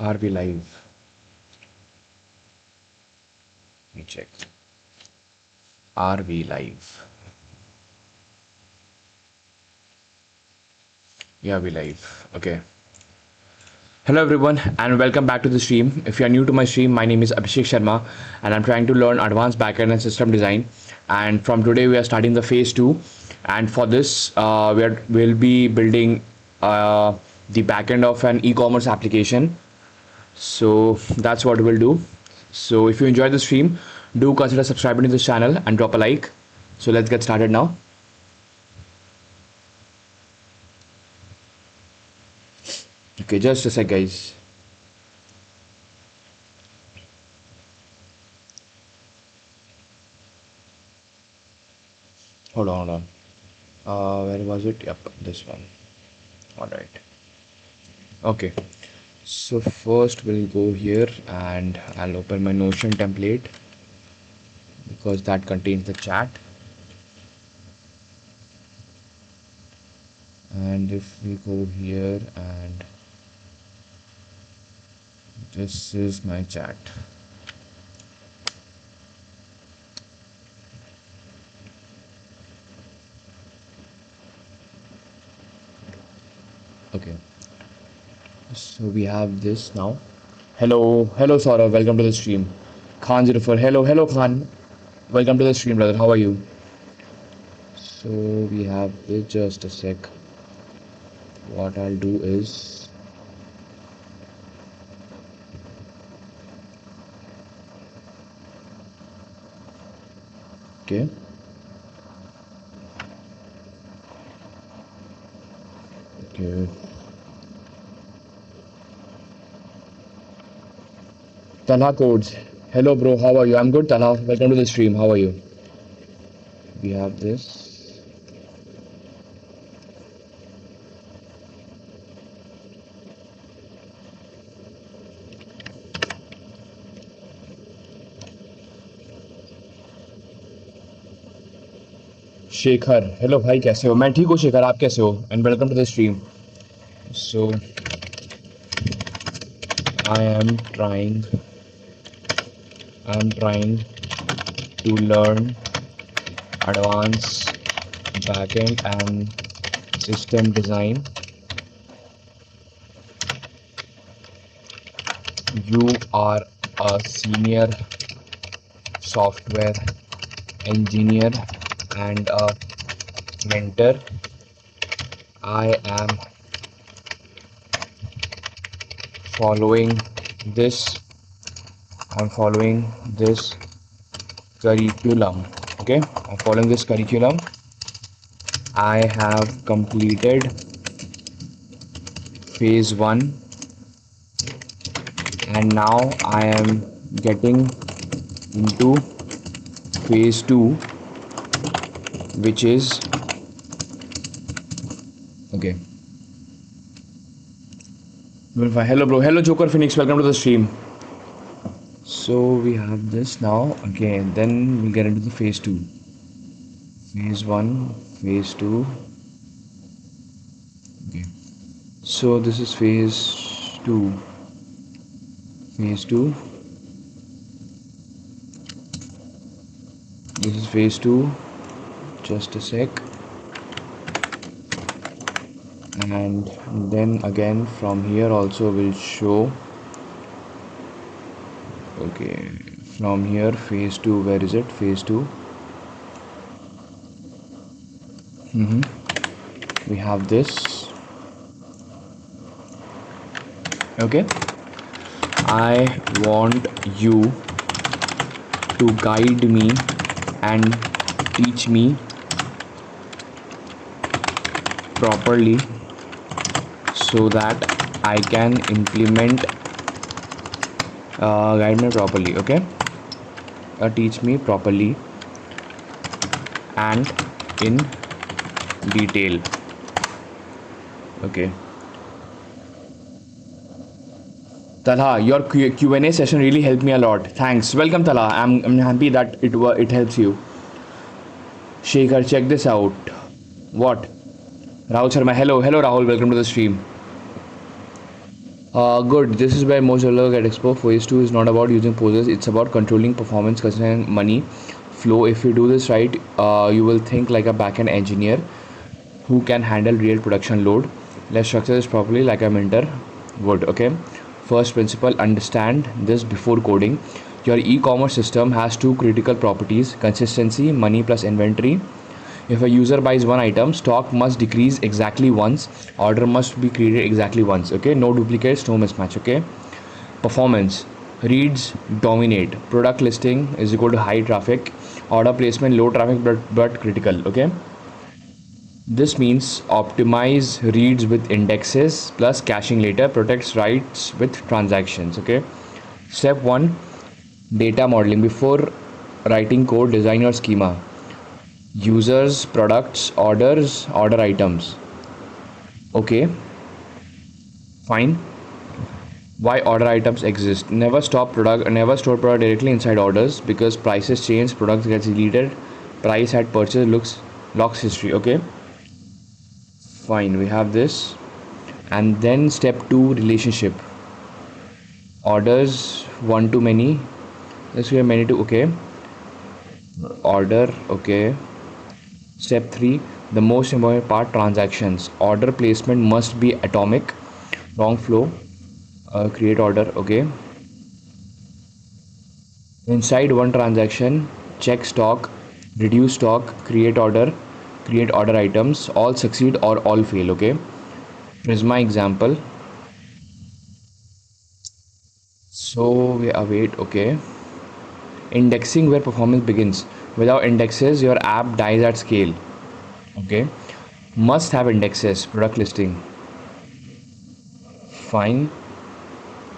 Are we live? Let me check. Are we live? Yeah, we live. Okay. Hello everyone and welcome back to the stream. If you are new to my stream, my name is Abhishek Sharma and I'm trying to learn advanced backend and system design. And from today we are starting the phase 2. And for this, we'll be building the backend of an e-commerce application. So that's what we'll do. So if you enjoy the stream, do consider subscribing to this channel and drop a like. So let's get started now. Okay, just a sec, guys. Hold on. Where was it? Yep, this one. All right. Okay. So first we'll go here and I'll open my Notion template because that contains the chat. And if we go here and this is my chat. Okay. So we have this now. Hello Saurav, welcome to the stream. Khan04, hello Khan. Welcome to the stream, brother. How are you? So we have this, just a sec. What I'll do is okay. Talha codes. Hello bro, how are you? I'm good, Talha. Welcome to the stream. How are you? We have this. Shekhar, hello भाई, कैसे हो? मैं ठीक हूँ शेखर, आप कैसे हो? And welcome to the stream. So I am trying to learn advanced backend and system design. You are a senior software engineer and a mentor. I am following this curriculum. Okay, I'm following this curriculum. I have completed phase 1 and now I am getting into phase 2, which is okay. Hello bro, hello Joker Phoenix, welcome to the stream. So we have this now. Okay, then we'll get into the phase 2. Phase 1, phase 2. Okay, so this is phase 2. Phase 2. This is phase 2. Just a sec. And then again from here also will show. Okay, from here phase 2, where is it? Phase 2. We have this. Okay, I want you to guide me and teach me properly so that I can implement guide me properly. Okay, teach me properly and in detail. Okay, Talha, your Q&A session really helped me a lot. Thanks. Welcome Talha. I'm happy that it helps you. Shekhar, check this out. What? Rahul Sharma, hello Rahul, welcome to the stream. Good. This is where most developers get exposed. Phase 2 is not about using poses, it's about controlling performance, considering money flow. If you do this right, you will think like a backend engineer who can handle real production load. Let's structure this properly like a mentor would. Okay. First principle, understand this before coding. Your e-commerce system has two critical properties: consistency, money plus inventory. If a user buys one item, stock must decrease exactly once, order must be created exactly once. Okay, no duplicates, no mismatch. Okay, performance, reads dominate, product listing is equal to high traffic, order placement low traffic but critical. Okay, this means optimize reads with indexes plus caching later, protects writes with transactions. Okay, step 1, data modeling. Before writing code, design your schema: users, products, orders, order items. Okay, fine. Why order items exist? Never store product directly inside orders, because prices change, products gets deleted, price at purchase locks history. Okay, fine. We have this. And then step 2, relationship. Orders one to many. Let's say many to okay. Order, okay. Step 3, the most important part, transactions. Order placement must be atomic. Wrong flow. Create order, okay. Inside one transaction, check stock, reduce stock, create order items. All succeed or all fail, okay. Prisma example. So we await, okay. Indexing, where performance begins. Without indexes, your app dies at scale, okay. Must have indexes, product listing. Fine.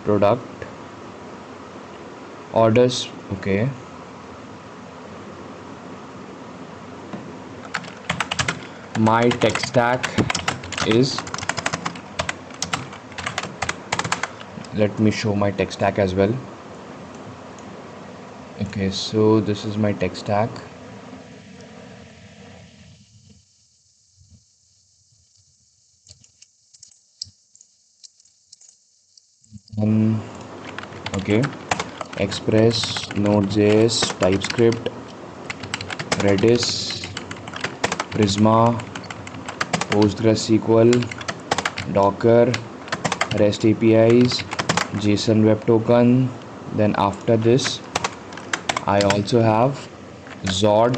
Product orders, okay. My tech stack is, let me show my tech stack as well. Okay, so this is my tech stack. And okay, Express, Node.js, TypeScript, Redis, Prisma, PostgreSQL, Docker, REST APIs, JSON Web Token. Then after this, I also have Zod.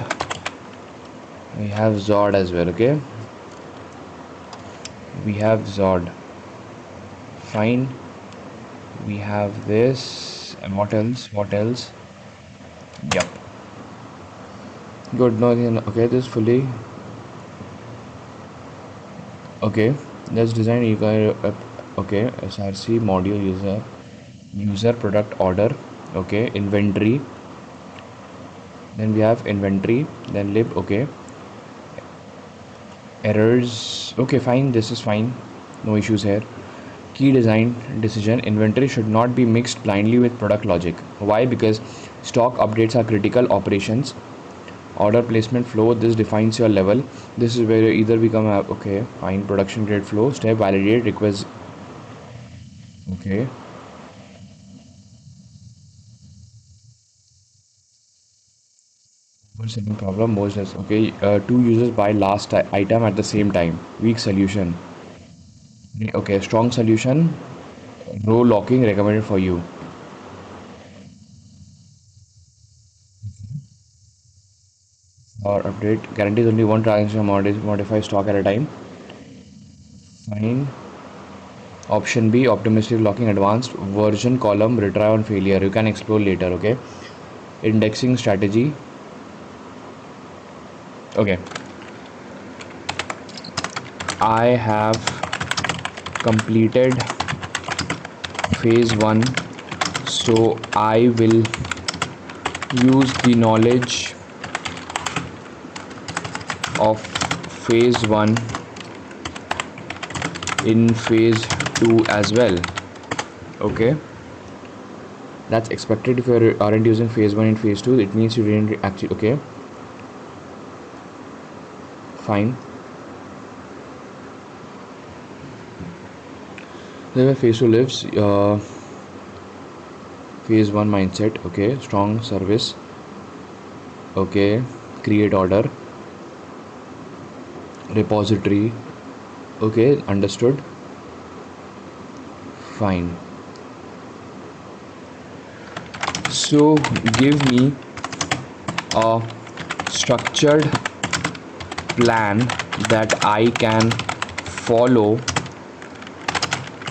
We have Zod as well. Okay, we have Zod. Fine. We have this. And what else? What else? Yep. Good. No. Okay. This fully. Okay. Let's design. You can. Okay. SRC module user product order. Okay. Inventory. Then we have inventory. Then lib. Okay. Errors. Okay. Fine. This is fine. No issues here. Key design decision: inventory should not be mixed blindly with product logic. Why? Because stock updates are critical operations. Order placement flow, this defines your level. This is where you either become okay, fine. Production grade flow step, validate request. Okay, overselling problem, most less. Okay, two users buy last item at the same time, weak solution. Okay, strong solution, row locking recommended for you. Or update guarantees only one transaction, modify stock at a time. Fine. Option B, optimistic locking, advanced version column, retry on failure. You can explore later. Okay. Indexing strategy. Okay. I have completed phase 1, so I will use the knowledge of phase 1 in phase 2 as well. Okay, that's expected. If you aren't using phase 1 in phase 2, it means you didn't actually. Okay, fine. where phase 2 lives. Phase 1 mindset. Okay, strong service. Okay, create order, repository. Okay, understood. Fine. So give me a structured plan that I can follow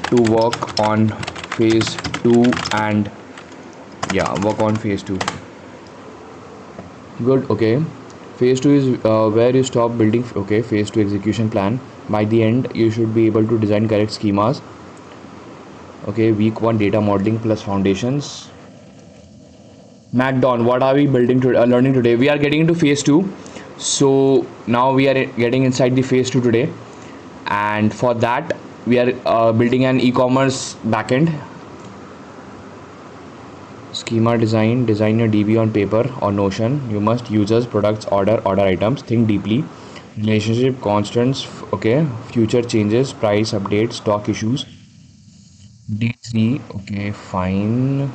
to work on phase 2 and work on phase 2. Good. Okay, phase 2 is where you stop building. Okay, phase 2 execution plan. By the end you should be able to design correct schemas. Okay, week 1 data modeling plus foundations. MacDon, what are we building to learning today? We are getting into phase 2. So now we are getting inside the phase 2 today, and for that we are building an e-commerce backend. Schema design your DB on paper or Notion. You must users, products, order items. Think deeply. Relationship constants. Okay, future changes, price updates, stock issues. D3. Okay, fine.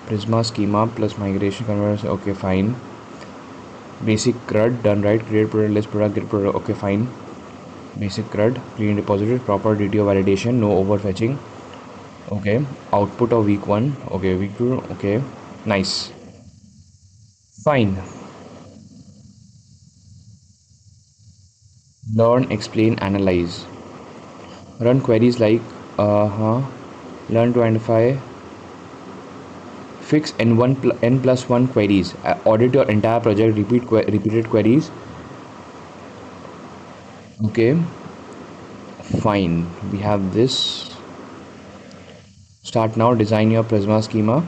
Prisma schema plus migration conversion. Okay, fine. Basic CRUD done right. Create product, list product, get product. Okay, fine. Basic CRUD, clean repository, proper DTO validation, no overfetching. Okay, output of week 1. Okay, week 2. Okay, nice. Fine. Learn, explain, analyze. Run queries like learn to identify, fix n plus 1 queries. Audit your entire project, repeated queries. Okay, fine. We have this. Start now, design your Prisma schema.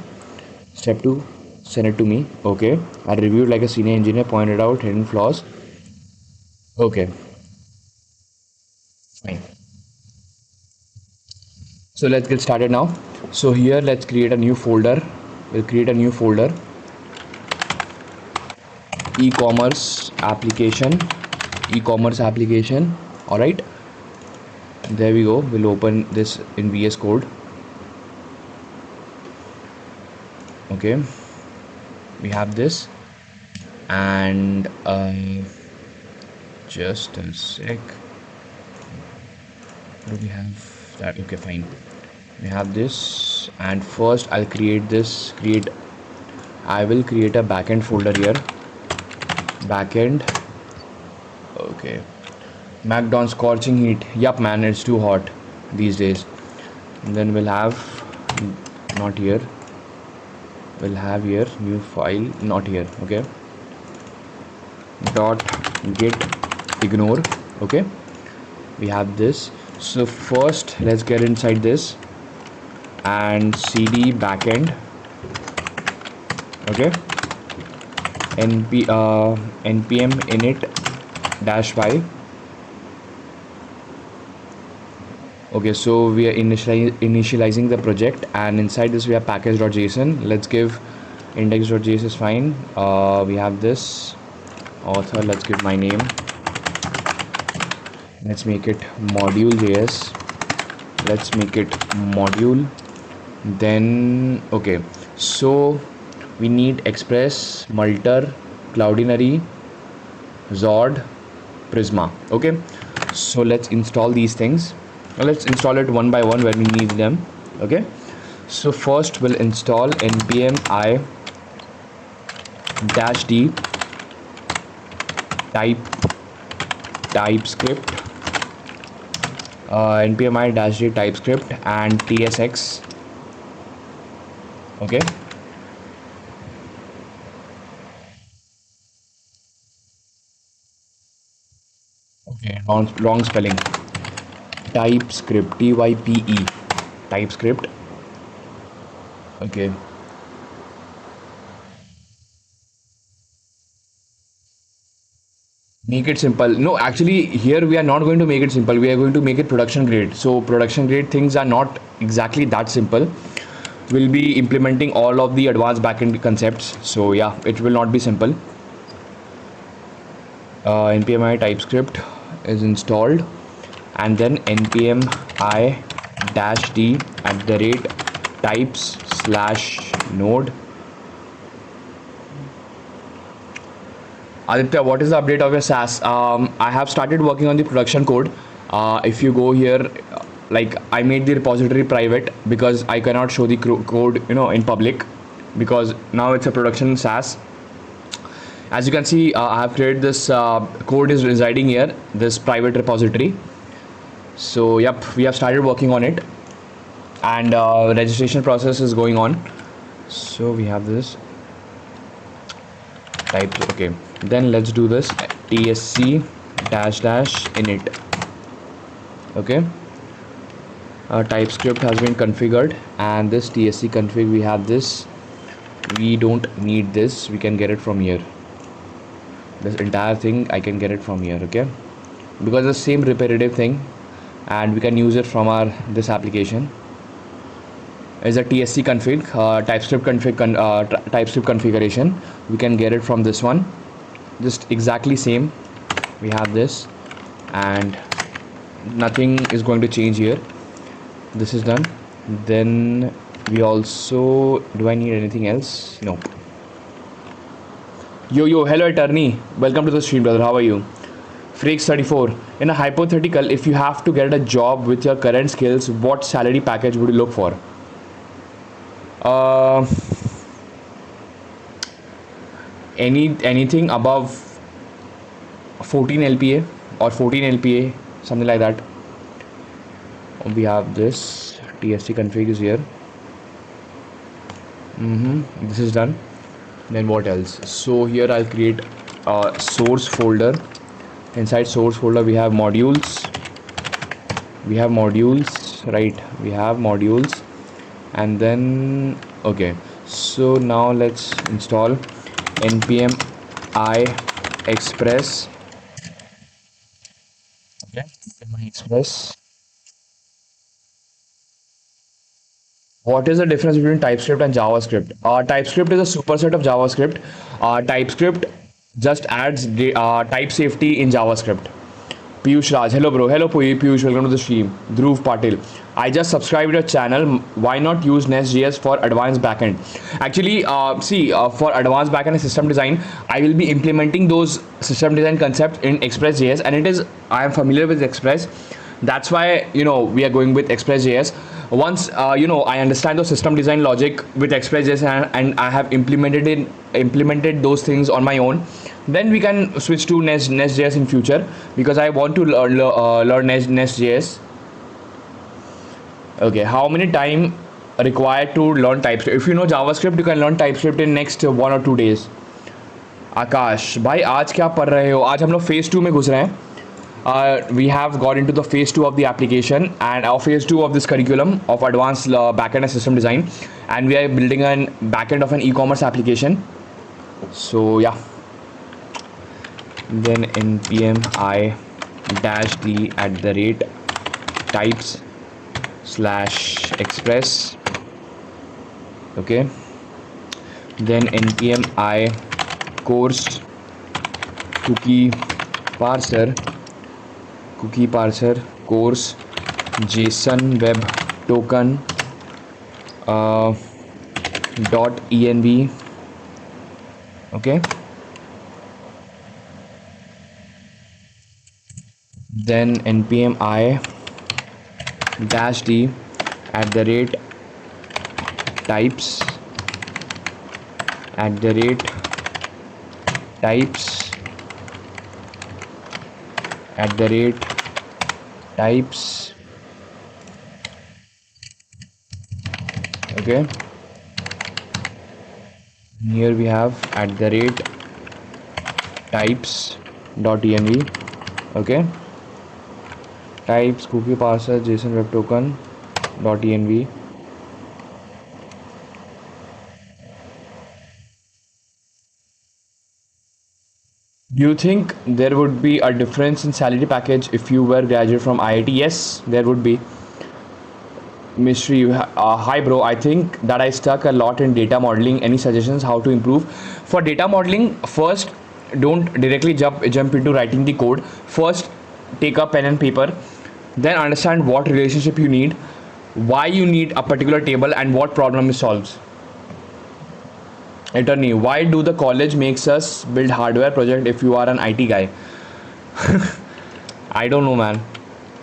Step 2, send it to me. Okay, I reviewed like a senior engineer, pointed out hidden flaws. Okay, fine. So let's get started now. So here let's create a new folder. We'll create a new folder, e-commerce application. All right, there we go. We'll open this in VS Code. Okay, we have this, and just a sec. Do we have that? Okay, fine. We have this, and first I'll create this. I will create a backend folder here. Backend. Okay. MacDon scorching heat. Yup, man, it's too hot these days. And then we'll have not here. We'll have here new file, not here. Okay. Dot git ignore. Okay. We have this. So first let's get inside this and cd backend. Okay, npm init -y. Okay, so we are initializing the project, and inside this we have package.json. Let's give index.js is fine. We have this author. Let's give my name. Let's make it module.js. Let's make it module. Then okay, so we need Express, Multer, Cloudinary, Zord, Prisma. Okay, so let's install these things. Let's install it one by one when we need them. Okay, so first we'll install npm i -d TypeScript, npm i -d TypeScript and tsx. Okay, wrong spelling. TypeScript, type TypeScript. Okay, make it simple. No, actually here we are not going to make it simple. We are going to make it production grade. So production grade things are not exactly that simple. We'll be implementing all of the advanced backend concepts. So yeah, it will not be simple. npm i TypeScript is installed, and then npm i dash d at the rate types slash node. Aditya, what is the update of your SaaS? I have started working on the production code. If you go here, like I made the repository private because I cannot show the code, in public, because now it's a production SaaS. As you can see, I have created this code is residing here, this private repository. So yep, we have started working on it, and registration process is going on. So we have this type. Okay, then let's do this esc dash dash init. Okay, TypeScript has been configured, and this tsc config, we have this. We don't need this, we can get it from here. This entire thing I can get it from here. Okay, because the same repetitive thing, and we can use it from our this application is a tsc config, TypeScript config, TypeScript configuration. We can get it from this one, just exactly same. We have this, and nothing is going to change here. This is done. Then we also, do I need anything else? No. Yo, hello attorney, welcome to the stream, brother. How are you? Freaks 34. In a hypothetical, if you have to get a job with your current skills, what salary package would you look for? Anything above 14 LPA or 14 LPA, something like that. We have this TSC config is here. This is done. Then what else? So here I'll create a source folder. Inside source folder we have modules. Right? We have modules, and then okay. So now let's install npm I express. Okay, npm I express. What is the difference between TypeScript and JavaScript? TypeScript is a superset of JavaScript. TypeScript just adds type safety in JavaScript. Piyush Raj, hello bro. Hello Piyush, welcome to the stream. Dhruv Patil, I just subscribed your channel. Why not use Nest.js for advanced backend? Actually, for advanced backend and system design, I will be implementing those system design concepts in Express.js, and I am familiar with Express. That's why we are going with Express.js. Once I understand the system design logic with Express.js, and I have implemented those things on my own, then we can switch to Nest.js in future, because I want to learn Nest.js. Okay, how many time required to learn TypeScript? If you know JavaScript, you can learn TypeScript in next 1 or 2 days. आकाश भाई, आज क्या पढ़ रहे हो? आज हम लोग phase 2 में घुस रहे हैं. We have got into the phase 2 of the application, and our phase 2 of this curriculum of advanced backend and system design, and we are building a backend of an e-commerce application. So yeah, then npm I dash d at the rate types slash express. Okay, then npm I course cookie parser course json web token .env. Okay, then npm I dash d at the rate types okay, here we have at the rate types.env. okay, types cookie parser json web token .env. Do you think there would be a difference in salary package if you were graduate from IIT? Yes, there would be. Mystery, hi bro, I think that I stuck a lot in data modeling. Any suggestions how to improve? For data modeling, first don't directly jump into writing the code. First take a pen and paper, then understand what relationship you need. why you need a particular table and what problem it solves. Attorney, why do the college makes us build hardware project if you are an IT guy? I don't know, man.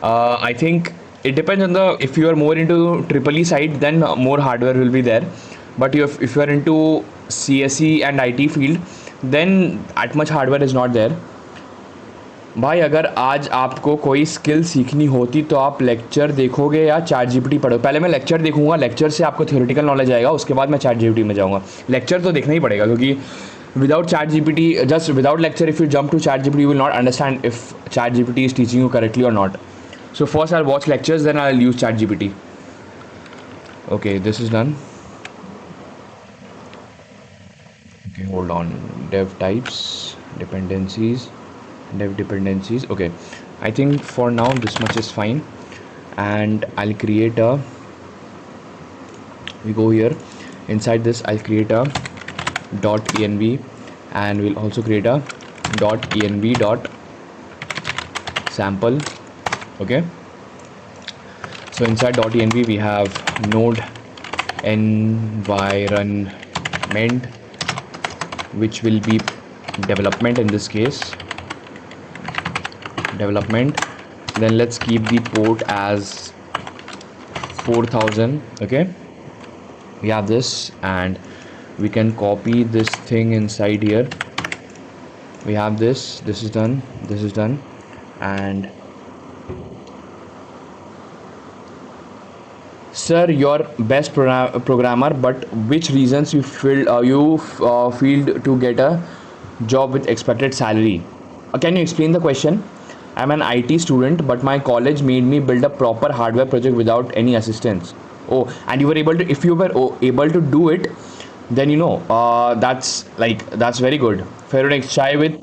I think it depends on the, if you are more into triple E side, then more hardware will be there. But if you are into CSE and IT field, then that much hardware is not there. भाई अगर आज आपको कोई skill सीखनी होती तो आप lecture देखोगे या चैट जीपीटी पढ़ो? पहले मैं लेक्चर देखूंगा, लेक्चर से आपको थ्योरेटिकल नॉलेज आएगा, उसके बाद मैं चैट जीपीटी में जाऊंगा. लेक्चर तो देखना ही पड़ेगा, क्योंकि without chat gpt, just without lecture, if you jump to chat gpt you will not understand if chat gpt is teaching you correctly or not. So first I'll watch lectures, then I'll use chat gpt. Okay, this is done. Okay, hold on. Dev types, dependencies, dev dependencies. Okay, I think for now this much is fine, and I'll create a, we go here, inside this I'll create a .env, and we'll also create a .env sample. Okay, so inside .env we have node environment, which will be development in this case, development. Then let's keep the port as 4000. Okay, we have this, and we can copy this thing inside here. We have this is done, this is done. And sir, you're best programmer, but which reasons you failed to get a job with expected salary? Can you explain the question? I'm an IT student, but my college made me build a proper hardware project without any assistance. Oh, and you were able to, if you were able to do it, then that's very good. Ferronex, chai with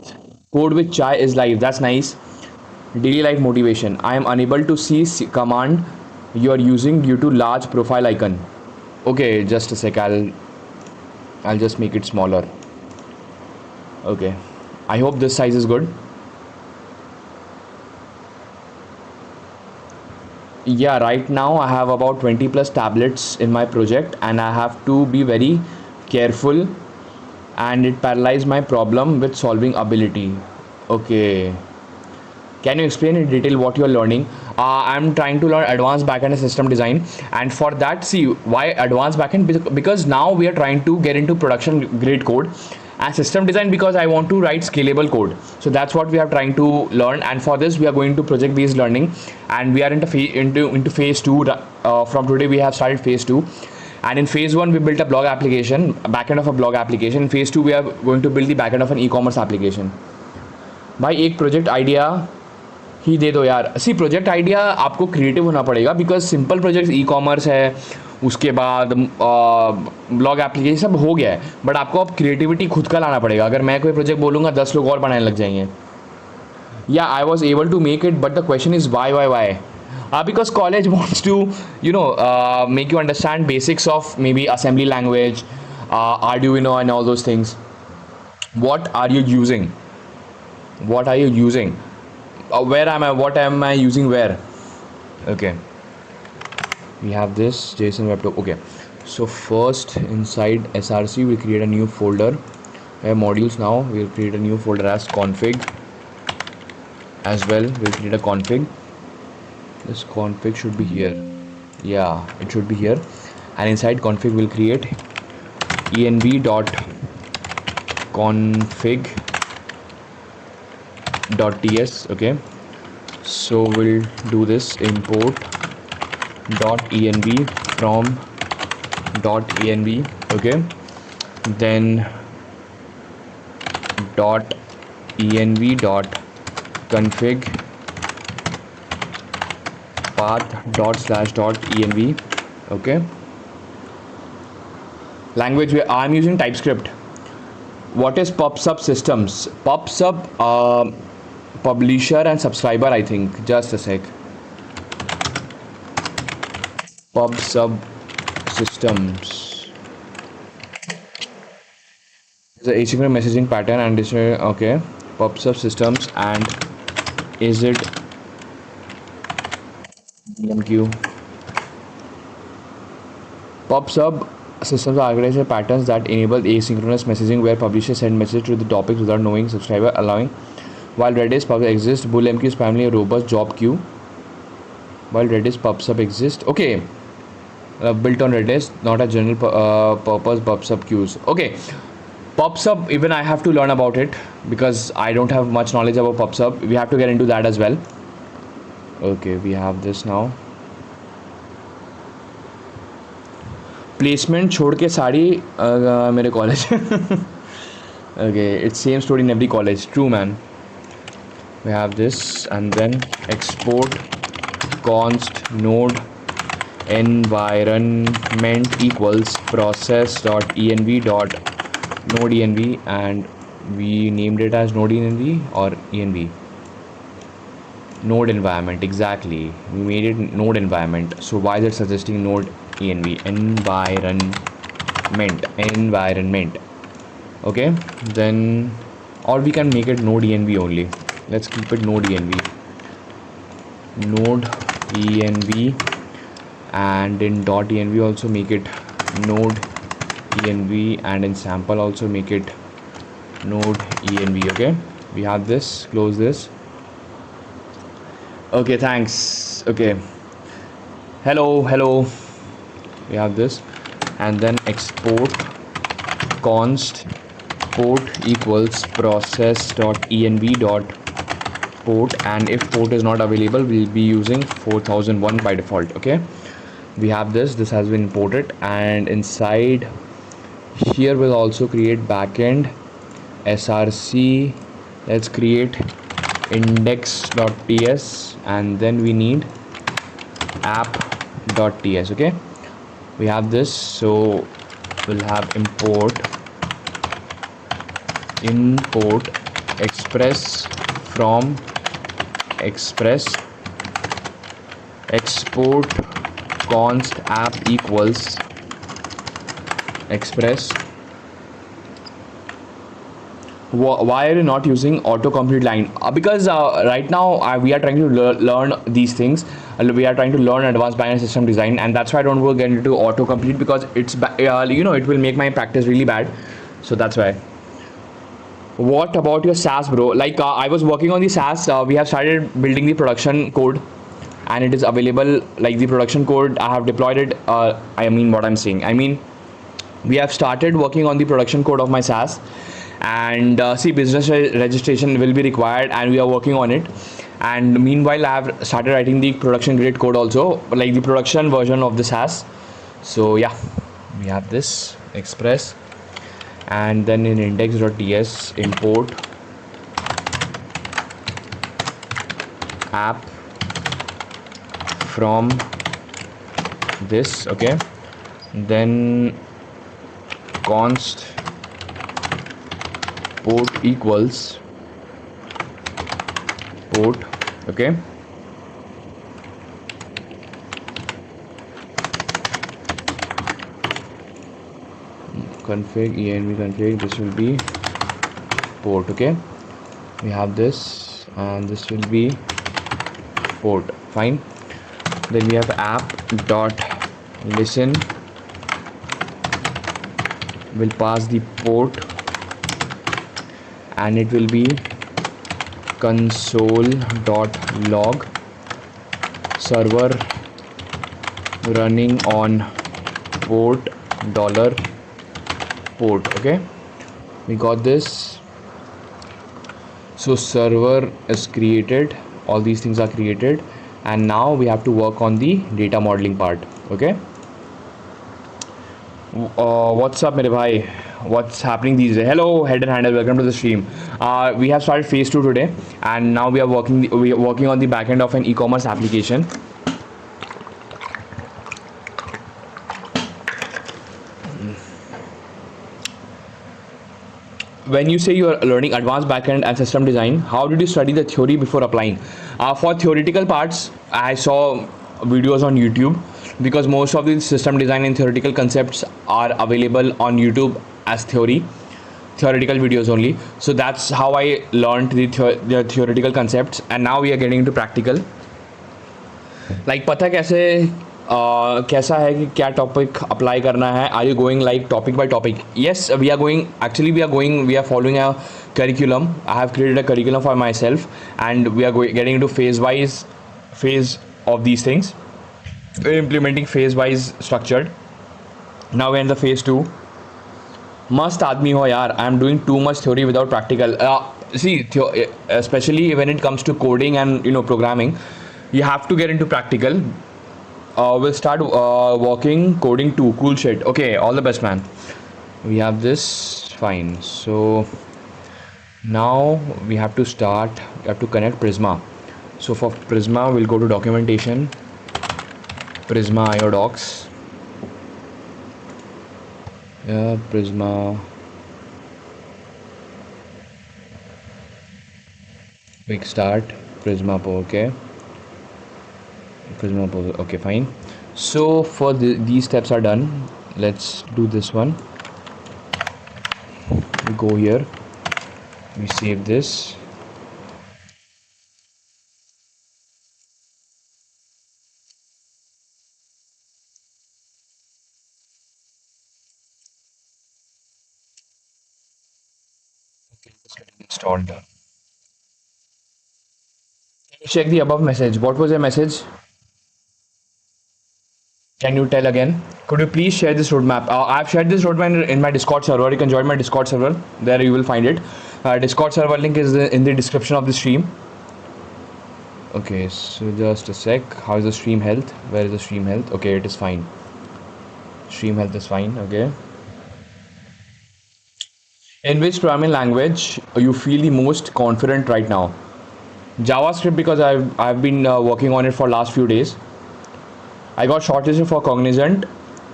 code with chai is live. That's nice. Daily life motivation. I am unable to see command you are using due to large profile icon. Okay, just a sec. I'll just make it smaller. Okay, I hope this size is good. Yeah, right now I have about 20 plus tablets in my project, and I have to be very careful, and it paralyzed my problem with solving ability. Okay, can you explain in detail what you're learning? I'm trying to learn advanced backend and system design, and for that, see, why advanced backend? Because now we are trying to get into production grade code, and system design because I want to write scalable code. So that's what we are trying to learn, and for this we are going to project based learning, and we are into phase 2. From today we have started phase 2, and in phase 1 we built a blog application, a backend of a blog application. In phase 2 we are going to build the backend of an e-commerce application. भाई एक project idea ही दे दो यार. सी, project idea आपको creative होना पड़ेगा, because simple project e commerce है, उसके बाद ब्लॉग एप्लीकेशन सब हो गया है, बट आपको अब क्रिएटिविटी खुद का लाना पड़ेगा. अगर मैं कोई प्रोजेक्ट बोलूँगा 10 लोग और बनाने लग जाएंगे. या I was able to make it, but the question is why. Because college wants to make you understand basics of maybe assembly language, Arduino and all those things. What are you using? What am I using where? Okay, we have this JSON webhook. Okay, so first inside src we'll create a new folder. We have modules now. We'll create a new folder as config as well. We'll create a config. This config should be here. Yeah, it should be here. And inside config we'll create env.config.ts. okay, so we'll do this import .env from .env. okay, then .env.config path./.env. okay, language I'm using TypeScript. What is PubSub systems? PubSub publisher and subscriber, I think. Just a sec. PubSub systems. The asynchronous messaging pattern and this. Okay, PubSub systems, and is it DMQ? PubSub systems are architecture patterns that enable asynchronous messaging where publishers send messages to the topics without knowing subscriber, allowing. While Redis PubSub exists, BullMQ is primarily a robust job queue. While Redis PubSub exists, okay, built on Redis, not a general purpose PubSub queues. Okay, PubSub, even I have to learn about it because I don't have much knowledge about PubSub. We have to get into that as well. Okay, we have this now. Placement छोड़ के सारी मेरे college. Okay, it's same story in every college. True, man. We have this, and then export const node environment equals process.env dot node env, and we named it as node env or env. Node environment, exactly. We made it node environment. So why is it suggesting node env? Environment. Okay, then, or we can make it node env only. Let's keep it node env. Node env, and in dot env also make it node env, and in sample also make it node env. Okay, we have this. Close this. Okay, thanks. Okay, hello. We have this, and then export const port equals process.env dot port, and if port is not available, we'll be using 4001 by default. Okay, we have this has been imported, and inside here we'll also create backend src. Let's create index.ts, and then we need app.ts. okay, we have this, so we'll have import express from express export const app equals express. Why are you not using autocomplete line? Because right now we are trying to learn these things. We are trying to learn advanced binary system design, and that's why I don't want to get into autocomplete, because it's it will make my practice really bad. So that's why. What about your SaaS, bro? Like I was working on the SaaS. We have started building the production code, and it is available. Like the production code, I have deployed it. I mean, what I'm saying, I mean, we have started working on the production code of my SaaS, and see, business registration will be required, and we are working on it. And meanwhile, I have started writing the production grade code also, like the production version of the SaaS. So yeah, we have this express, and then in index.ts import app from this. Okay, then const port equals port. Okay, config env config, this will be port. Okay, we have this, and this will be port. Fine. Then we have app dot listen, will pass the port, and it will be console dot log server running on port $port. Okay, we got this. So server is created, all these things are created, and now we have to work on the data modeling part. Okay, what's up mere bhai, what's happening these days? Hello head and handle, welcome to the stream. We have started phase 2 today, and now we are working on the back end of an e-commerce application. When you say you are learning advanced backend and system design, how did you study the theory before applying? For theoretical parts, I saw videos on YouTube, because most of the system design and theoretical concepts are available on YouTube as theoretical videos only. So that's how I learned the theoretical concepts, and now we are getting into practical. Like पता कैसे कैसा है कि क्या topic apply करना है. Are you going like topic by topic? Yes, we are going, actually we are following a curriculum. I have created a curriculum for myself, and we are getting into phase of these things. We're implementing phase wise structured. Now we're in the phase 2. मस्त आदमी हो यार. I am doing too much theory without practical. See, especially when it comes to coding and programming, you have to get into practical. We'll start working coding too. Cool shit. Okay, all the best, man. We have this. Fine. So now we have to start. We have to connect Prisma. So for Prisma, we'll go to documentation. Prisma IO docs. Yeah, Prisma. Quick start. Prisma Pro. Okay. Prisma Pro. Okay, fine. So for these steps are done. Let's do this one. We go here. We save this. Okay, it's getting installed. Can you check the above message? What was your message? Can you tell again? Could you please share this roadmap? I've shared this roadmap in my Discord server. You can join my Discord server. There you will find it. Discord server link is in the description of the stream. Okay, so just a sec. How is the stream health? Where is the stream health? Okay, it is fine. Stream health is fine. Okay. In which programming language you feel the most confident right now? JavaScript, because I've been working on it for last few days. I got shortlisted for Cognizant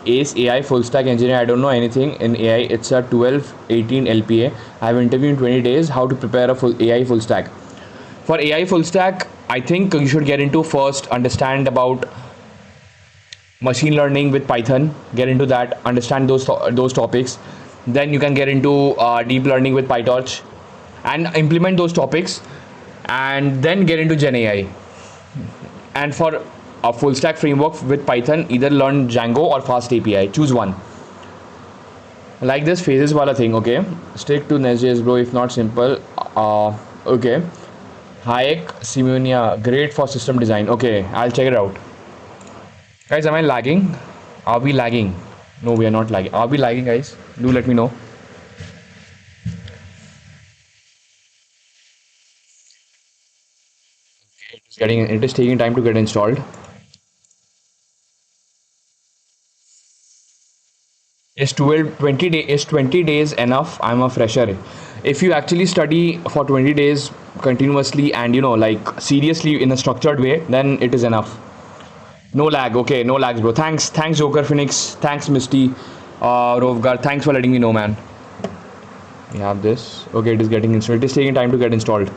ACE AI full stack engineer. I don't know anything in AI. It's a 12-18 LPA. I have interviewed in 20 days. How to prepare a full AI full stack? For AI full stack, I think you should get into first, understand about machine learning with Python. Get into that, understand those topics. Then you can get into deep learning with PyTorch, and implement those topics, and then get into Gen AI. And for a full stack framework with Python, either learn Django or Fast API. Choose one. Like this phases wala thing. Okay, stick to Nest.js, bro. If not simple, okay. Hayek Simonia, great for system design. Okay, I'll check it out. Guys, am I lagging? Are we lagging? No, we are not lagging. Are we lagging, guys? Do let me know. It is taking time to get installed. Is 20 days enough? I'm a fresher. If you actually study for 20 days continuously and like seriously in a structured way, then it is enough. No lag. Okay, no lags, bro. Thanks, Joker Phoenix. Thanks, Misty. Rovgar. Thanks for letting me know, man. We have this. Okay, it is getting installed. It is taking time to get installed.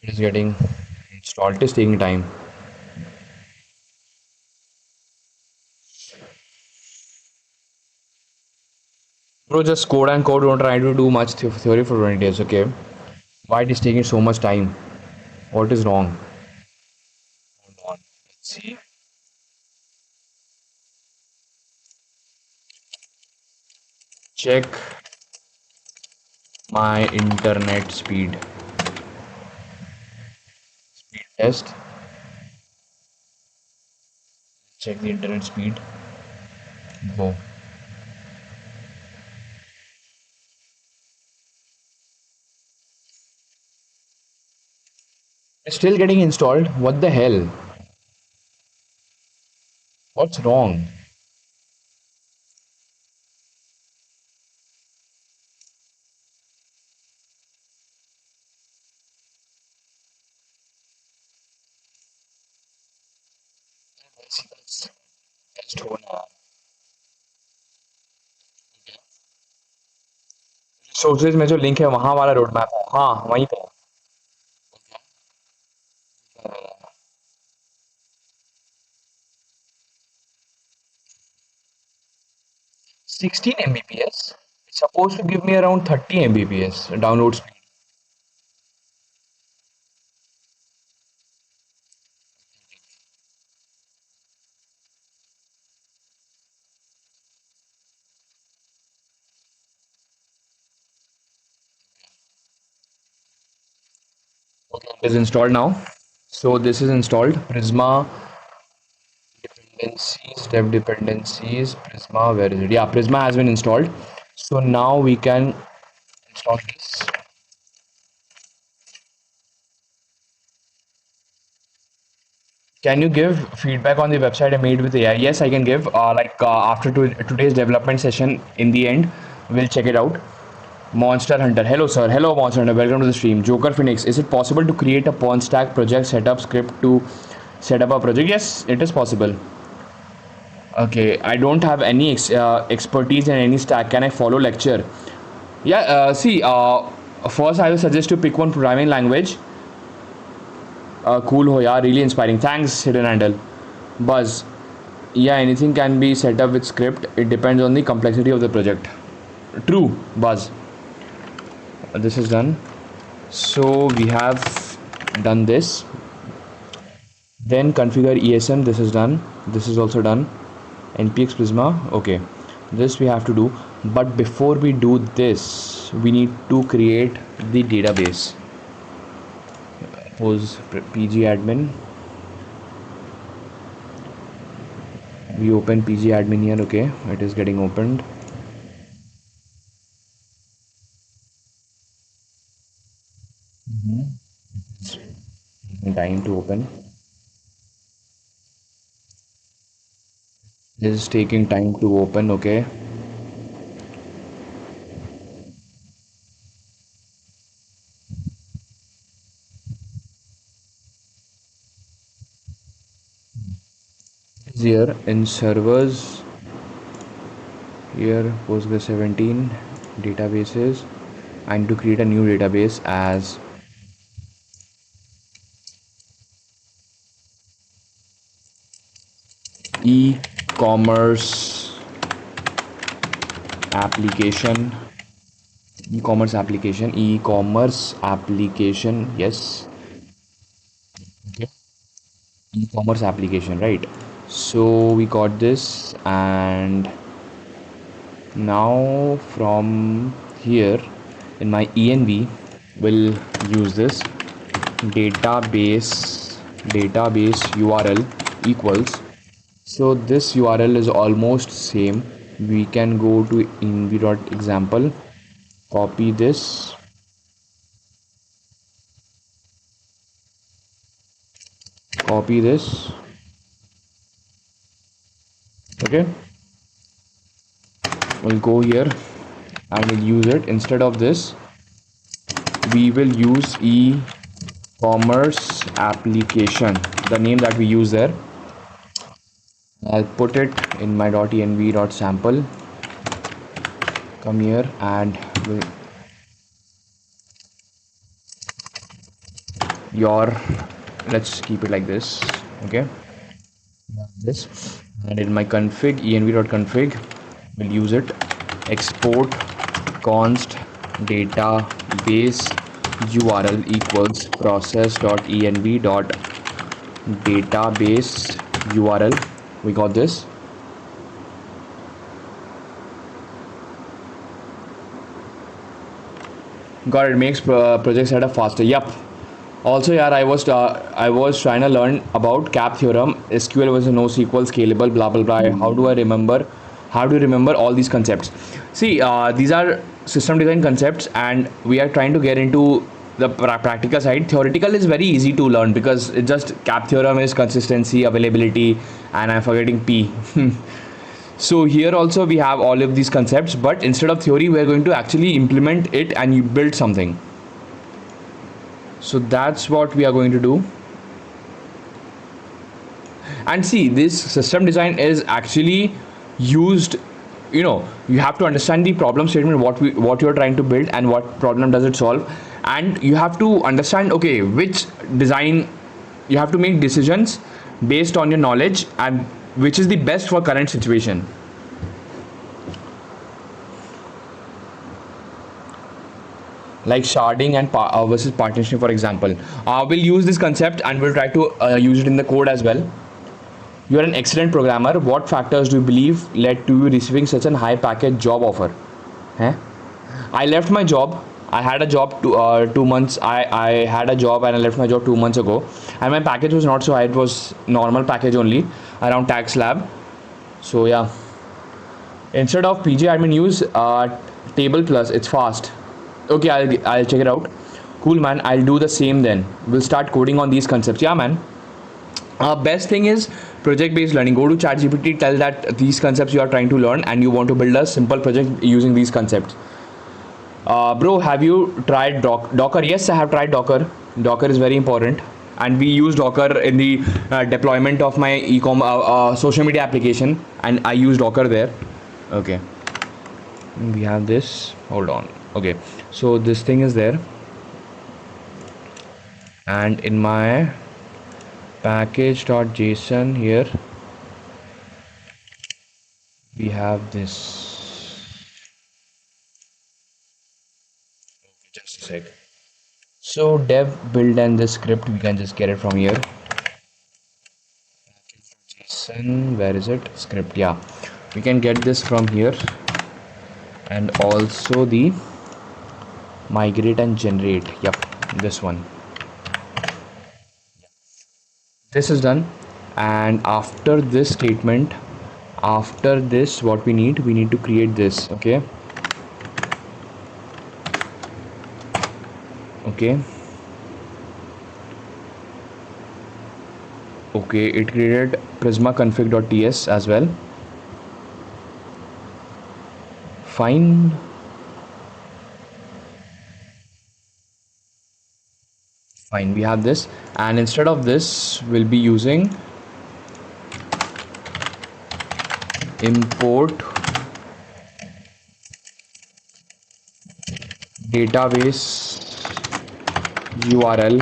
It is getting installed. It is taking time. Bro, just code and code. Don't try to do much theory for 20 days. Okay. Why it is taking so much time? What is wrong? Hold on. Let's see. Check my internet speed. Speed test. Check the internet speed. Go. It's still getting installed. What the hell? What's wrong? Test होना. Sources में जो link है वहां वाला road map है. हाँ, वहीं पे. 16 Mbps. It's supposed to give me around 30 Mbps download speed. is installed now. So this is installed. Prisma dependencies, dev dependencies, Prisma, where is it? Yeah, Prisma has been installed. So now we can install this. Can you give feedback on the website I made with AI? Yes, I can give. After today's development session, in the end, we'll check it out. Monster Hunter. Hello, sir. Hello, Monster Hunter. Welcome to the stream. Joker Phoenix. Is it possible to create a pawn stack project setup script to set up a project? Yes, it is possible. Okay, I don't have any expertise in any stack. Can I follow lecture? Yeah, first I will suggest to pick one programming language. Cool ho, yeah, really inspiring. Thanks, Hidden Handle. Buzz. Yeah, anything can be set up with script. It depends on the complexity of the project. True, Buzz. This is done. So we have done this. Then configure ESM. This is done. This is also done. NPX Prisma. Okay, this we have to do. But before we do this, we need to create the database. Suppose PG admin. We open PG admin here. Okay, it is getting opened. Time to open. This is taking time to open. Okay. Here in servers, here Postgres 17 databases, and to create a new database as e-commerce application. E-commerce application. Yes. Okay. E-commerce application, right? So we got this, and now from here in my env will use this database url equals. So this url is almost same. We can go to env.example, copy this, okay. We'll go here and we'll use it. Instead of this, we will use e-commerce application, the name that we use there. I'll put it in my .env.sample. Come here and let's keep it like this. Okay, this, and in my config env.config we'll use it export const database url equals process.env.database url. We got this. Got it. Makes project setup faster. Yep. Also, yeah, I was trying to learn about cap theorem, SQL versus NoSQL, scalable, blah blah blah. How do you remember all these concepts? See, these are system design concepts, and we are trying to get into the practical side. Theoretical is very easy to learn because it just cap theorem is consistency, availability, and I'm forgetting P. So here also we have all of these concepts, but instead of theory, we are going to actually implement it and you build something. So that's what we are going to do. And see, this system design is actually used, you have to understand the problem statement, what you're trying to build and what problem does it solve, and you have to understand, okay, which design, you have to make decisions based on your knowledge and which is the best for current situation. Like sharding and versus partitioning, for example. We'll use this concept and we'll try to use it in the code as well. You're an excellent programmer. What factors do you believe led to you receiving such a high package job offer? I left my job I had a job 2 months. I had a job and I left my job 2 months ago, and my package was not so high. It was normal package only, around tax slab. So yeah, instead of PG admin, use table plus. It's fast. Okay, I'll check it out. Cool, man. I'll do the same then. We'll start coding on these concepts. Yeah, man. Best thing is project based learning. Go to ChatGPT, tell that these concepts you are trying to learn and you want to build a simple project using these concepts. Bro, have you tried Docker? Yes, I have tried Docker. Docker is very important, and we use Docker in the deployment of my social media application, and I use Docker there. Okay, we have this. Hold on. Okay, so this thing is there, and in my package.json here we have this. Just a sec. So dev build and this script we can just get it from here. Package.json, where is it? Script, yeah. We can get this from here, and also the migrate and generate. Yep, this one. This is done, and after this statement, after this, what we need to create this. Okay, it created Prisma config.ts as well. Fine. We have this, and instead of this we'll be using import database URL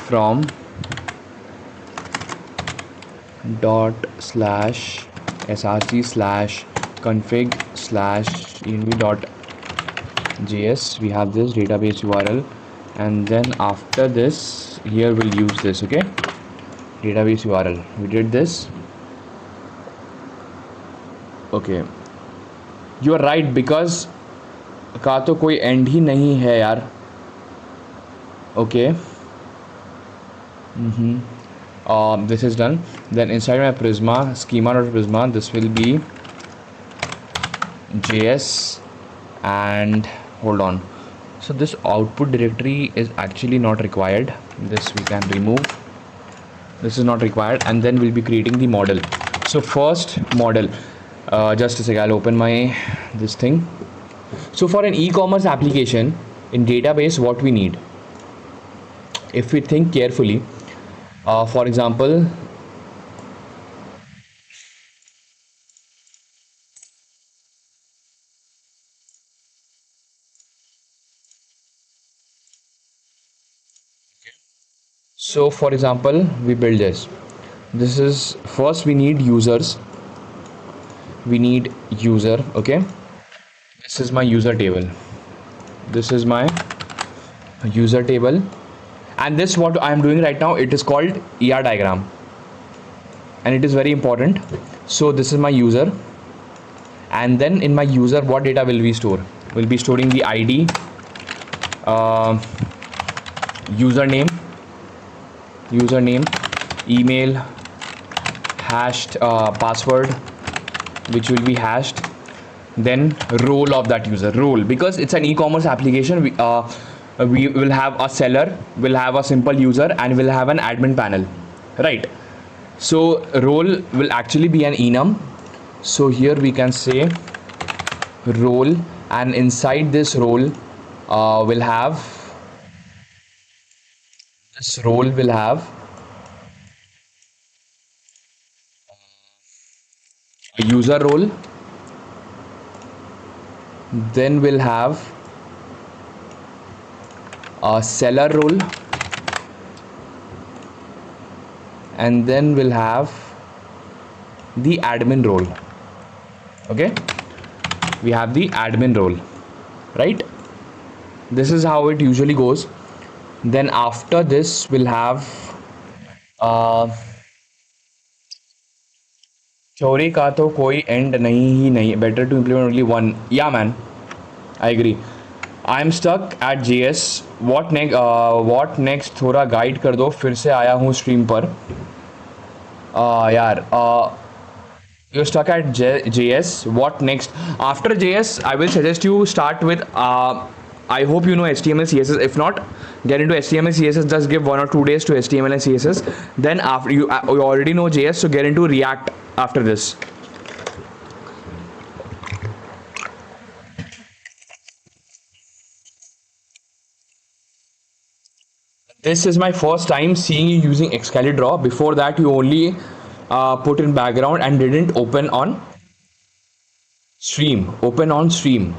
from ./src/config/env.js. we have this database URL, and then after this here we'll use this. Okay, database URL, we did this. Okay, you are right, because का तो कोई and he नहीं है यार. Okay, this is done. Then inside my Prisma schema.prisma, this will be JS, and hold on. So this output directory is actually not required. This we can remove. This is not required, and then we'll be creating the model. So first model. Just a second, I'll open my this thing. So for an e-commerce application in database, what we need, if we think carefully, for example, we build this. This is first we need users. We need user. Okay, this is my user table. This is my user table, and this what I am doing right now, it is called ER diagram, and it is very important. So this is my user, and then in my user, what data will we store? We'll be storing the ID, username, email, hashed password, which will be hashed, then role of that user, role, because it's an e-commerce application. We will have a seller, will have a simple user, and will have an admin panel, right? So role will actually be an enum. So here we can say role, and inside this role will have a user role, then we'll have a seller role, and then we'll have the admin role. Okay, we have the admin role, right? This is how it usually goes. Then after this we'll have चोरी का तो कोई end नहीं, better to implement only one. Yeah man, I agree. I'm stuck at JS. What next? थोड़ा guide कर दो, फिर से आया हूँ स्ट्रीम पर. यार, you're stuck at JS. What next? After JS, I will suggest you start with. I hope you know HTML, CSS. If not, get into HTML, CSS. Just give 1 or 2 days to HTML and CSS. Then after you already know JS, so get into React after this. This is my first time seeing you using Excalibur. Before that, you only put in background and didn't open on stream. Open on stream.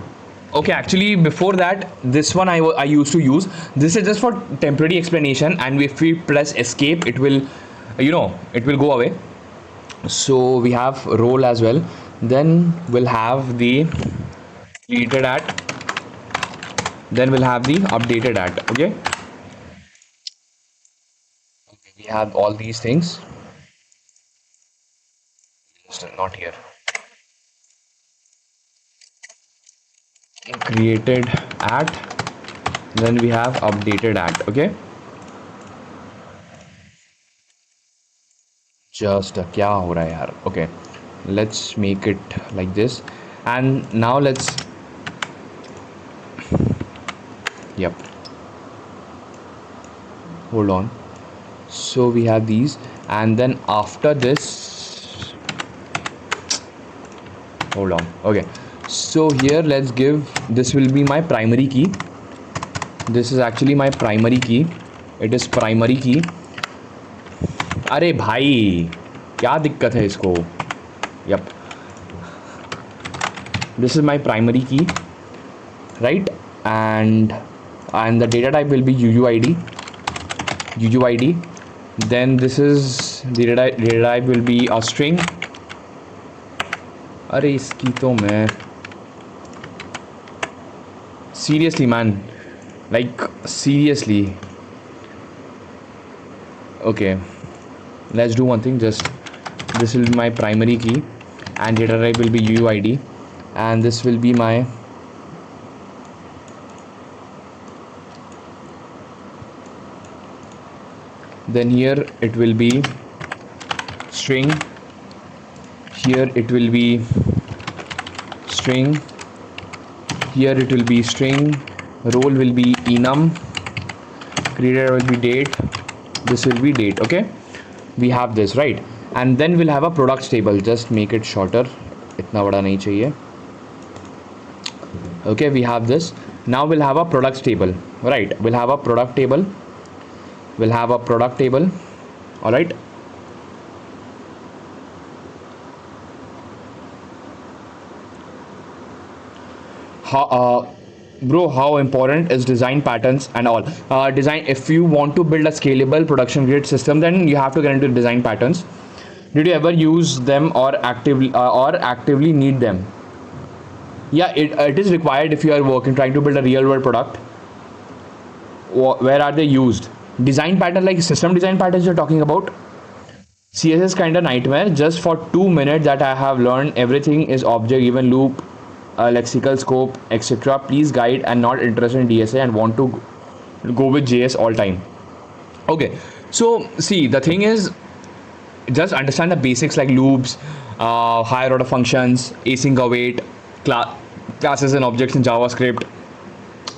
Okay, actually, before that, this one I used to use. This is just for temporary explanation, and if we press escape, it will, it will go away. So we have role as well. Then we'll have the deleted at. Then we'll have the updated at. Okay. We have all these things. Still not here. Created at. Then we have updated at. Okay. Just क्या हो रहा है यार? Okay. Let's make it like this. And now let's. Yep. Hold on. So we have these, and then after this, hold on. Okay, so here let's give, this will be my primary key. This is actually my primary key. It is primary key. अरे भाई क्या दिक्कत है इसको? Yep. This is my primary key, right? And the data type will be UUID. Then this is the data type will be a string. अरे इसकी तो मैं seriously man, like seriously. Okay, let's do one thing. Just this will be my primary key, and data type will be UUID, and this will be my then here it will be string, here it will be string, here it will be string, role will be enum, creator will be date, this will be date. Okay, we have this, right? And then we'll have a products table. Just make it shorter, itna bada nahi chahiye. Okay, we have this. Now we'll have a products table, right? We'll have a product table. All right. How important is design patterns and all? Design, if you want to build a scalable production grade system, then you have to get into design patterns. Did you ever use them or actively need them? Yeah, it is required if you are trying to build a real world product. Where are they used? Design pattern, like system design patterns you're talking about. CSS kind of nightmare. Just for 2 minutes that I have learned everything is object, even loop, lexical scope, etc. Please guide, and not interested in DSA and want to go with JS all time. Okay, so see, the thing is, just understand the basics like loops, higher order functions, async await, classes and objects in JavaScript.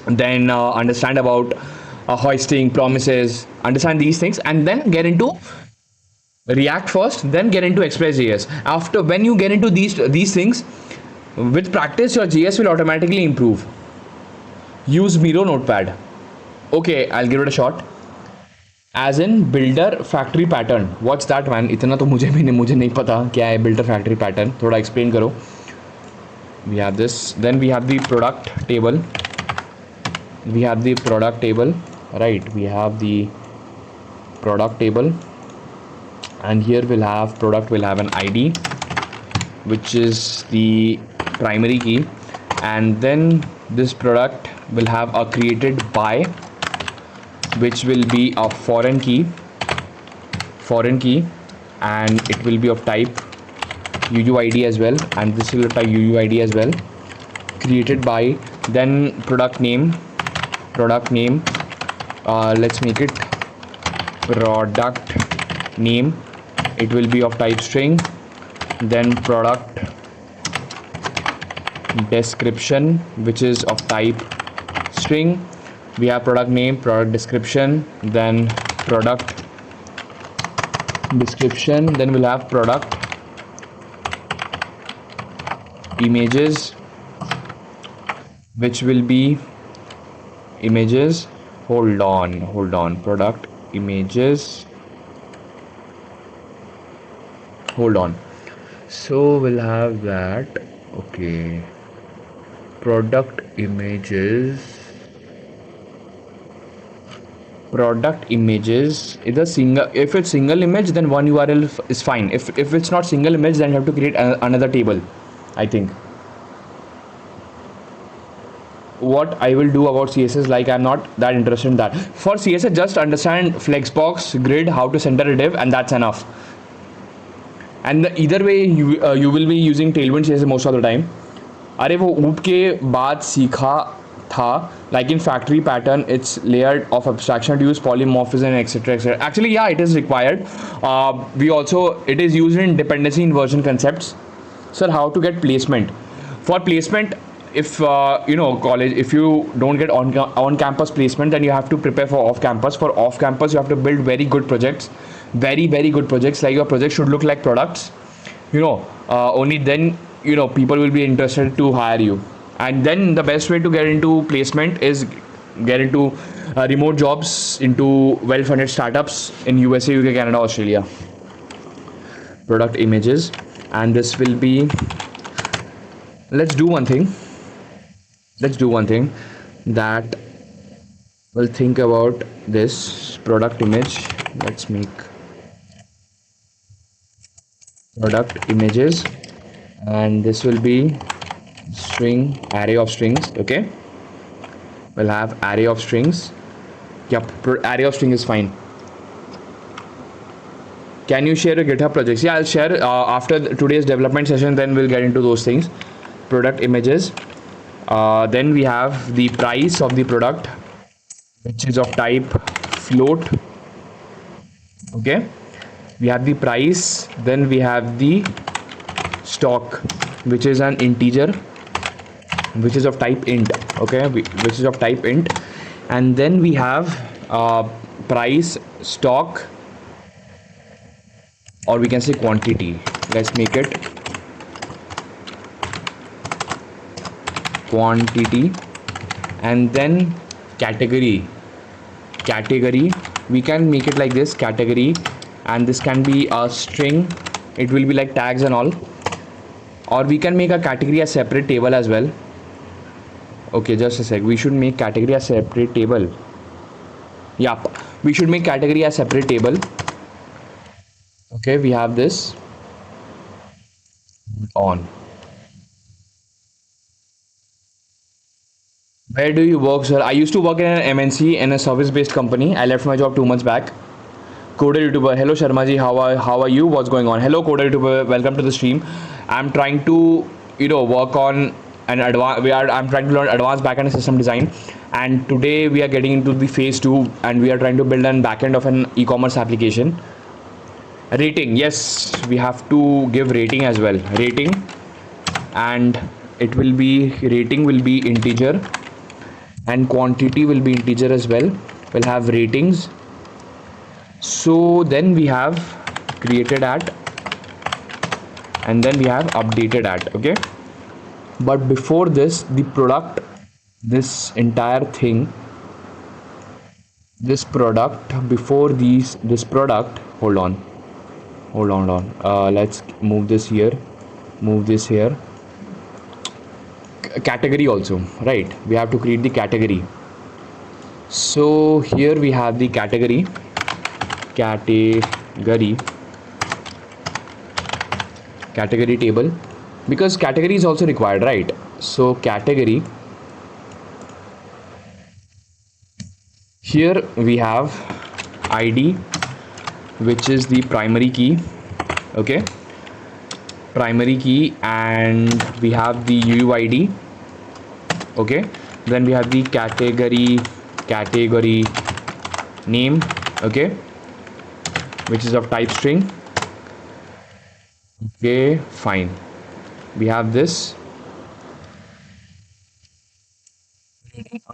Then understand about hoisting, promises, understand these things, and then get into React first, then get into Express.js. After, when you get into these things, with practice your JS will automatically improve. Use Miro notepad. Okay, I'll give it a shot. As in builder factory pattern. What's that, man? इतना तो मुझे नहीं पता क्या है builder factory pattern. थोड़ा explain करो. We have this. Then we have the product table. Right? We have the product table, and here we'll have product will have an ID, which is the primary key, and then this product will have a created by, which will be a foreign key, and it will be of type UUID as well, and this will type UUID as well. Created by then product name, let's make it product name, it will be of type string, then product description, which is of type string. We have product name, product description, then product description, then we'll have product images, which will be images. Hold on, product images, hold on. So we'll have that. Okay, product images either single. If it's single image, then one URL is fine. If it's not single image, then you have to create another table, I think. What I will do about CSS, like I'm not that interested in that. For CSS, just understand flexbox, grid, how to center a div, and that's enough. And either way, you will be using Tailwind CSS most of the time. अरे वो ऊप के बाद सीखा था, like in factory pattern, it's layered of abstraction to use polymorphism, etc, etc. Actually, yeah, it is required. It is used in dependency inversion concepts. Sir, how to get placement? For placement, if college, if you don't get on campus placement, then you have to prepare for off campus. For off campus, you have to build very good projects, very good projects. Like your project should look like products. Only then people will be interested to hire you. And then the best way to get into placement is get into remote jobs, into well-funded startups in USA, UK, Canada, Australia. Product images, and this will be, let's do one thing that we'll think about this product image. Let's make product images, and this will be string, array of strings. Okay, we'll have array of strings. Yep, array of string is fine. Can you share your GitHub projects? Yeah, I'll share after today's development session, then we'll get into those things. Product images, then we have the price of the product, which is of type float. Okay, we have the price, then we have the stock, which is an integer, which is of type int. Okay, which is of type int. And then we have price, stock, or we can say quantity. Let's make it quantity. And then category, we can make it like this, category, and this can be a string, it will be like tags and all, or we can make a category a separate table as well. Okay, just a sec, we should make category a separate table. Yep, we should make category a separate table. Okay, we have this on. Where do you work, sir? I used to work in an MNC, in a service-based company. I left my job 2 months back. Coder YouTuber, hello Sharma ji, how are you? What's going on? Hello Coder YouTuber, welcome to the stream. I'm trying to work on an I'm trying to learn advanced backend system design, and today we are getting into the phase 2, and we are trying to build an backend of an e-commerce application. Rating, yes, we have to give rating as well. Rating, and it will be, rating will be integer, and quantity will be integer as well. We'll have ratings. So then we have created at, and then we have updated at. Okay, but before this, the product, this entire thing, this product, before this product, hold on, let's move this here, move this here. Category also, right? We have to create the category. So here we have the category table, because category is also required, right? So category, here we have ID, which is the primary key. Okay, primary key, and we have the UUID, Okay, then we have the category name, okay, which is of type string. Okay, fine. We have this.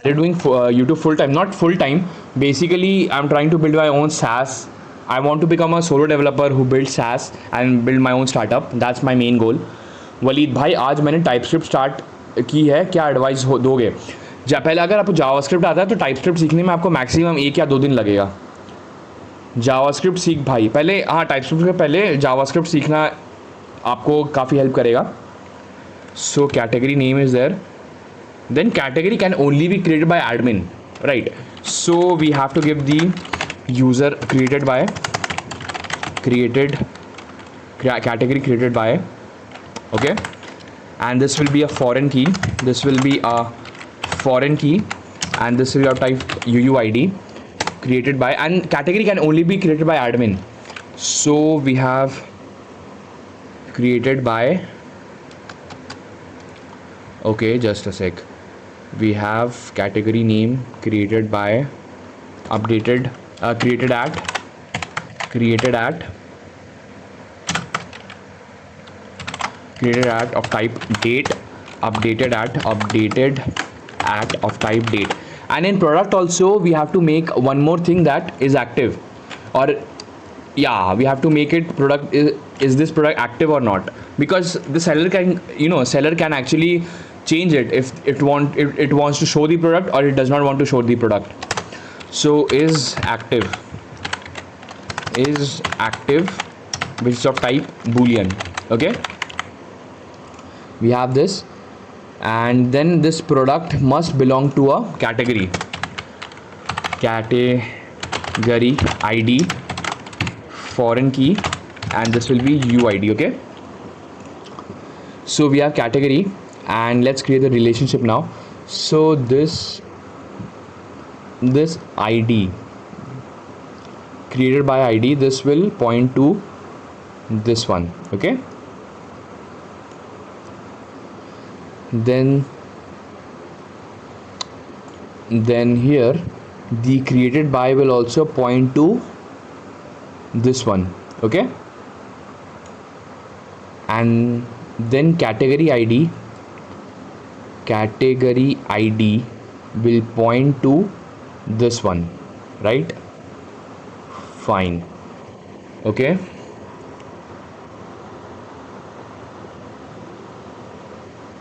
They're doing YouTube full time, not full time. Basically, I'm trying to build my own SaaS. I want to become a solo developer who builds SaaS and build my own startup. That's my main goal. Waleed भाई, आज मैंने TypeScript start की है, क्या advice दोगे? पहले अगर आपको जावास्क्रिप्ट आता है तो टाइपस्क्रिप्ट सीखने में आपको मैक्सिमम 1 या 2 दिन लगेगा. जावास्क्रिप्ट सीख भाई पहले. हाँ, टाइपस्क्रिप्ट के पहले जावास्क्रिप्ट सीखना आपको काफ़ी हेल्प करेगा. So category name is there. Then category can only be created by admin, right? So we have to give the user created by category created by, okay, and this will be a foreign key. This will be a foreign key, and this will have type UUID created by, and category can only be created by admin. So we have created by, okay, just a sec. We have category name created by created at of type date, updated at of type date. And in product also we have to make one more thing, that is active, or yeah, we have to make it product is this product active or not, because the seller can actually change it if it wants to show the product or it does not want to show the product. So is active, which is of type boolean, okay. We have this, and then this product must belong to a category ID, foreign key, and this will be UID, okay. So we have category, and let's create the relationship now. So this ID created by ID, this will point to this one, okay. Then here the created by will also point to this one, okay. And then category ID will point to this one, right? Fine, okay.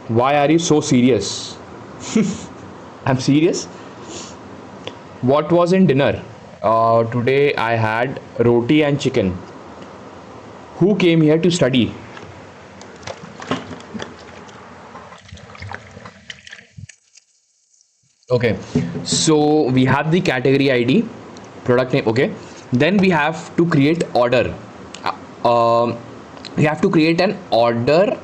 Why are you so serious? I'm serious. What was in dinner? Today I had roti and chicken. Who came here to study? Okay, so we have the category ID, product name, okay. Then we have to create order. We have to create an order.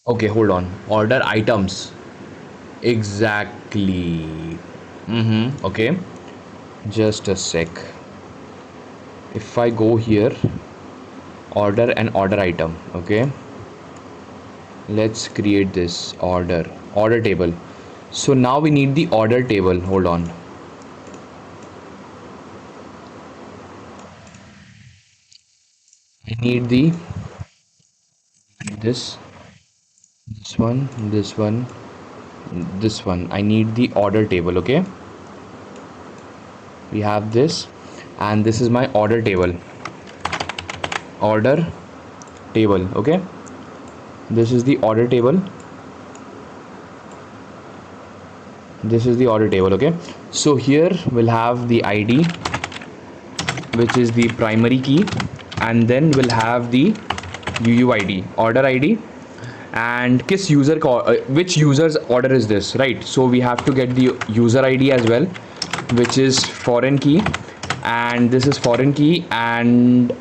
Okay, hold on. Order items. Exactly. Okay, just a sec. If I go here, order and order item, okay. Let's create this order table. So now we need the order table. Hold on. I need this one. I need the order table, okay. We have this, and this is my order table, okay. This is the order table. Okay. So here we'll have the ID, which is the primary key, and then we'll have the UUID, order ID, and which user's order is this, right? So we have to get the user ID as well, which is foreign key, and this is foreign key and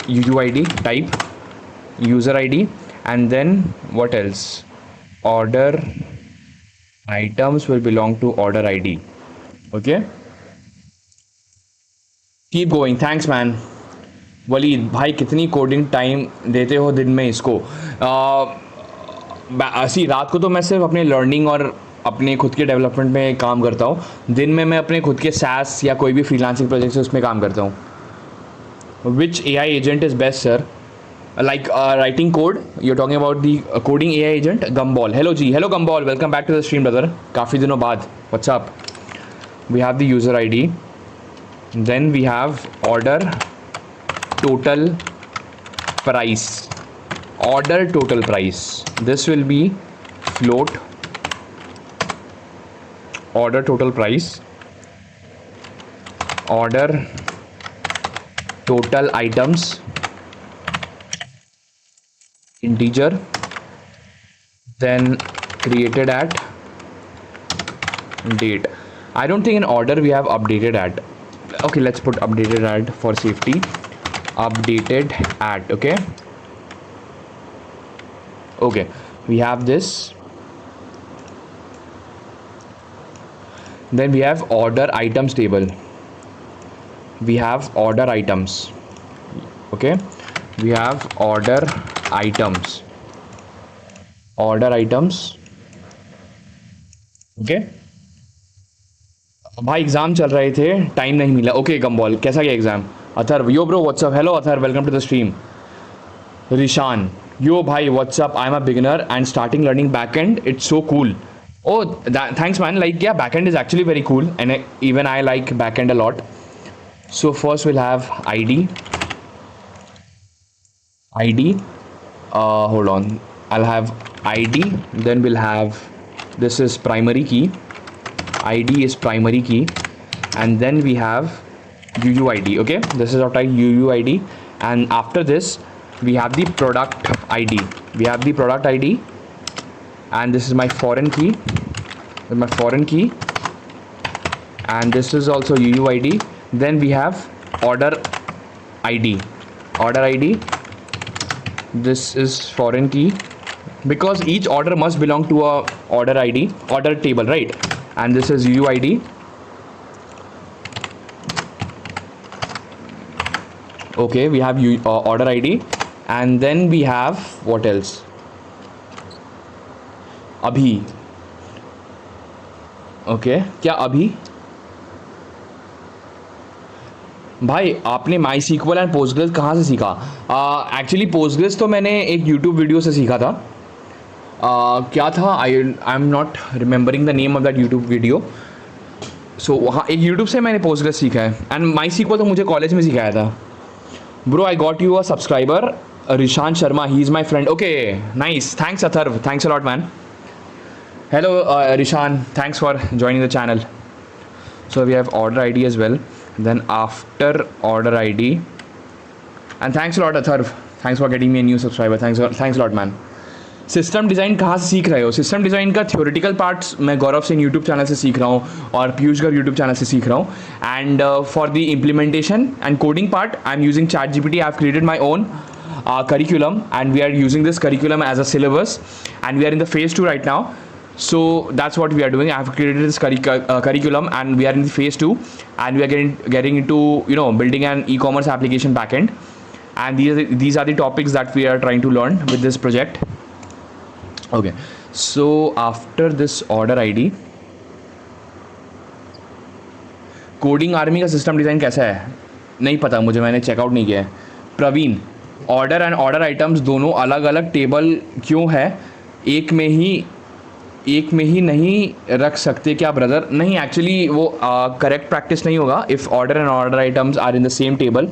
UUID type user ID, and then what else? Order items will belong to order ID, okay. Keep going. Thanks man. Waleed भाई कितनी coding time देते हो दिन में इसको? सी रात को तो मैं सिर्फ अपने लर्निंग और अपने खुद के डेवलपमेंट में काम करता हूँ, दिन में मैं अपने खुद के सैस या कोई भी फ्रीलांसिंग प्रोजेक्ट है उसमें काम करता हूँ। Which A I agent is best sir? Like writing code, you're talking about the coding AI agent. Gumball, hello ji, hello Gumball, welcome back to the stream brother. काफ़ी दिनों बाद, what's up? We have the user ID, then we have order total price. Order total price, this will be float. Order total price, order total items, integer, then created at date. I don't think in order we have updated at. Okay, let's put updated at for safety. Updated at, okay. Okay, we have this. Then we have order items table. We have order items, okay. We have order items, okay. भाई exam चल रहे थे, time नहीं मिला। Okay Gumball, कैसा गया exam? Atharv, yo bro what's up, hello Atharv, welcome to the stream. Rishan, yo भाई what's up, I am a beginner and starting learning backend, it's so cool. Oh, thanks man. Like yeah, backend is actually very cool, and even I like backend a lot. So first we'll have ID. Hold on. I'll have ID. Then we'll have, this is primary key. ID is primary key, and then we have UUID. Okay, this is our type UUID, and after this we have the product ID. We have the product ID. And this is my foreign key, and this is also UUID. Then we have order ID. This is foreign key, because each order must belong to a order ID, order table, right? And this is UUID. Okay, we have order ID, and then we have what else? अभी, okay क्या अभी? भाई आपने माई sequel and Postgres कहाँ से सीखा? Actually Postgres तो मैंने एक यूट्यूब वीडियो से सीखा था। क्या था, I am not remembering the name of that YouTube video. So वहाँ एक यूट्यूब से मैंने पोस्टग्रेस सीखा है, एंड माई सीक्वल तो मुझे कॉलेज में सिखाया था। Bro I got you a subscriber, Rishan Sharma, he is my friend. Okay nice, thanks Atharva, thanks a lot man. Hello Rishan, thanks for joining the channel. So we have order ID as well. Then after order ID, and thanks a lot Atharv, thanks for getting me a new subscriber. Thanks a lot man. System design कहाँ से सीख रहे हो? System design का theoretical parts मैं Gaurav Singh YouTube channel से सीख रहा हूँ और पीयूष गर्ग यूट्यूब चैनल से सीख रहा हूँ। And for the implementation and coding part I am using ChatGPT. I have created my own curriculum, and we are using this curriculum as a syllabus, and we are in the phase 2 right now. So that's what we are doing. I have created this curriculum, and we are in the phase 2, and we are getting into building an e-commerce application backend, and these are the topics that we are trying to learn with this project. Okay, so after this order ID, coding army का system design कैसा है नहीं पता मुझे, मैंने checkout नहीं किया है। Praveen, order and order items दोनों अलग अलग टेबल क्यों है, एक में ही नहीं रख सकते क्या ब्रदर? नहीं, एक्चुअली वो करेक्ट प्रैक्टिस नहीं होगा if order and order items are in the same table,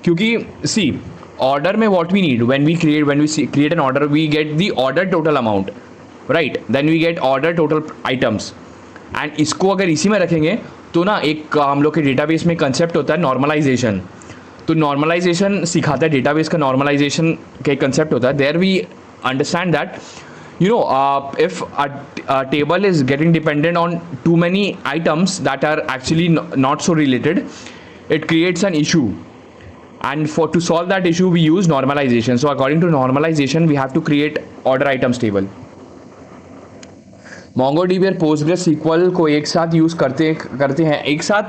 क्योंकि सी ऑर्डर में what we need when we create an order, we get the order total amount, right? Then we get order total items, and इसको अगर इसी में रखेंगे तो ना एक हम लोग के डेटाबेस में कंसेप्ट होता है नॉर्मलाइजेशन। तो नॉर्मलाइजेशन सिखाता है, डेटाबेस का नॉर्मलाइजेशन का एक कंसेप्ट होता है। There we understand that if a table is getting dependent on too many items that are actually not so related, it creates an issue, and to solve that issue we use normalization. So according to normalization we have to create order items table. MongoDB और PostgreSQL को एक साथ use करते हैं, एक साथ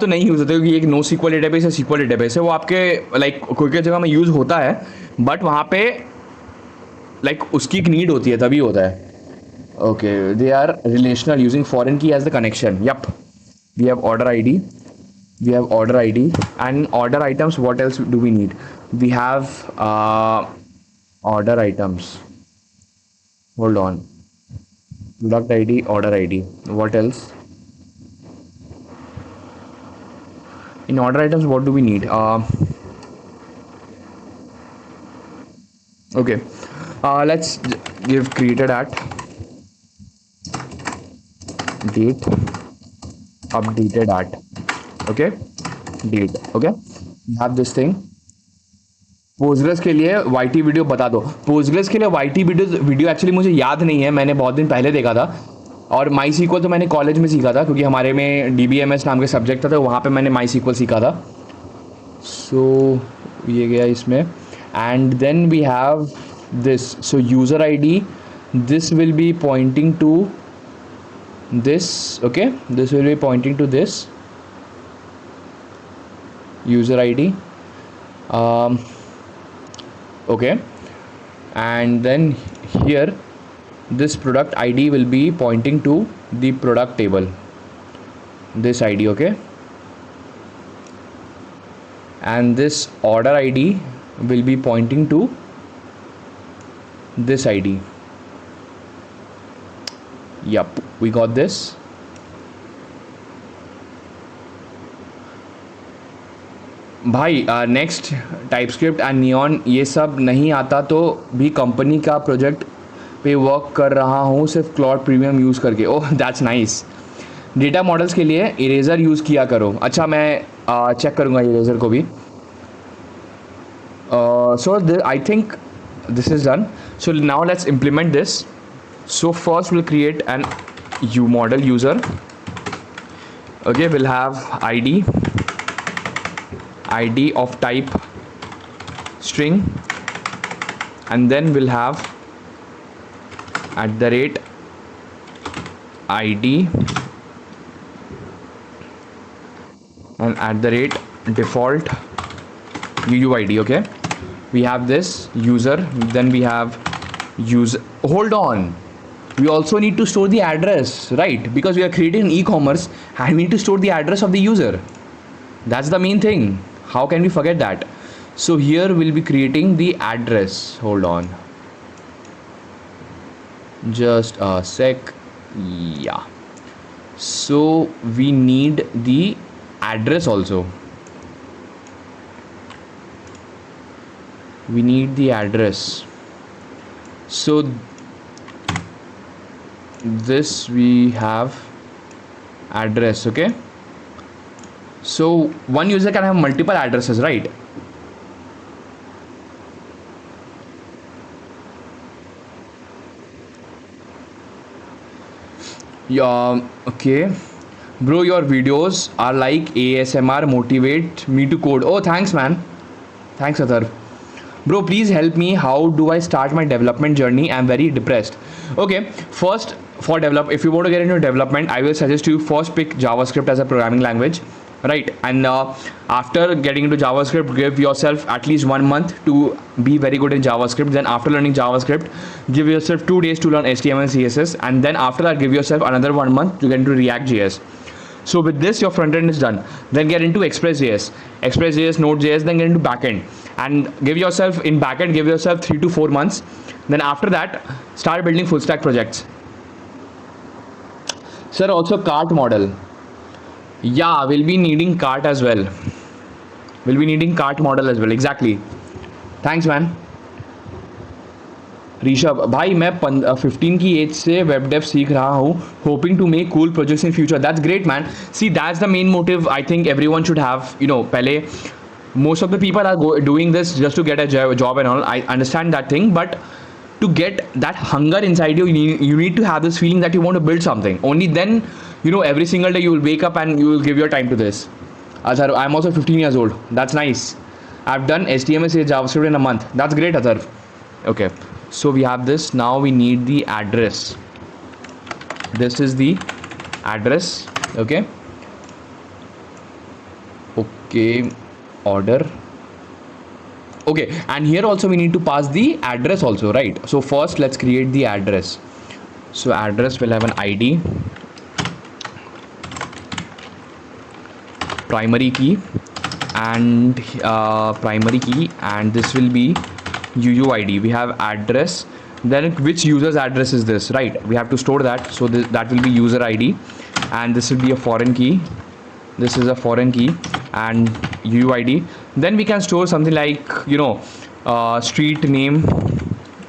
तो नहीं यूज़ होते क्योंकि एक नो SQL डेटाबेस है, SQL डेटाबेस है, वो आपके कोई जगह में यूज़ होता है, बट वहाँ पे लाइक उसकी एक नीड होती है तभी होता है. Okay, they are relational using foreign key as the connection. Yup. We have order ID. We have order ID and order items. What else do we need? We have order items. Hold on. Product ID, order ID. What else? In order items, what do we need? Okay. Let's give created at date, updated at, okay, date, okay. We have this thing. Postgres के लिए YT video बता दो. Postgres के लिए YT video actually मुझे याद नहीं है, मैंने बहुत दिन पहले देखा था. और माई सीक्वल तो मैंने कॉलेज में सीखा था क्योंकि हमारे में DBMS नाम के सब्जेक्ट था, तो वहाँ पे मैंने माई सीक्वल सीखा था. सो ये गया इसमें. And then we have this. So user ID, this will be pointing to this, okay, this will be pointing to this user ID, okay. And then here this product ID will be pointing to the product table, this ID, okay. And this order ID will be pointing to this ID. Yup, we got this. भाई next TypeScript and neon ये सब नहीं आता तो भी company का project पे work कर रहा हूँ सिर्फ क्लाउड प्रीमियम यूज़ करके. Oh that's nice. Data models के लिए इरेजर यूज़ किया करो. अच्छा मैं चेक करूँगा इरेजर को भी. So I think this is done. So now let's implement this. So first we'll create an model user. Okay, we'll have ID of type string, and then we'll have @ID and @default UUID. Okay, we have this user, then we have user. Hold on, we also need to store the address, right? Because we are creating an e-commerce and we need to store the address of the user. That's the main thing. How can we forget that? So here we'll be creating the address. Hold on, just a sec. Yeah, so we need the address also. We need the address. So this we have address, okay. So one user can have multiple addresses, right? Yeah, okay. Bro, your videos are like ASMR, motivate me to code. Oh, thanks man. Thanks Athar. Bro, please help me. How do I start my development journey? I'm very depressed. Okay, first for develop, if you want to get into development, I will suggest you first pick JavaScript as a programming language, right? And after getting into JavaScript, give yourself at least 1 month to be very good in JavaScript. Then after learning JavaScript, give yourself 2 days to learn HTML and CSS, and then after that give yourself another 1 month to get into React.js. So with this, your front end is done. Then get into Express.js, Node.js, then get into Backend, and give yourself in Backend, give yourself 3 to 4 months. Then after that, start building full stack projects. Sir, also cart model. Yeah, we'll be needing cart as well. We'll be needing cart model as well. Exactly. Thanks, man. Rishabh भाई मैं 15 की as से web dev सीख रहा हूँ, hoping to make cool projects in future. That's great man. See that's the main motive I think everyone should have. You know, पहले most of the people are doing this just to get a job and all. I understand that thing, but to get that hunger inside you, you need to have this feeling that you want to build something. Only then, you know, every single day you will wake up and you will give your time to this. Azhar, I'm also 15 years old. That's nice. I've done HTML, CSS, JavaScript in a month. That's great, Azhar. Okay, so we have this. Now we need the address. This is the address. Okay. Okay. Order. Okay, and here also we need to pass the address also, right? So first let's create the address. So address will have an ID, primary key, and this will be UUID. We have address, then which user's address is this, right? We have to store that, so that will be user ID, and this will be a foreign key. This is a foreign key and UUID. Then we can store something like, street name,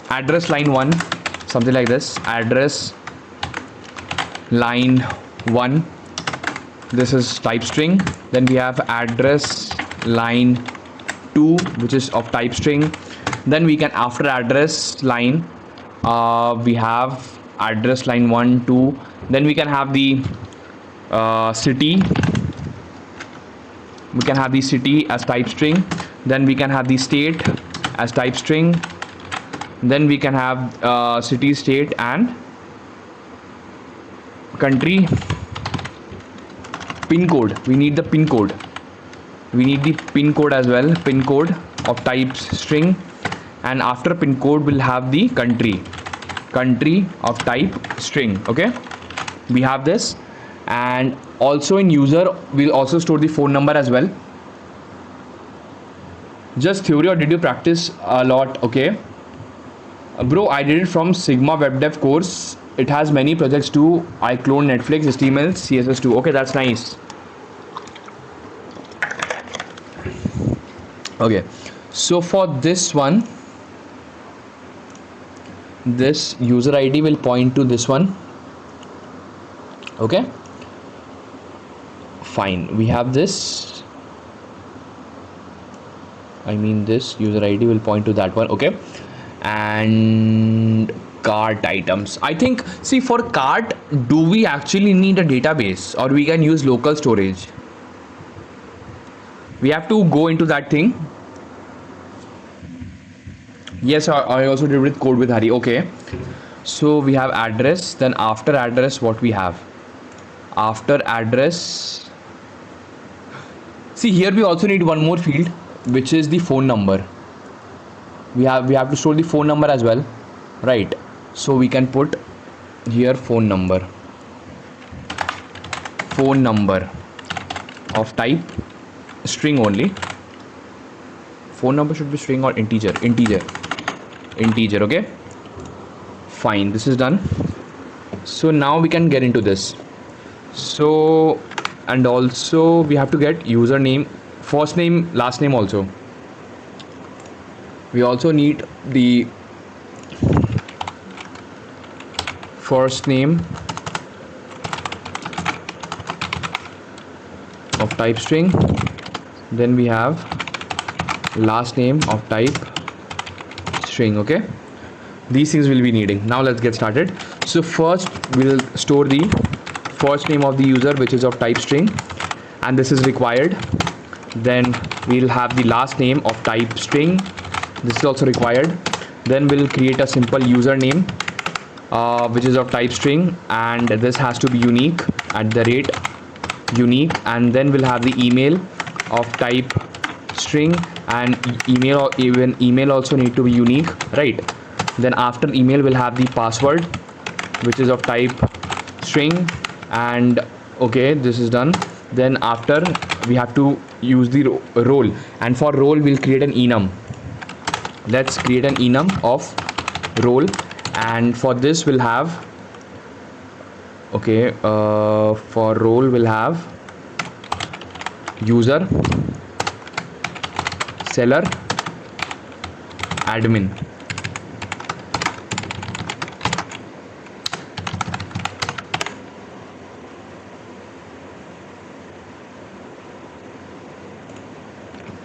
address line 1, something like this, address line 1. This is type string. Then we have address line 2, which is of type string. Then we can, after address line, we have address line 1, 2. Then we can have the city. We can have the city as type string. Then we can have the state as type string. Then we can have city, state, and country. Pin code. We need the pin code. We need the pin code as well. Pin code of type string. And after pin code we'll have the country. Country of type string. Okay. We have this. And also in user we'll also store the phone number as well. Just theory, or did you practice a lot? Okay. Bro, I did it from Sigma Web Dev course. It has many projects too. I cloned Netflix, HTML, CSS too. Okay, that's nice. Okay, so for this one, this user ID will point to this one. Okay, fine. We have this. I mean, this user ID will point to that one. Okay, and cart items. I think, see, for cart, do we actually need a database, or we can use local storage? We have to go into that thing. Yes, I also did with code with Hari. Okay, so we have address. Then after address, what we have? After address, see, here we also need one more field, which is the phone number. We have to store the phone number as well, right? So we can put here phone number of type string only. Phone number should be string or integer. Okay, fine, this is done. So now we can get into this. So, and also we have to get username, first name, last name also. We also need the first name of type string. Then we have last name of type string. Okay, these things we'll be needing. Now let's get started. So first we'll store the first name of the user, which is of type string, and this is required. Then we'll have the last name of type string. This is also required. Then we'll create a simple username, which is of type string, and this has to be unique, @unique. And then we'll have the email of type string, and email also need to be unique, right? Then after email we'll have the password, which is of type string. And okay, this is done. Then after, we have to use the role, and for role we'll create an enum. Let's create an enum of role, and for this we'll have, okay, for role we'll have user, seller, admin.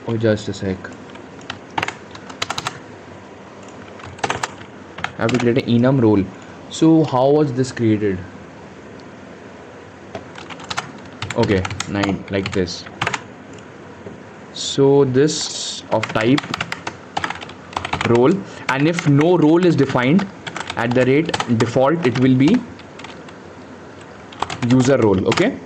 Oh, just a sec. I have to create an enum role. So how was this created? Okay, 9, like this. So this of type role, and if no role is defined, @default it will be user role. Okay,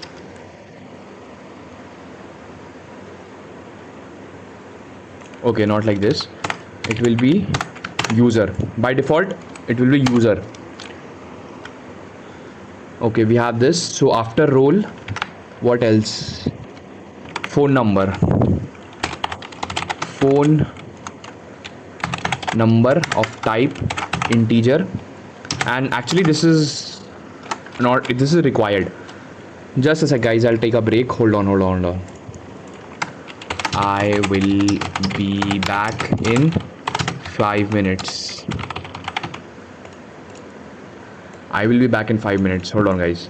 okay, not like this. it will be user. By default, it will be user. Okay, we have this. So after role, what else? Phone number. Phone number of type integer. And actually this is required. Just a sec, guys, I'll take a break. Hold on. I will be back in 5 minutes. I will be back in 5 minutes. Hold on, guys.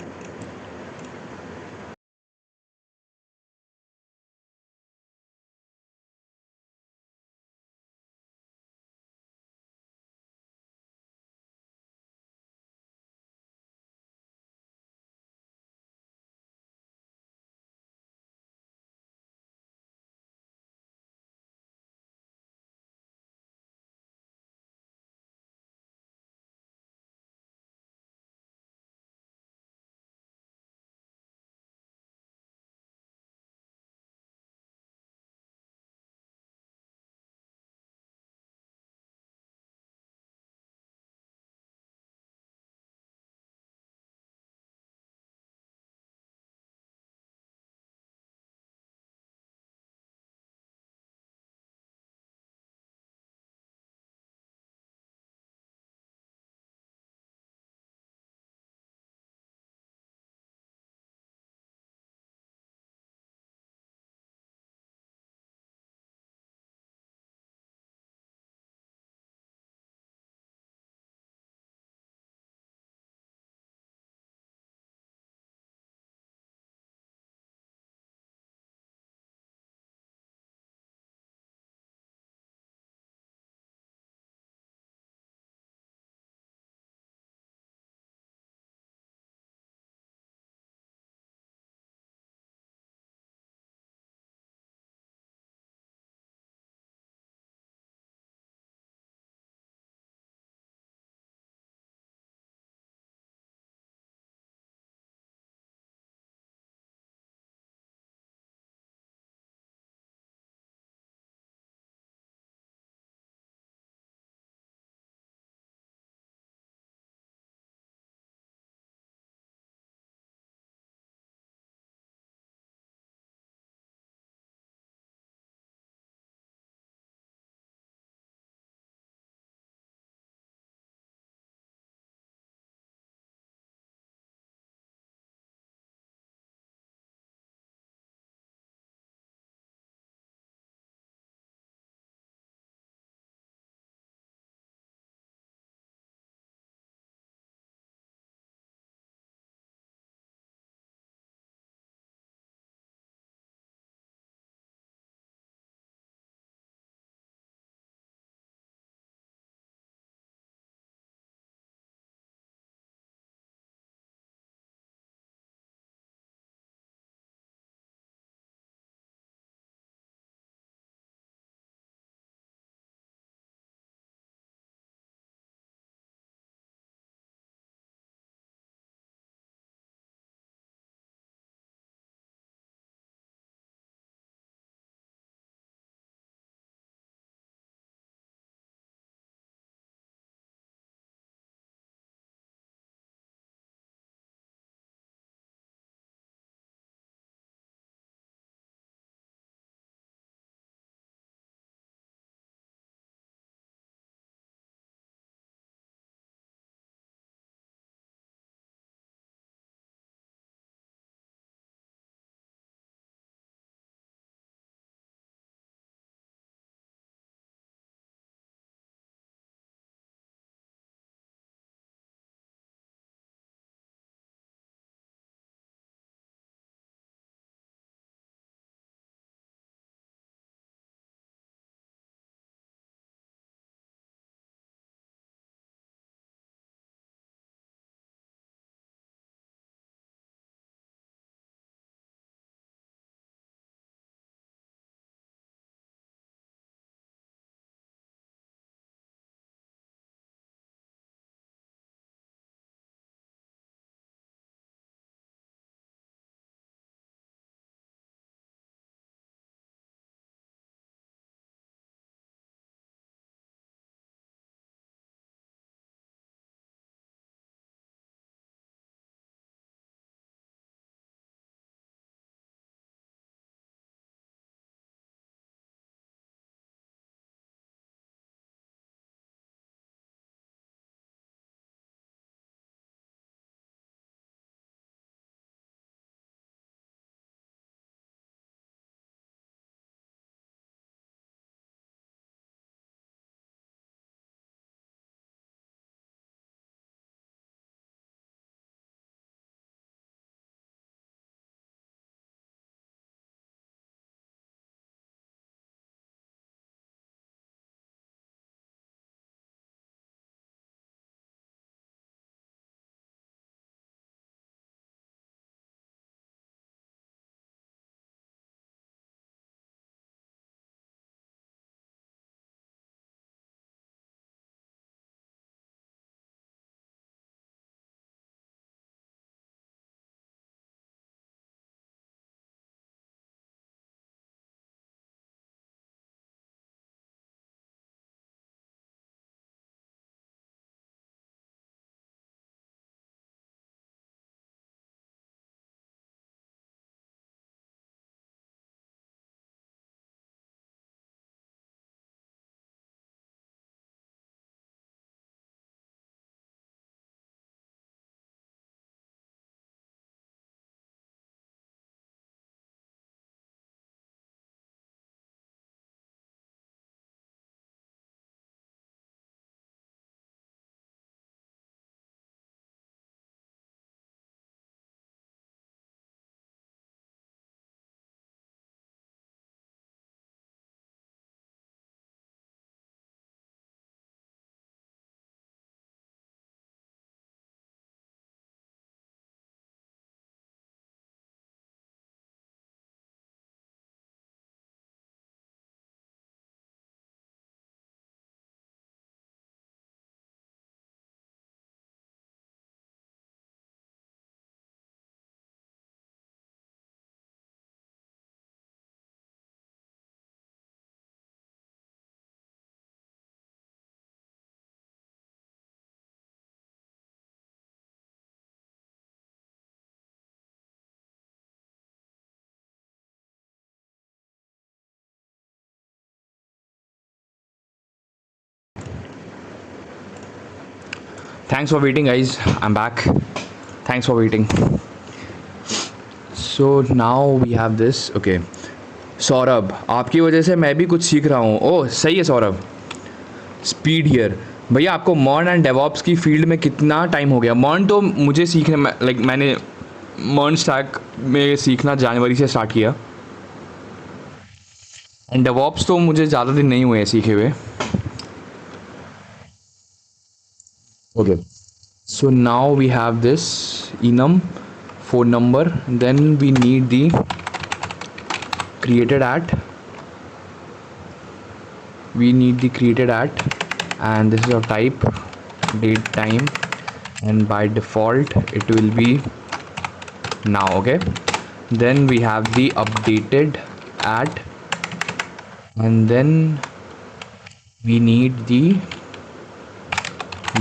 Thanks for waiting, guys. I'm back. Thanks for waiting. So now we have this. Okay. Saurabh, आपकी वजह से मैं भी कुछ सीख रहा हूँ. ओह सही है सौरभ. Speed here. भैया आपको मॉर्न एंड डेवॉप्स की फील्ड में कितना टाइम हो गया? मॉर्न तो मुझे सीखने में मैंने मॉर्न स्टैक में सीखना जनवरी से स्टार्ट किया. एंड डेवॉप्स तो मुझे ज़्यादा दिन नहीं हुए हैं सीखे हुए. Okay. So now we have this enum phone number, then we need the created at, and this is of type date time, and by default it will be now. Okay, then we have the updated at, and then we need the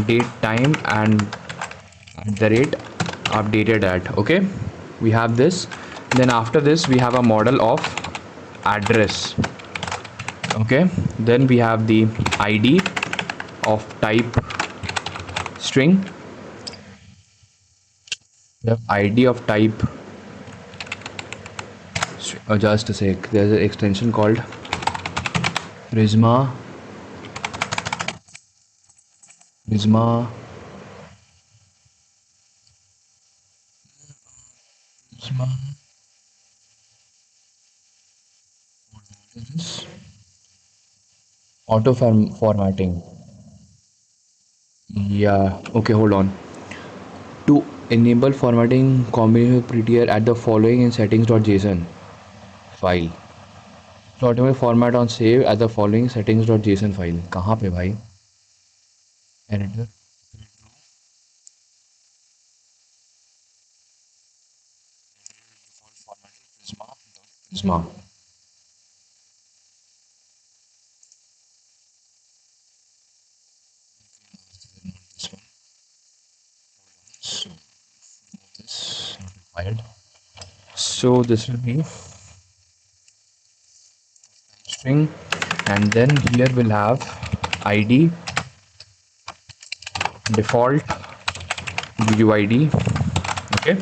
date time and at the rate updated at. Okay, we have this. Then after this we have a model of address. Okay, then we have the id of type string. We have id of type just a sec, there's an extension called Prisma auto formatting. Yeah, okay, hold on. To enable formatting combination with prettier, add the following in settings.json file. To automate format on save, add the following settings.json file. कहाँ पे भाई? Editor. Prisma. So this not required. So this will be string, and then here we'll have id default uid. Okay,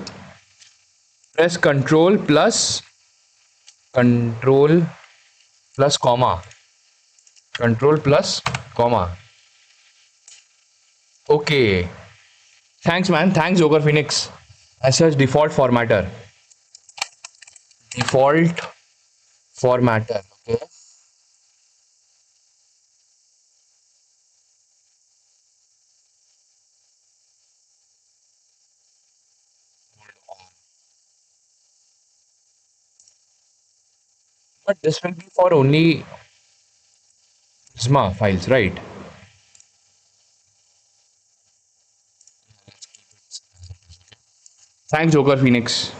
press control plus comma, control plus comma. Okay, thanks man, thanks Joker Phoenix. I search default formatter. Okay, but this will be for only Prisma files, right? Thanks Joker Phoenix.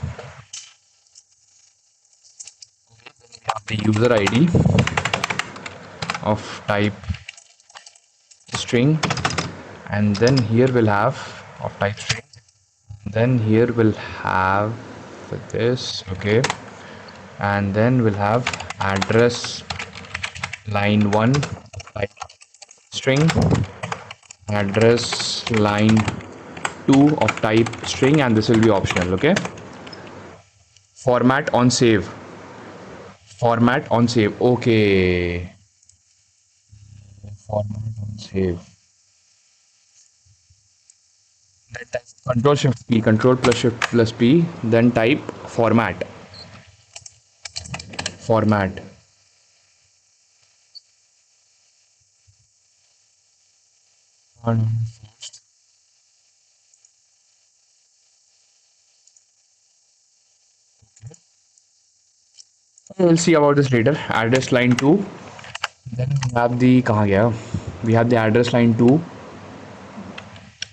We have the user id of type string, and then here we'll have of type string, then here we'll have this. Okay, and then we'll have address line 1 type string, address line 2 of type string, and this will be optional. Okay, format on save. Okay, format on save. Then type control shift p, control plus shift plus p, then type format. And we'll see about this later. Address line 2, then we have the कहाँ गया? We have the address line 2,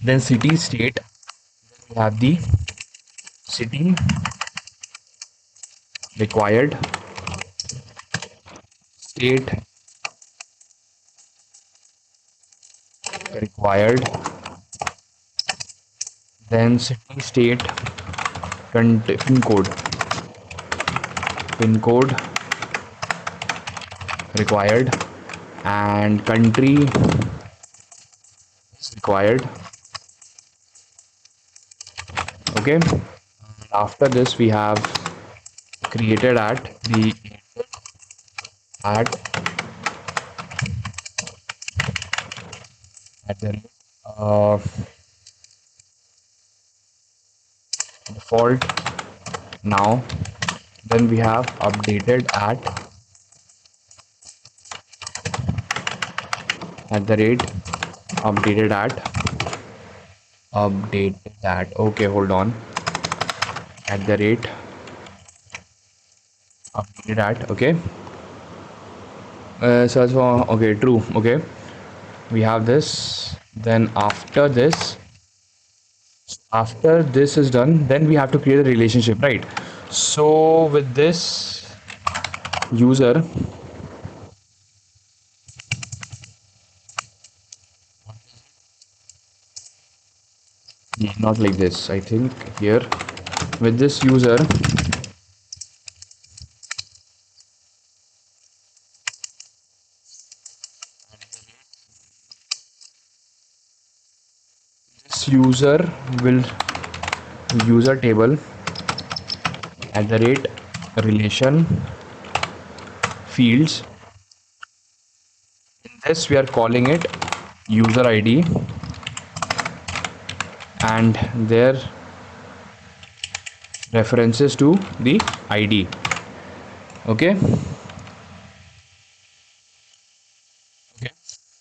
then city state, we have the city required, state required, then city state pin code required, and country is required, Okay, after this we have created at the rate default now. Then we have updated at the rate updated at okay, hold on, at the rate updated at. Okay, search for, okay, true. Okay, we have this. Then after this is done, then we have to create a relationship, right? So with this user, not like this, I think here, with this user, this user will user table at the rate relation fields. In this we are calling it user id and their references to the id. Okay,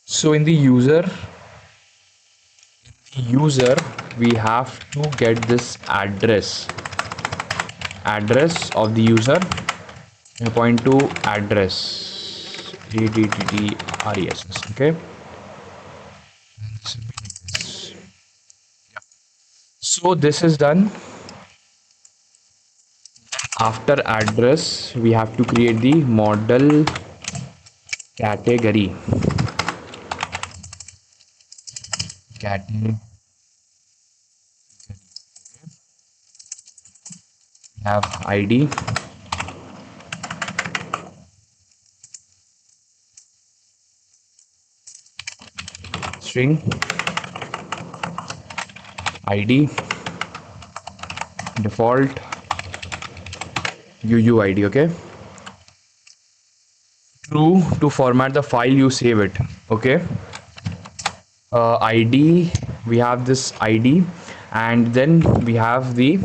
so in the user we have to get this address of the user. We point to address address. Okay, so this is done. After address we have to create the model category. Have id string id default uuid. Okay, true to format the file you save it. Okay, id, we have this id, and then we have the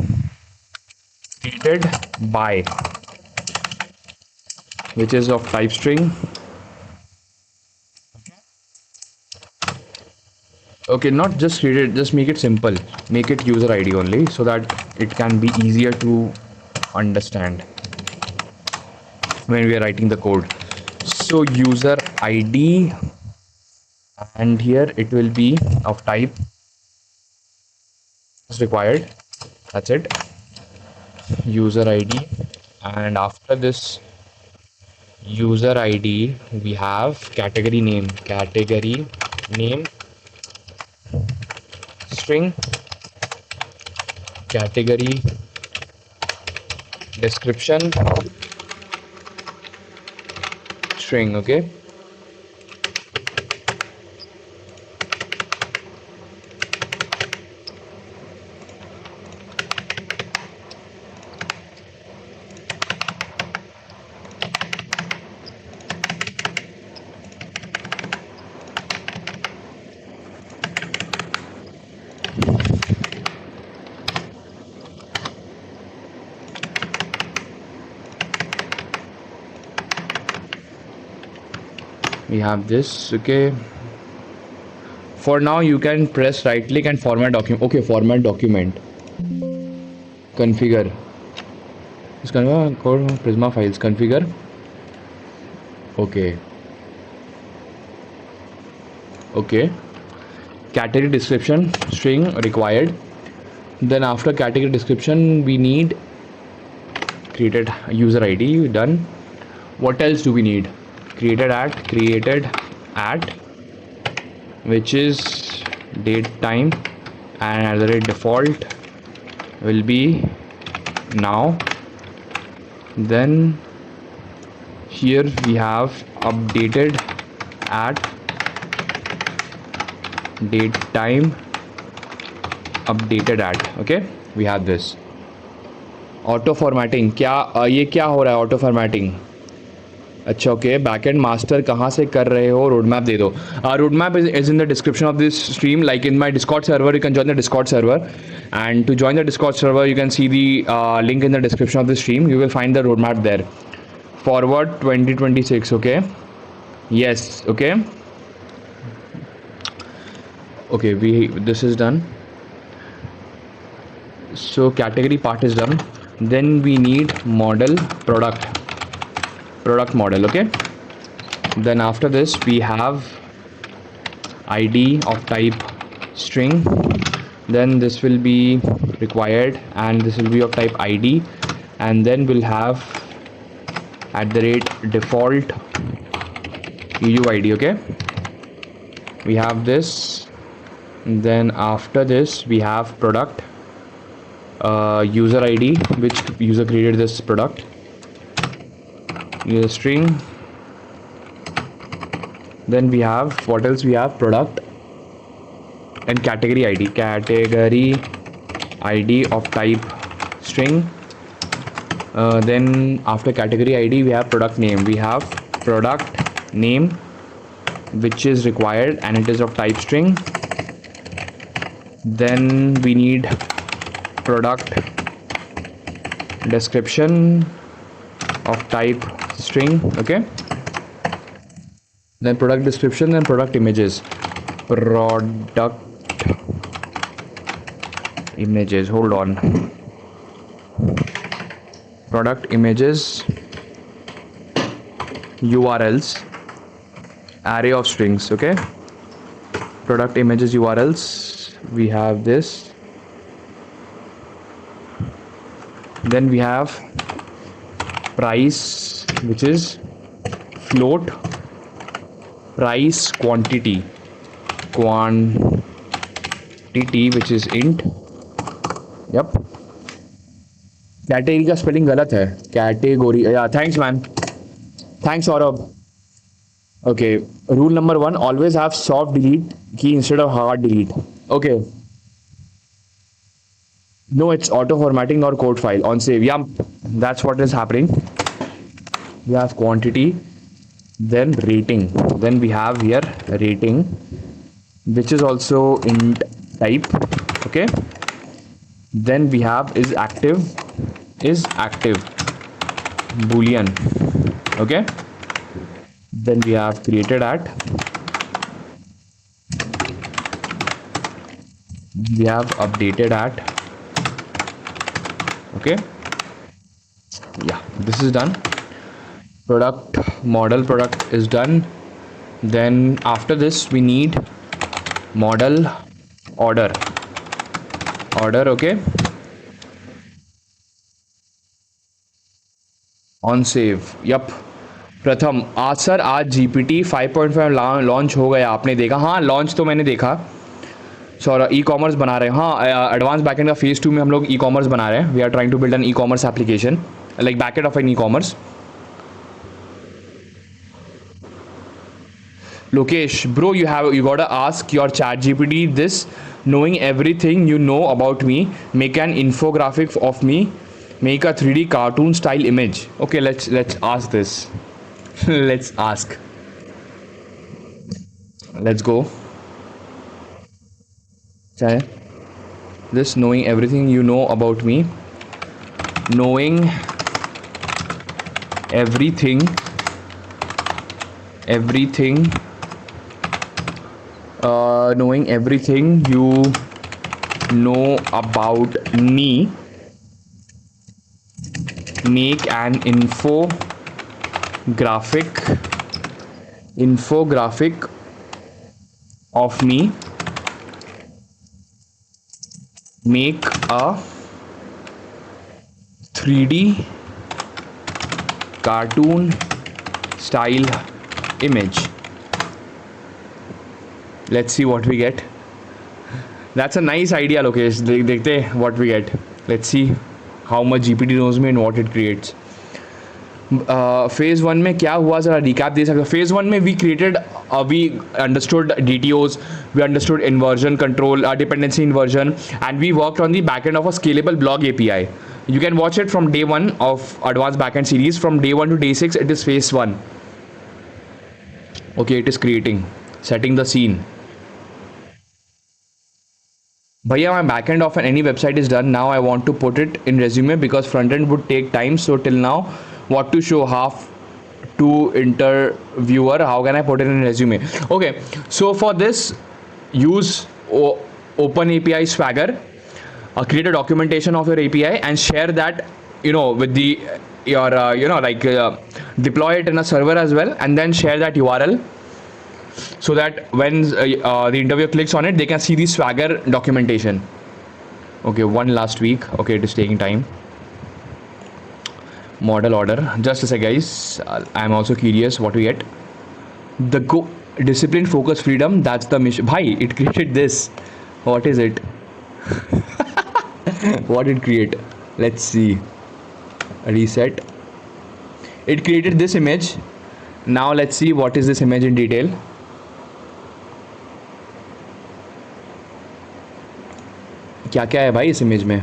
created by, which is of type string. Okay, not just created, just make it simple, make it user id only, so that it can be easier to understand when we are writing the code. So user id, and here it will be of type is required. That's it, user id. And after this user id we have category name string category description string. Okay, we have this. Okay, for now you can press right click and format document. Okay, format document, configure, this code Prisma files, configure. Okay, category description string required. Then after category description we need created user id, done. What else do we need? Created at which is date time, and at the rate default will be now. Then here we have updated at date time updated at. Okay, we have this auto formatting. क्या ये क्या हो रहा है auto formatting? अच्छा okay, backend master कहाँ से कर रहे हो? रोड मैप दे दो. Road map is in the description of this stream, like in my Discord server. You can join the Discord server, and to join the Discord server you can see the link in the description of the stream. You will find the roadmap there. Forward 2026. Okay, yes, okay, okay, this is done. So category part is done. Then we need model product model. Okay, then after this we have id of type string. Then this will be required, and this will be of type id, and then we'll have @default uuid. Okay, we have this. Then after this we have product user id, which user created this product, user string. Then we have, what else we have? Product and category id of type string. Then after category id we have product name. We have product name, which is required, and it is of type string. Then we need product description of type string. Okay, then product description, then product images. Product images, hold on, product images, urls, array of strings. Okay, product images urls, we have this. Then we have price, which is float, price quantity, which is int. Yep, category का spelling गलत है, category. Thanks man, thanks Saurabh. Okay, rule number 1, always have soft delete key instead of hard delete. Okay, no, it's auto formatting or code file on save. Yeah, that's what is happening. We have quantity, then rating. Then we have here rating, which is also int type. Okay, then we have is active boolean. Okay, then we have created at, we have updated at. Okay, yeah, this is done. Product model product is done. Then after this we need model order. Okay, on save. Yup, प्रथम आज sir, आज GPT 5.5 launch हो गया, आपने देखा? हाँ, launch तो मैंने देखा. सॉरी, ई कॉमर्स बना रहे हैं. हाँ, एडवांस बैकेंड का फेज 2 में हम लोग ई कॉमर्स बना रहे हैं. We are trying to build an e commerce application, like backend of an e commerce. Lokesh, bro, you gotta ask your chat GPT this. Knowing everything you know about me, make an infographic of me, make a 3D cartoon style image. Okay, let's ask this. Let's ask. Let's go. This, knowing everything you know about me, knowing everything knowing everything you know about me, make an infographic of me, make a 3D cartoon style image. Let's see what we get. That's a nice idea, Lokesh. देखते what we get. Let's see how much GPT knows me and what it creates. Phase one में क्या हुआ जरा recap दे सकते हो? Phase one में we created, we understood DTOs, we understood inversion control, dependency inversion, and we worked on the backend of a scalable blog API. You can watch it from day one of advanced backend series. From day 1 to day 6, it is phase 1. Okay, it is creating, setting the scene. Bhaiya, my backend of any website is done. Now I want to put it in resume because front end would take time. So till now, what to show half to interviewer? How can I put it in resume? Okay, so for this, use Open API Swagger. Create a documentation of your API and share that, with the your deploy it in a server as well, and then share that URL so that when the interviewer clicks on it, they can see the Swagger documentation. Okay, one last week. Okay, it is taking time. Model order. Just a sec, guys. I'm also curious what we get. The discipline, focus, freedom. That's the mission. Bhai, it created this. What is it? What did it create? Let's see. Reset. It created this image. Now let's see what is this image in detail. क्या क्या है भाई इस image में?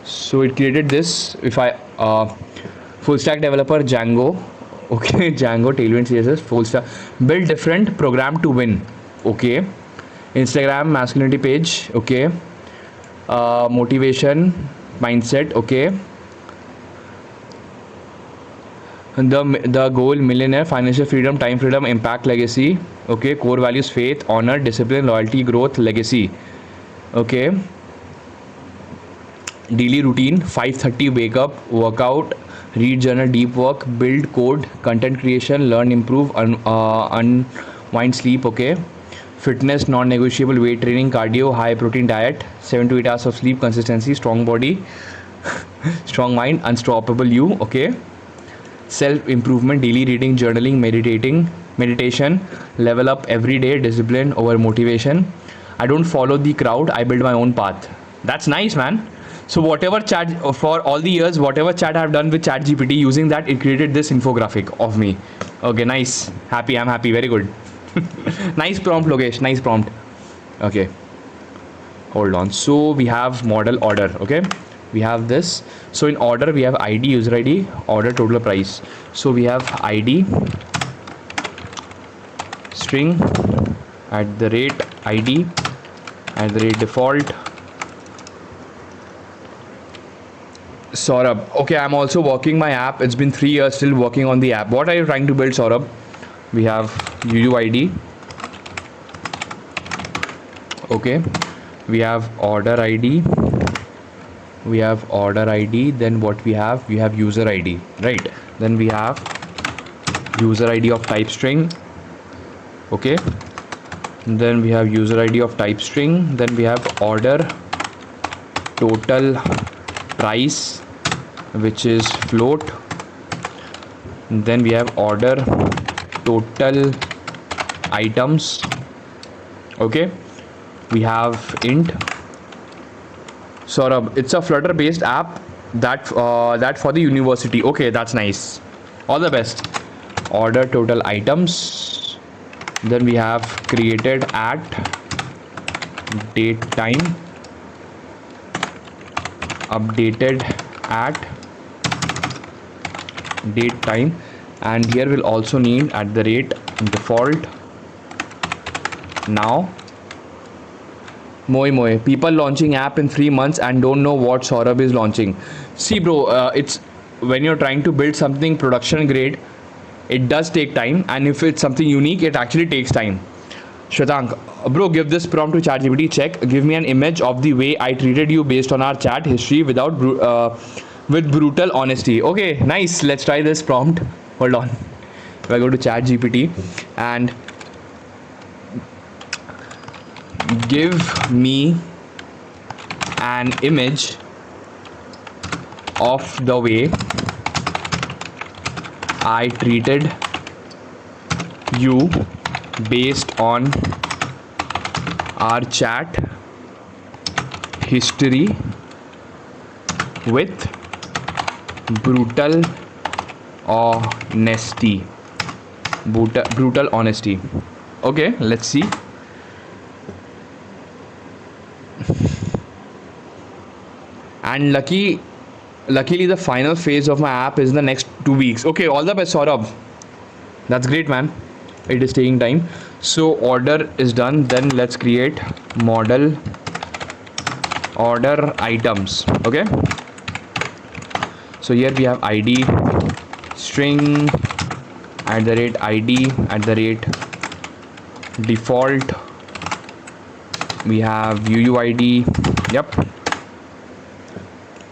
So it created this. If I full stack developer Django, okay, Django, Tailwind CSS, full stack, build different, program to win, okay. Instagram masculinity page, okay. Motivation, mindset, okay. The goal, millionaire, financial freedom, time freedom, impact, legacy, okay. Core values, faith, honor, discipline, loyalty, growth, legacy, okay. Daily routine, 5:30 wake up, workout, read journal, deep work, build code, content creation, learn, improve, unwind, sleep, okay. Fitness, non-negotiable, weight training, cardio, high protein diet, 7 to 8 hours of sleep, consistency, strong body, strong mind, unstoppable you, okay. Self improvement, daily reading, journaling, meditation, level up every day, discipline over motivation. I don't follow the crowd, I build my own path. That's nice, man. So whatever chat, for all the years, whatever chat I've done with ChatGPT, using that, it created this infographic of me. Okay, nice. Happy, I'm happy. Very good. Nice prompt, Lokesh. Nice prompt. Okay. Hold on. So we have model order. Okay. We have this. So in order, we have ID, user ID, order, total price. So we have ID, string, @ID, @default. Saurabh. Okay, I'm also working my app. It's been 3 years, still working on the app. What are you trying to build, Saurabh? We have UUID. Okay. We have order ID. We have order ID. Then what we have? We have user ID, right? Then we have user ID of type string. Okay. Then we have user ID of type string. Then we have order total price, which is float. Then we have order total items. Okay. We have int. Saurabh, it's a Flutter based app that for the university. Okay, that's nice. All the best. Order total items. Then we have created at date time, updated at date time, and here we'll also need @default. Now Moe, people launching app in 3 months and don't know what Saurabh is launching. See, bro, it's when you're trying to build something production grade, it does take time, and if it's something unique, it actually takes time. Shwetank, bro, give this prompt to ChatGPT. Check. Give me an image of the way I treated you based on our chat history with brutal honesty. Okay, nice. Let's try this prompt. Hold on. If I go to ChatGPT and give me an image of the way I treated you based on our chat history with brutal honesty. Brutal honesty. Okay, let's see. And luckily the final phase of my app is in the next 2 weeks. Okay, all the best, Saurabh. That's great, man. It is taking time. So order is done. Then let's create model order items. Okay, so here we have id string @id @default. We have uuid. Yep,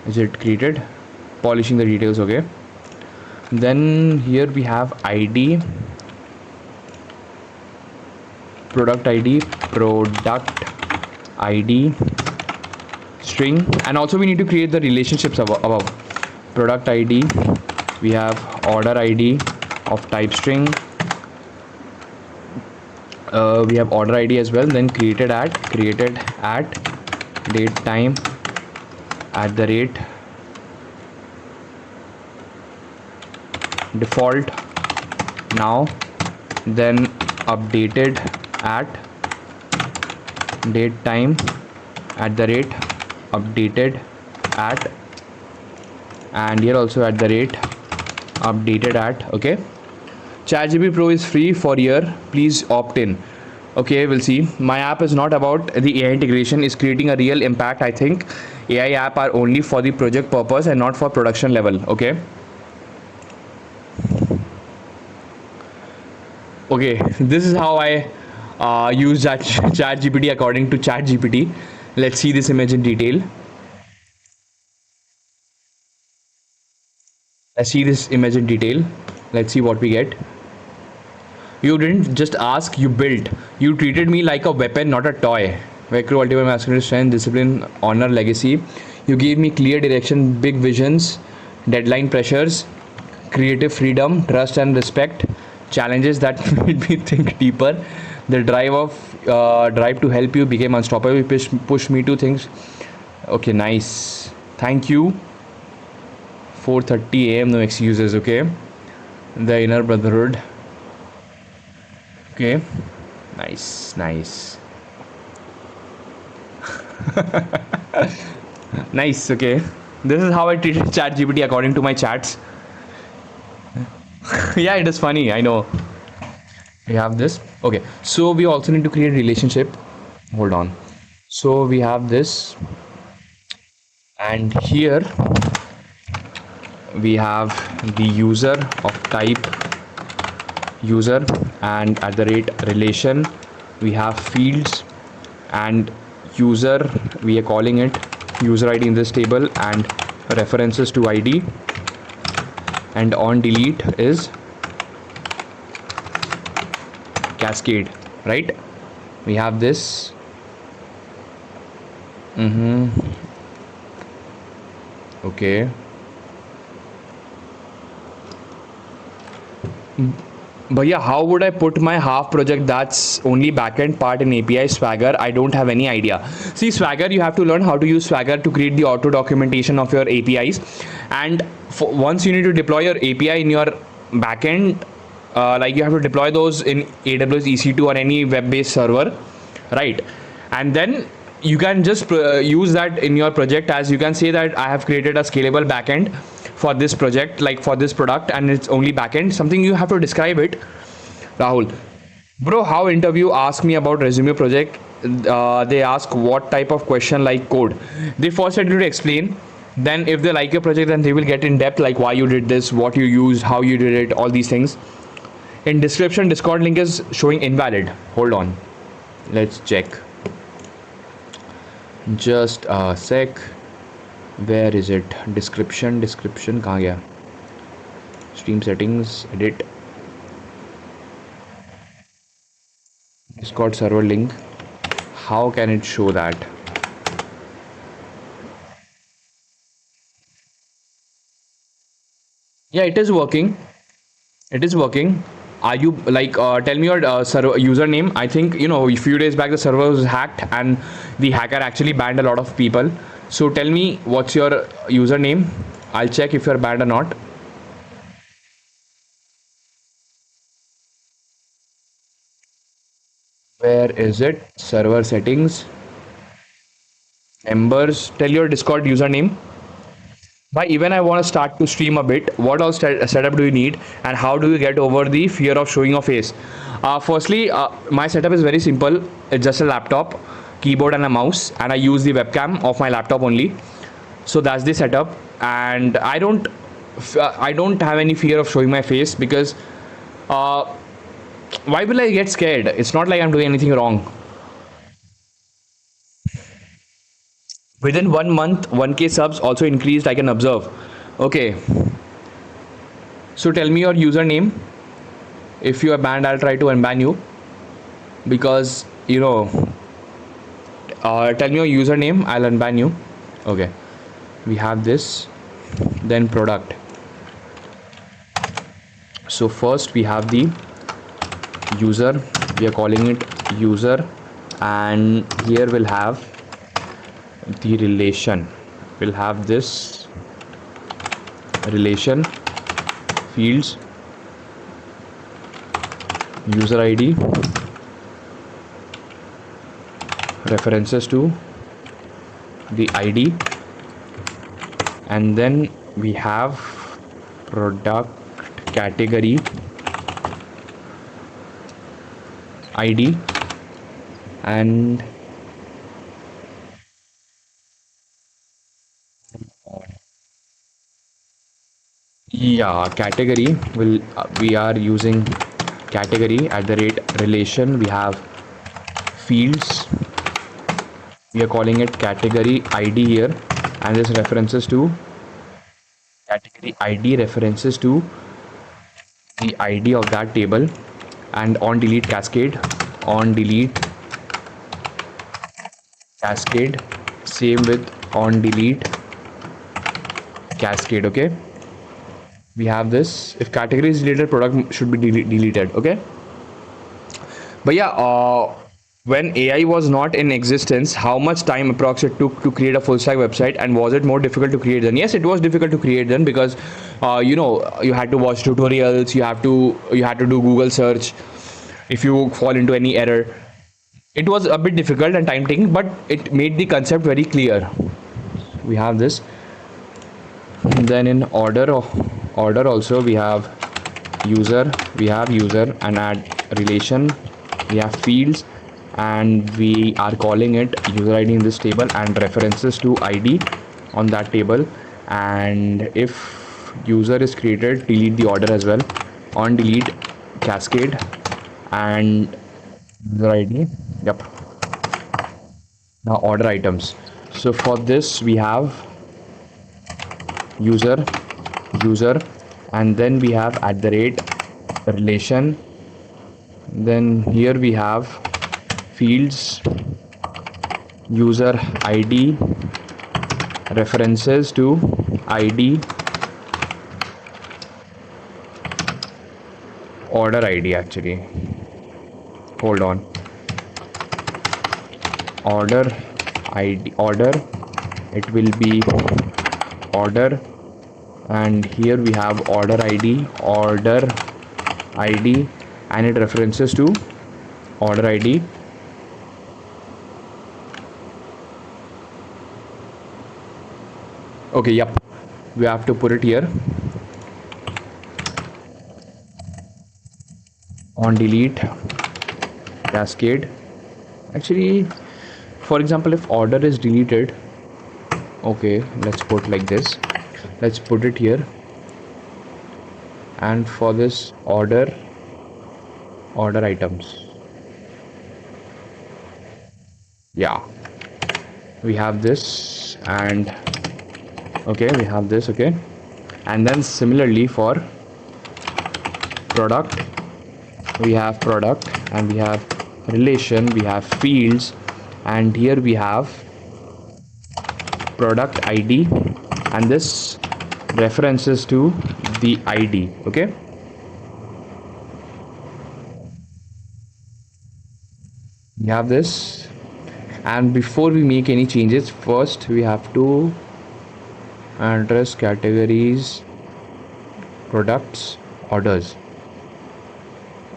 is it created? Polishing the details. Okay, then here we have id product id string, and also we need to create the relationships above. Product id, we have order id of type string, we have order id as well. Then created at date time @default now. Then updated at date time @updated at, and here also @updated at. Okay, ChatGPT Pro is free for a year, please opt in. Okay, we'll see. My app is not about the AI integration, is creating a real impact. I think AI app are only for the project purpose and not for production level. Okay, this is how I use that ChatGPT according to ChatGPT. Let's see this image in detail. Let's see what we get. You didn't just ask, you built. You treated me like a weapon, not a toy. Vector ultimate masculine strength, discipline, honor, legacy. You gave me clear direction, big visions, deadline pressures, creative freedom, trust and respect, challenges that made me think deeper. The drive to help you became unstoppable. Push me to things. Okay, nice. Thank you. 4:30 a.m. no excuses. Okay, the inner brotherhood. Okay, nice. Nice. Okay, this is how I treated ChatGPT according to my chats. Yeah, it is funny, I know. We have this. Okay, so we also need to create relationship. Hold on. So we have this, and here we have the user of type user, and @relation we have fields, and user we are calling it user id in this table, and references to id, and on delete is cascade, right? We have this. Okay, but yeah, how would I put my half project that's only backend part in API Swagger? I don't have any idea. See, Swagger, you have to learn how to use Swagger to create the auto documentation of your APIs, and once you need to deploy your API in your backend, like you have to deploy those in AWS EC2 or any web-based server, right? And then you can just use that in your project, as you can say that I have created a scalable backend for this project, like for this product, and it's only backend. Something you have to describe it. Rahul, bro, how interview ask me about resume project? They ask what type of question, like code. They first tell you to explain. Then if they like your project, then they will get in depth, like why you did this, what you used, how you did it, all these things. In description, Discord link is showing invalid. Hold on, let's check. Just a sec. Where is it? Description कहाँ गया? Stream settings, edit, Discord server link. How can it show that? Yeah, it is working. Are you like tell me your server username? I think a few days back the server was hacked and the hacker actually banned a lot of people. So tell me what's your username. I'll check if you're banned or not. Where is it? Server settings, members. Tell your Discord username. But even I want to start to stream a bit. What all setup do you need, and how do you get over the fear of showing your face? Firstly, my setup is very simple. It's just a laptop, keyboard, and a mouse, and I use the webcam of my laptop only. So that's the setup, and I don't have any fear of showing my face because uh, why will I get scared? It's not like I'm doing anything wrong. Within 1 month, 1K subs also increased. I can observe. Okay, so tell me your username. If you are banned, I'll try to unban you because tell me your username. I'll unban you. Okay, we have this. Then product. So first we have the user. We are calling it user, and here we'll have the relation. We'll have this relation fields, user ID, references to the ID, and then we have product category ID, and yeah, category will we are using category at the rate relation. We have fields. We are calling it category ID here, and this references to category ID references to the ID of that table, and on delete cascade, on delete cascade, same with on delete cascade. Okay, we have this. If category is deleted, product should be deleted. Okay, but yeah, when AI was not in existence, how much time approx it took to create a full stack website, and was it more difficult to create then? Yes, it was difficult to create then because you had to watch tutorials, you had to do Google search. If you fall into any error, it was a bit difficult and time taking, but it made the concept very clear. We have this. Then in order also we have user and add relation. We have fields, and we are calling it user ID in this table and references to ID on that table. And if user is created, delete the order as well, on delete cascade and user ID. Yep. Now order items. So for this we have user, and then we have at the rate relation. Then here we have fields, user ID, references to ID, order ID actually. Hold on. Order ID, order, it will be order, and here we have order ID, and it references to order ID. Okay, yep, we have to put it here on delete cascade. Actually, for example, if order is deleted, okay, let's put like this. Let's put it here, and for this order items. Yeah, we have this, and okay, we have this. Okay, and then similarly for product, we have product, and we have relation, we have fields, and here we have product ID, and this references to the ID. Okay, we have this. And before we make any changes, first we have to Address, categories, products, orders.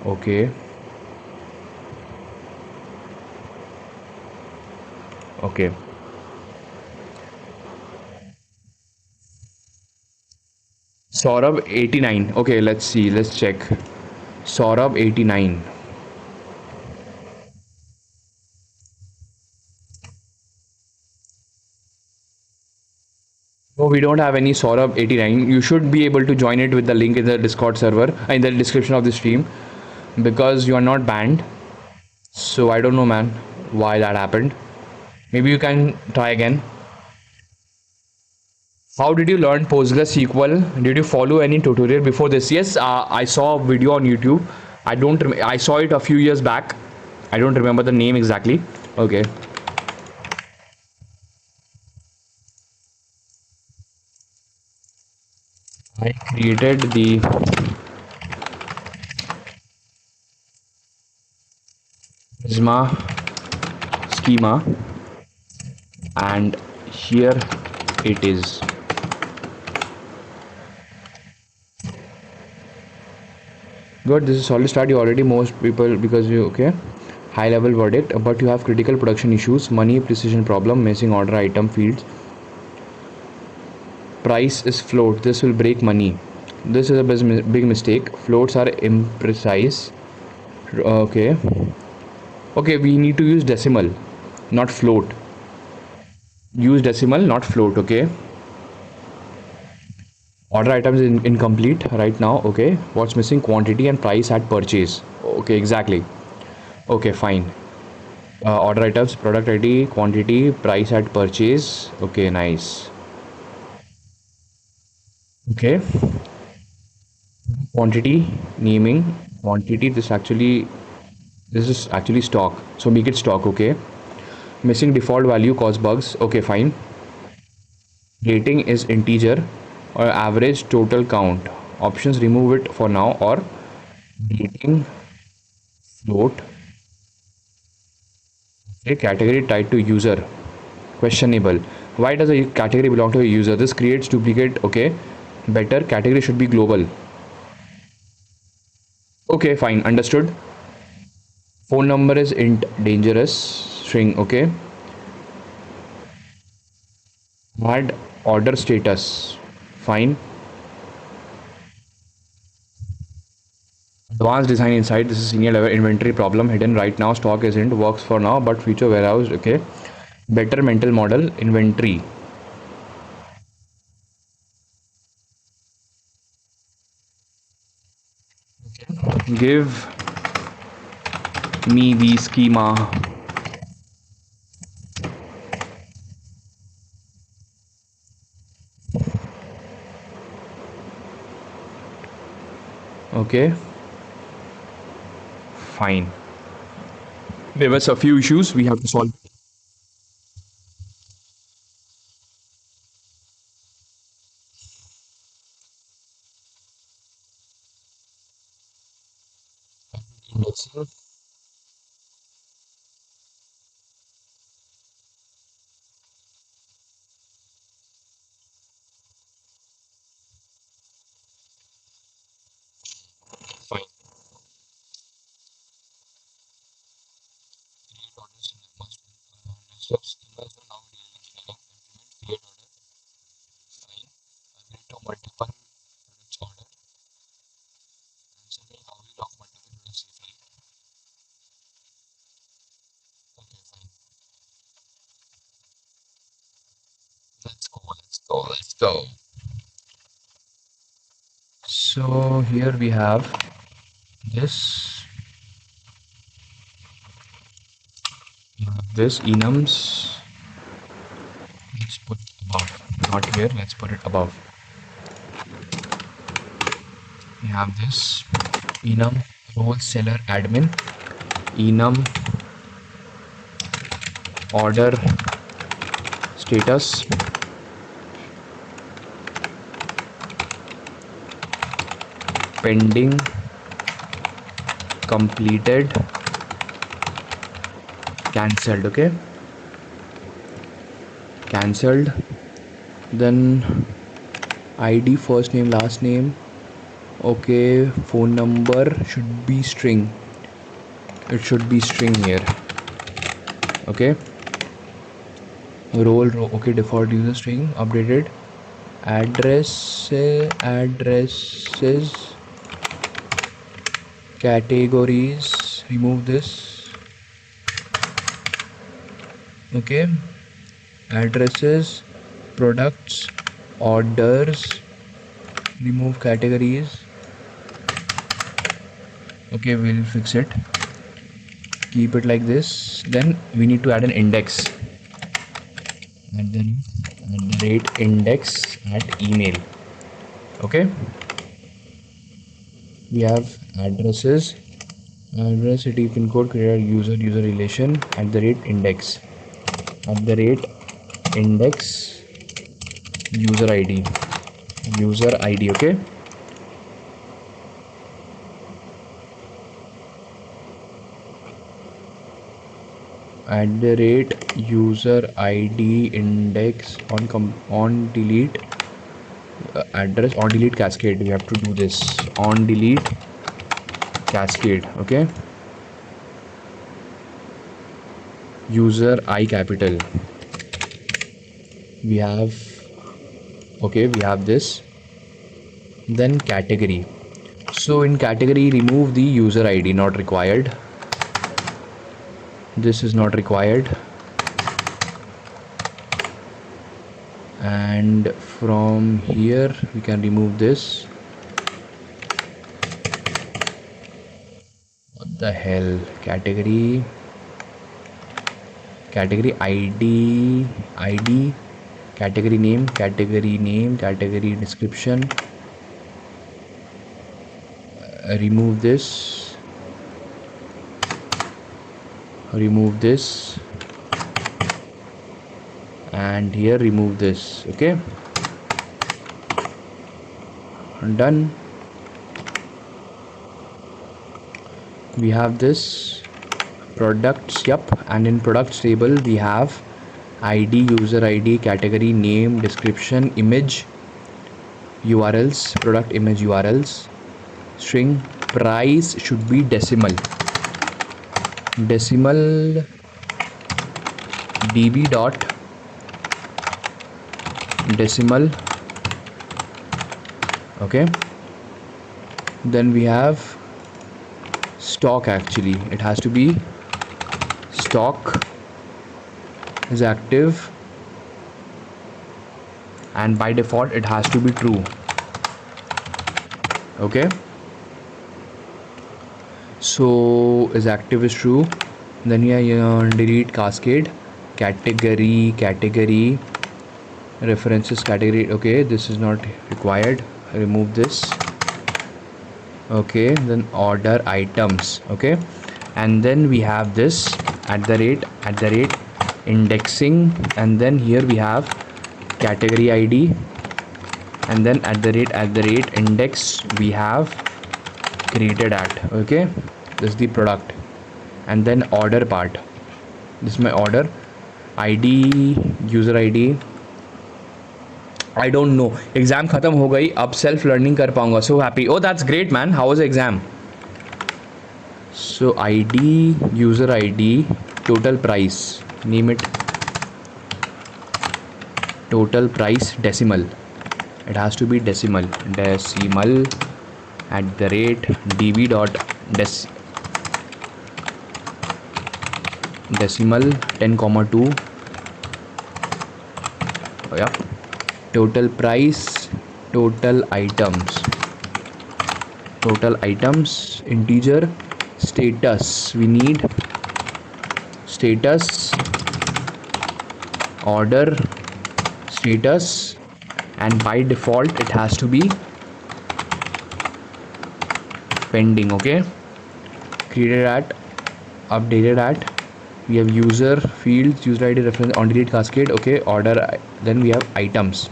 Okay. Okay. Saurabh 89. Okay, let's see. Let's check. Saurabh 89. No, we don't have any Saurabh 89. You should be able to join it with the link in the Discord server in the description of the stream because you are not banned. So I don't know, man, why that happened. Maybe you can try again. How did you learn PostgreSQL? Did you follow any tutorial before this? Yes, I saw a video on YouTube. I saw it a few years back. I don't remember the name exactly. Okay. I created the Prisma schema and here it is. Good, this is solid start. You already most people because you okay. High level verdict, but you have critical production issues, money precision problem, missing order item fields. Price is float. This will break money. This is a big mistake. Floats are imprecise. Okay. Okay, we need to use decimal, not float. Use decimal, not float. Okay. Order items incomplete right now. Okay. What's missing? Quantity and price at purchase. Okay, exactly. Okay, fine. Order items, product ID, quantity, price at purchase. Okay, nice. Okay. Quantity, naming, quantity. This is actually stock. So make it stock. Okay. Missing default value cause bugs. Okay, fine. Rating is integer or average total count. Options remove it for now or rating float. A category tied to user. Questionable. Why does a category belong to a user? This creates duplicate. Okay. Better category should be global. Okay, fine. Understood. Phone number is int dangerous string. Okay. Add order status. Fine. Advanced design inside. This is senior level inventory problem hidden right now. Stock isn't works for now, but future warehouse. Okay. Better mental model inventory. Give me the schema. Okay. Fine. There was a few issues we have to solve. Indexing. Fine. Create orders must next steps invest now real engineering implement create order. Fine. Agree to multiple products order. Answer me how we lock multiple products safely. Okay, fine. Let's go. Let's go. Let's go. So here we have this this enums. Let's put above. Not here. Let's put it above. We have this enum role seller admin enum order status pending completed cancelled. Okay, cancelled then ID, first name, last name. Okay, phone number should be string. It should be string here. Okay, role row. Okay, default user string updated. Addresses, categories, remove this. Okay, addresses, products, orders, remove categories. Okay, we'll fix it. Keep it like this. Then we need to add an index. At the rate index at email. Okay, we have addresses, address, city, pin code, creator, user relation at the rate index, at the rate index, user id. Okay, at the rate user id index on delete address, on delete cascade. We have to do this on delete cascade. Okay, user I capital. We have, okay, we have this. Then category. So in category, remove the user ID, not required. This is not required. And from here we can remove this. What the hell? Category ID, category name, category description. Remove this, and here remove this. Okay, done. We have this products, yep, and in products table we have ID, user ID, category name, description, image, URLs, product image URLs, string, price should be decimal, db dot decimal. Okay, then we have stock. Actually it has to be stock is active, and by default it has to be true. Okay, so is active is true. Then delete cascade, category references category. Okay, this is not required. Remove this. Okay, then order items. Okay, and then we have this at the rate indexing, and then here we have category ID, and then at the rate index we have created at. Okay, this is the product, and then order part. This is my order ID, user ID. I don't know. Exam खत्म हो गई, अब self learning कर पाऊंगा. So happy. Oh, that's great, man. How was the exam? So ID, user ID, total price. Name it total price decimal. It has to be decimal. At the rate db dot decimal 10,2. Oh, yeah. Total price, total items, integer, status. We need status, order status, and by default it has to be pending. Okay, created at, updated at. We have user fields, user ID, reference, on delete cascade. Okay, order. Then we have items,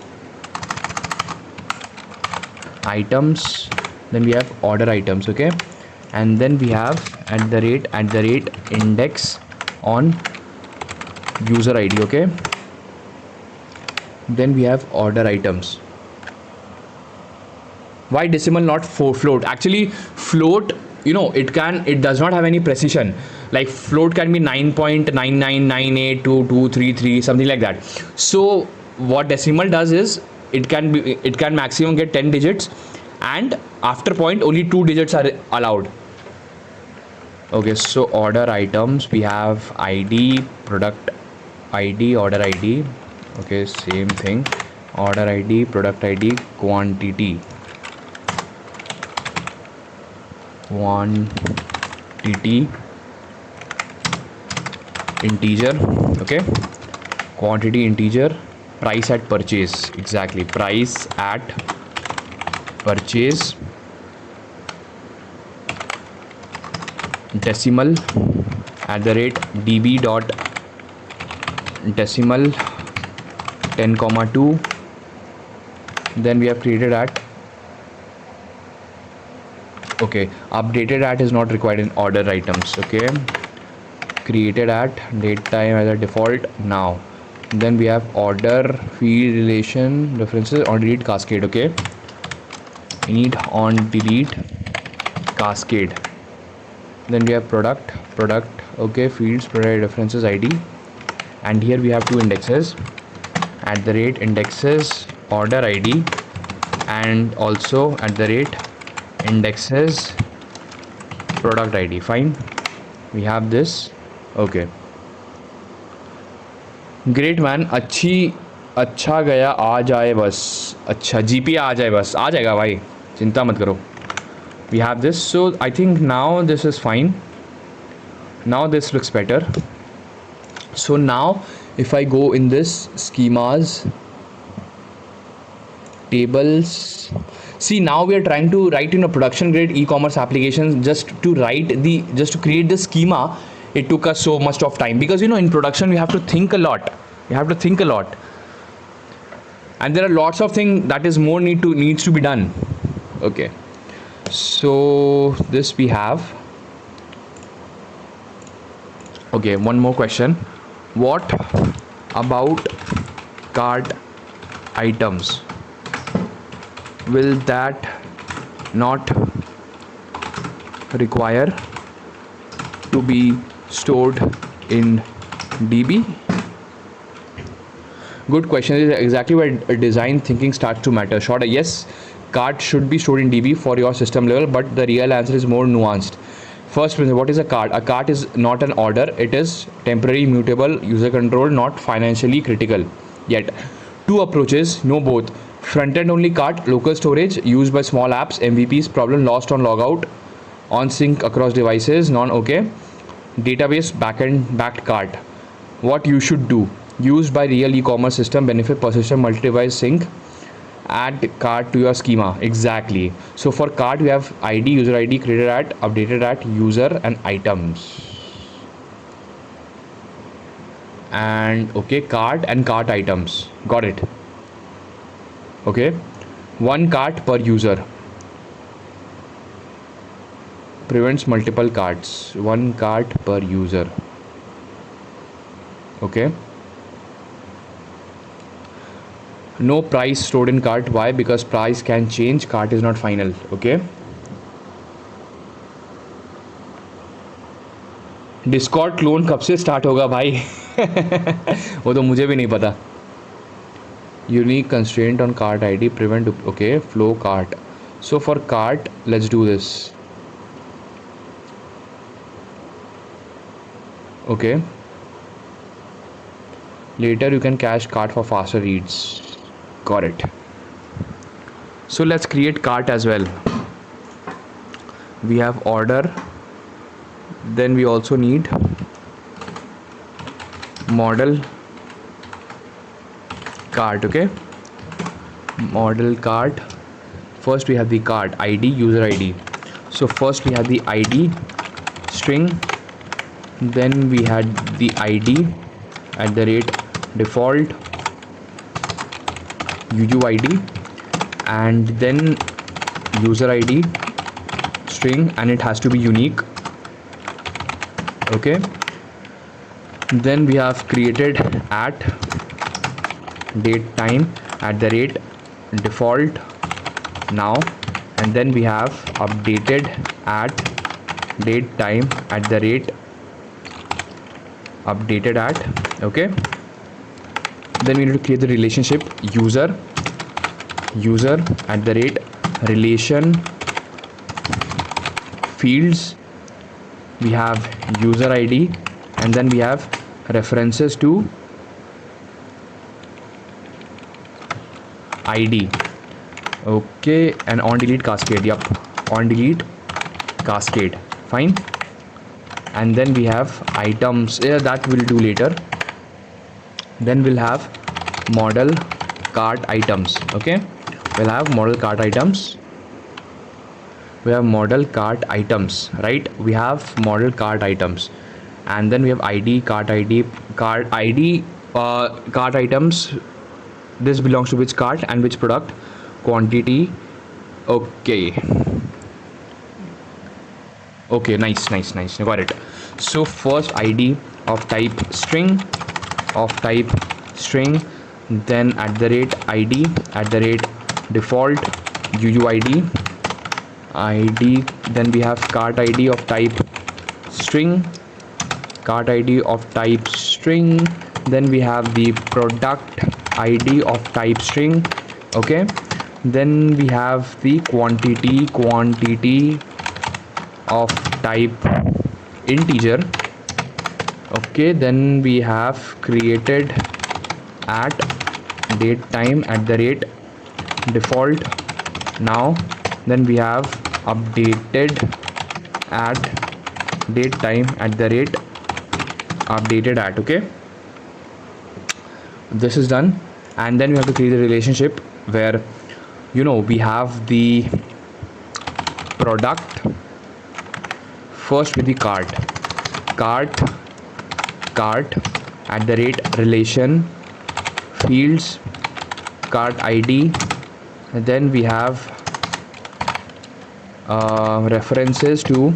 then we have order items. Okay, and then we have at the rate index on user ID. Okay, Then we have order items. Why decimal, not float? Actually, float, it does not have any precision. Like float can be 9.9998223, something like that. So what decimal does is it can maximum get 10 digits, and after point only 2 digits are allowed. Okay, so order items, we have ID, product ID, order ID. Okay, same thing. Order ID, product ID, quantity, integer. Okay, quantity integer, price at purchase, exactly, price at purchase, decimal at the rate db dot decimal 10,2. Then we have created at, okay, updated at is not required in order items. Okay, created at, date time as a default now. Then we have order field relation references on delete cascade. Okay, we need on delete cascade. Then we have product, okay, fields, product references ID, and here we have two indexes, at the rate indexes order ID, and also at the rate indexes product ID. Fine, we have this. Okay, great man, अच्छा गया, आ जाए बस, अच्छा GP आ जाए बस, आ जाएगा भाई, चिंता मत करो. We have this, so I think now this is fine. Now this looks better. So now if I go in this schemas, tables, see, now we are trying to write in a production grade e-commerce application. Just to create the schema, it took us so much of time, because in production we have to think a lot. And there are lots of things that is more needs to be done. Okay, so this we have. Okay, one more question. What about cart items? Will that not require to be stored in DB? Good question. This is exactly where design thinking starts to matter. Short, yes, cart should be stored in DB for your system level, but the real answer is more nuanced. First, what is a cart? A cart is not an order. It is temporary, mutable, user control, not financially critical. Yet, two approaches, no both. Front-end only cart, local storage, used by small apps, MVPs, problem lost on logout, on sync across devices, non-okay. Database, backend backed cart. What you should do? Used by real e-commerce system, benefit persistent multi-device sync. Add cart to your schema. Exactly. So for cart we have ID, user ID, created at, updated at, user, and items. And okay, cart and cart items. Got it. Okay, one cart per user prevents multiple carts. One cart per user. Okay. No price stored in cart. Why? Because price can change. Cart is not final. Okay. Discord clone कब से start होगा भाई? वो तो मुझे भी नहीं पता. Unique constraint on cart ID, prevent, okay, flow cart. So for cart, let's do this. Okay. Later you can cache cart for faster reads. Got it. So let's create cart as well. We have order. Then we also need model cart. Okay, model cart. First we have the cart ID, user ID. So first we have the ID string, then we had the ID at the rate default UUID, and then user ID string, and it has to be unique. Okay, then we have created at date time at the rate default now, and then we have updated at date time at the rate updated at. Okay, then we need to create the relationship user at the rate relation fields. We have user ID, and then we have references to ID. Okay, and on delete cascade. Yep, on delete cascade. Fine. And then we have items. Yeah, that we'll do later. Then we'll have model cart items. Okay, we'll have model cart items. We have model cart items, right? We have model cart items, and then we have ID, cart ID, cart ID, cart items. This belongs to which cart and which product, quantity. Okay, okay, nice, got it. So first ID of type string, then at the rate ID at the rate default UUID ID, then we have cart ID of type string, then we have the product ID of type string. Okay, then we have the quantity of type integer. Okay, then we have created at date time at the rate default now, then we have updated at date time at the rate updated at. Okay, this is done, and then we have to create a relationship where we have the product first with the cart at the rate relation fields cart ID, and then we have references to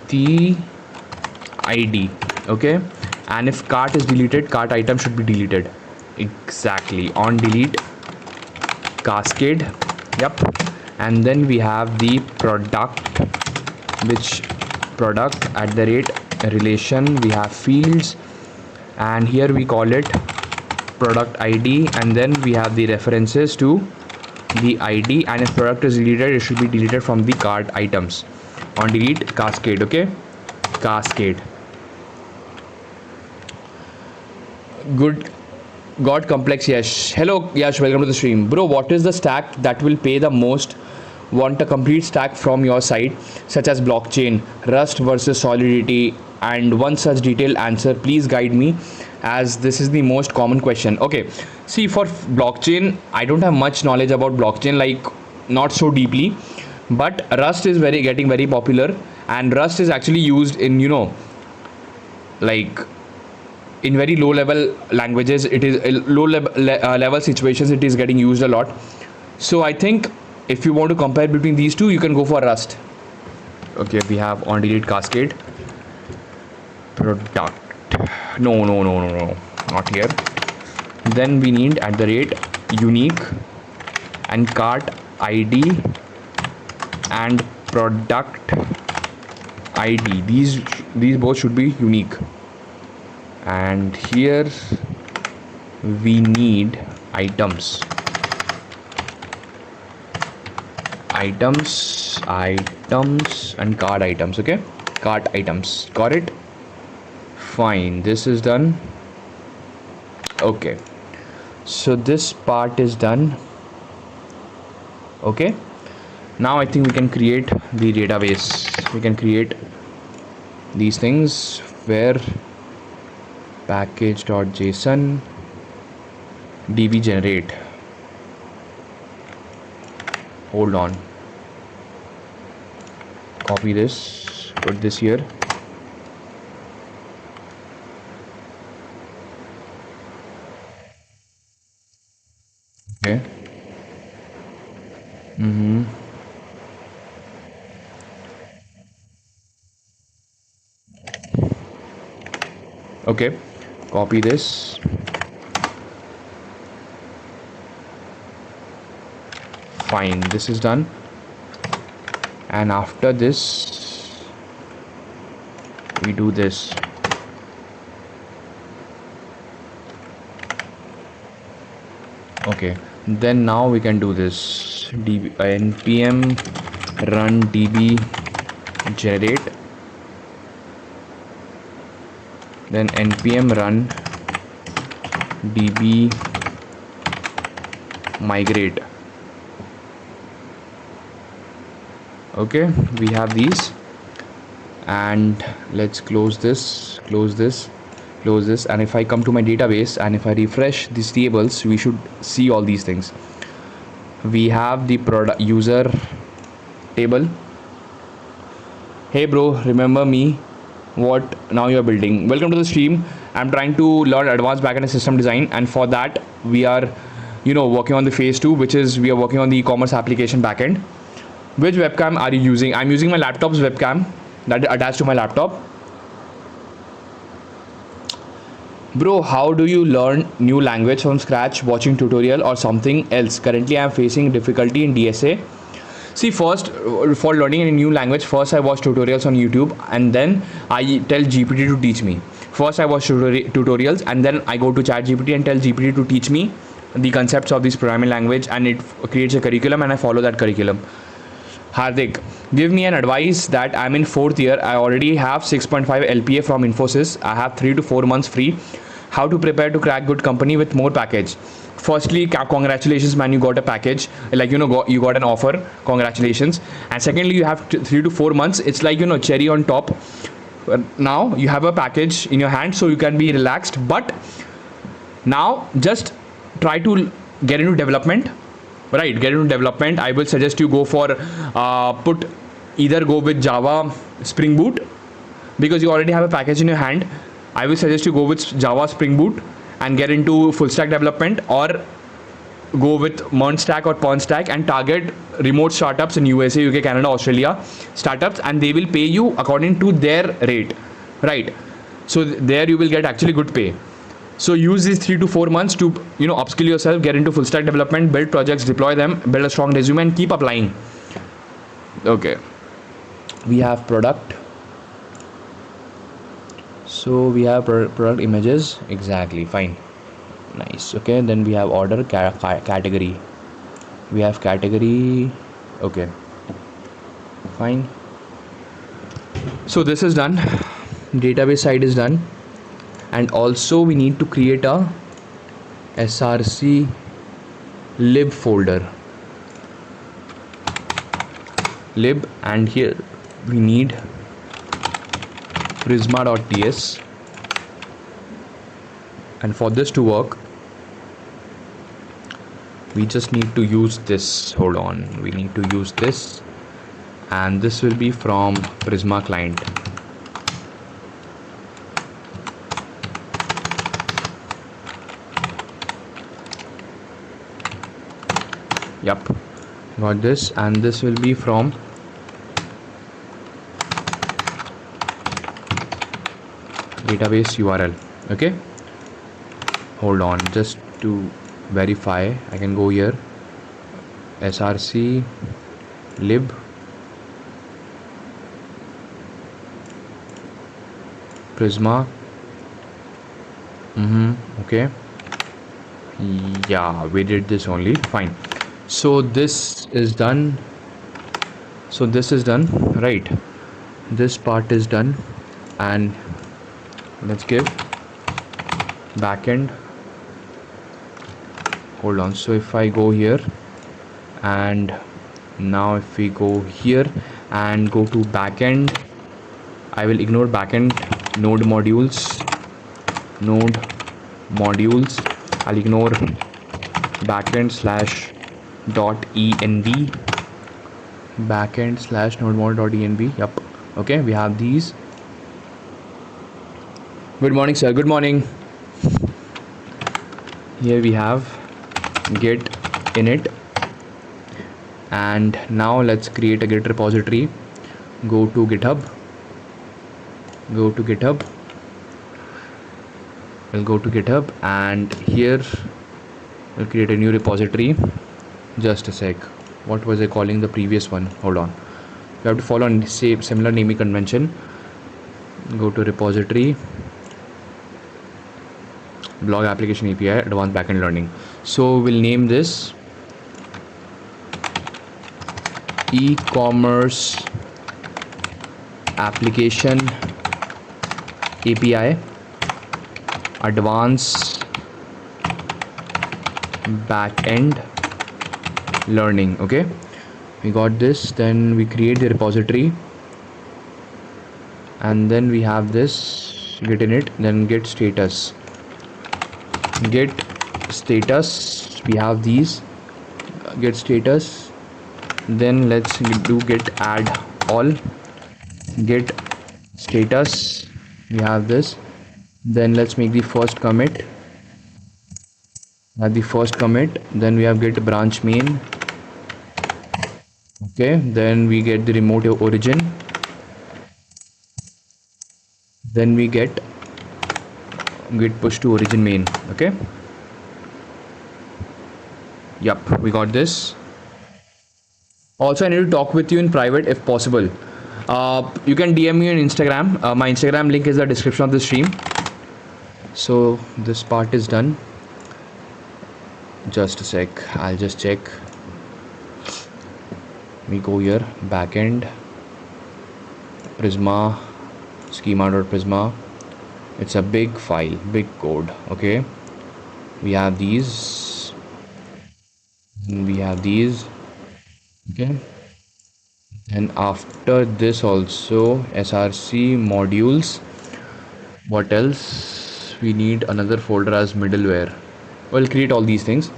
the ID. Okay, and if cart is deleted, cart item should be deleted. Exactly, on delete cascade. Yep, and then we have the product, which product at the rate relation, we have fields, and here we call it product ID, and then we have the references to the ID, and if product is deleted, it should be deleted from the cart items. On delete cascade. Okay, cascade. Good. Got complex. Yash. Hello Yash, welcome to the stream. Bro, what is the stack that will pay the most? Want a complete stack from your side, such as blockchain, Rust versus Solidity, and one such detailed answer. Please guide me, as this is the most common question. Okay, see, for blockchain, I don't have much knowledge about blockchain, like not so deeply, but Rust is getting very popular, and Rust is actually used in like in very low level languages. It is low level situations, it is getting used a lot. So I think if you want to compare between these two, you can go for Rust. Okay, we have on delete cascade product. No, not here. Then we need at the rate unique and cart ID and product ID. These both should be unique. And here we need items and cart items. Okay, cart items. Got it? Fine, this is done. Okay, so this part is done. Okay, now I think we can create the database. We can create these things where package.json db generate. Hold on, copy this, put this here. Okay. Okay, copy this, fine, this is done. And after this we do this. Okay, then now we can do this npm run db generate, then npm run db migrate. Okay, we have these, and let's close this, and if I come to my database and if I refresh these tables, we should see all these things. We have the product user table. Hey bro, remember me? What now you're building? Welcome to the stream. I'm trying to learn advanced backend and system design, and for that we are working on the phase 2, which is we are working on the e-commerce application backend. Which webcam are you using? I'm using my laptop's webcam that is attached to my laptop. Bro, how do you learn new language from scratch, watching tutorial or something else? Currently I'm facing difficulty in DSA. See, first for learning a new language, first I watch tutorials on YouTube, and then I tell GPT to teach me. First I watch tutorials, and then I go to ChatGPT and tell GPT to teach me the concepts of this programming language, and it creates a curriculum and I follow that curriculum. Hardik, give me an advice that I'm in 4th year. I already have 6.5 LPA from Infosys. I have 3 to 4 months free. How to prepare to crack good company with more package? Firstly, congratulations man, you got a package, like you got an offer, congratulations. And secondly, you have 3 to 4 months. It's like cherry on top. Now you have a package in your hand, so you can be relaxed. But now just try to get into development. Right, get into development. I will suggest you go for either go with Java Spring Boot, because you already have a package in your hand. I will suggest you go with Java Spring Boot and get into full stack development, or go with MERN stack or PERN stack and target remote startups in USA, UK, Canada, Australia startups, and they will pay you according to their rate. Right, so there you will get actually good pay. So use these 3 to 4 months to upskill yourself, get into full stack development, build projects, deploy them, build a strong resume, and keep applying. Okay, we have product. So we have product images, exactly, fine, nice. Okay, then we have order, category. We have category. Okay, fine. So this is done. Database side is done. And also we need to create a src lib folder, and here we need prisma.ts, and for this to work we just need to use this. Hold on, we need to use this, and this will be from Prisma client. Yep, got this, and this will be from database URL. Okay, hold on, just to verify I can go here, src lib Prisma. Okay, yeah, we did this only, fine. So this is done, right, this part is done. And let's give backend. Hold on, so if I go here, and now if we go here and go to backend, I will ignore backend node modules, I'll ignore backend slash .env, backend slash nodemodule.env. Yep, okay, we have these. Good morning sir, good morning. Here we have git init, and now let's create a git repository. Go to github, we'll go to github, and here we'll create a new repository. Just a sec. what was I calling the previous one? Hold on. You have to follow similar naming convention. Go to repository, blog application API, advanced backend learning. So we'll name this e-commerce application API advanced backend learning. Okay, we got this. Then we create the repository, and then we have this get init, then get status. We have these get status. Then let's do get add all, get status. We have this. Then let's make the first commit. At the first commit, then we have get branch main. Okay, then we get the remote origin. Then we get push to origin main. Okay, yep, we got this. Also, I need to talk with you in private if possible. You can DM me on Instagram. My Instagram link is in the description of the stream. So this part is done. Just a sec, I'll just check. We go here, backend, Prisma, schema.prisma. It's a big file, big code. Okay, we have these, and we have these. Okay, and after this also src modules. What else? We need another folder as middleware. We'll create all these things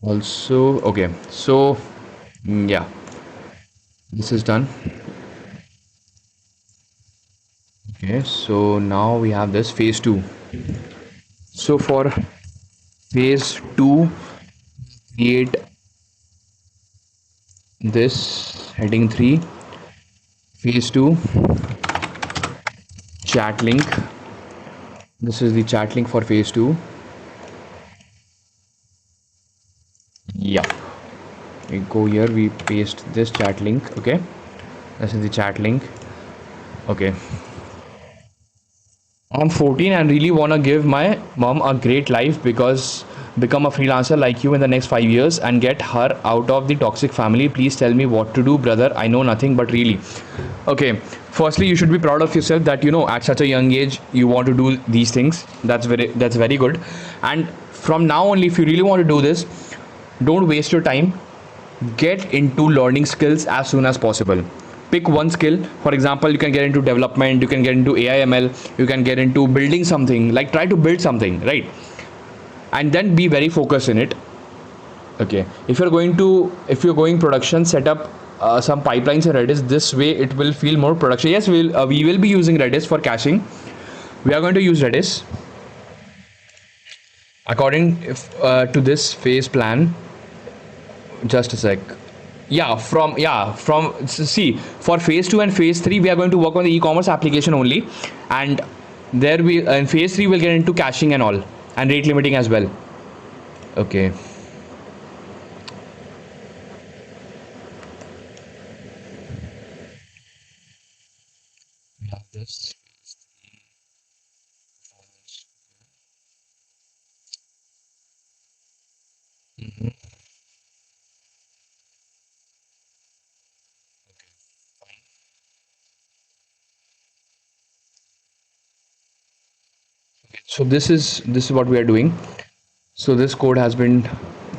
also. Okay, so yeah, this is done. Okay, so now we have this phase 2. So for phase 2, create this heading 3, phase 2 chat link. This is the chat link for phase 2. Yeah, we go here, we paste this chat link. Okay, this is the chat link. Okay, I'm 14 and really want to give my mom a great life, because become a freelancer like you in the next 5 years and get her out of the toxic family. Please tell me what to do, brother. I know nothing, but really. Okay, firstly, you should be proud of yourself that at such a young age you want to do these things. That's very good. And from now only, if you really want to do this, don't waste your time. Get into learning skills as soon as possible. Pick one skill. For example, you can get into development, you can get into AI ML, you can get into building something, like try to build something, right? And then be very focused in it. Okay, if you're going production, set up some pipelines in Redis. This way it will feel more production. Yes, we will be using Redis for caching. We are going to use Redis according to this phase plan. Just a sec. See, for phase 2 and phase 3 we are going to work on the e-commerce application only, and there in phase 3 we'll get into caching and all, and rate limiting as well. Okay, we have this. So this is what we are doing. So this code has been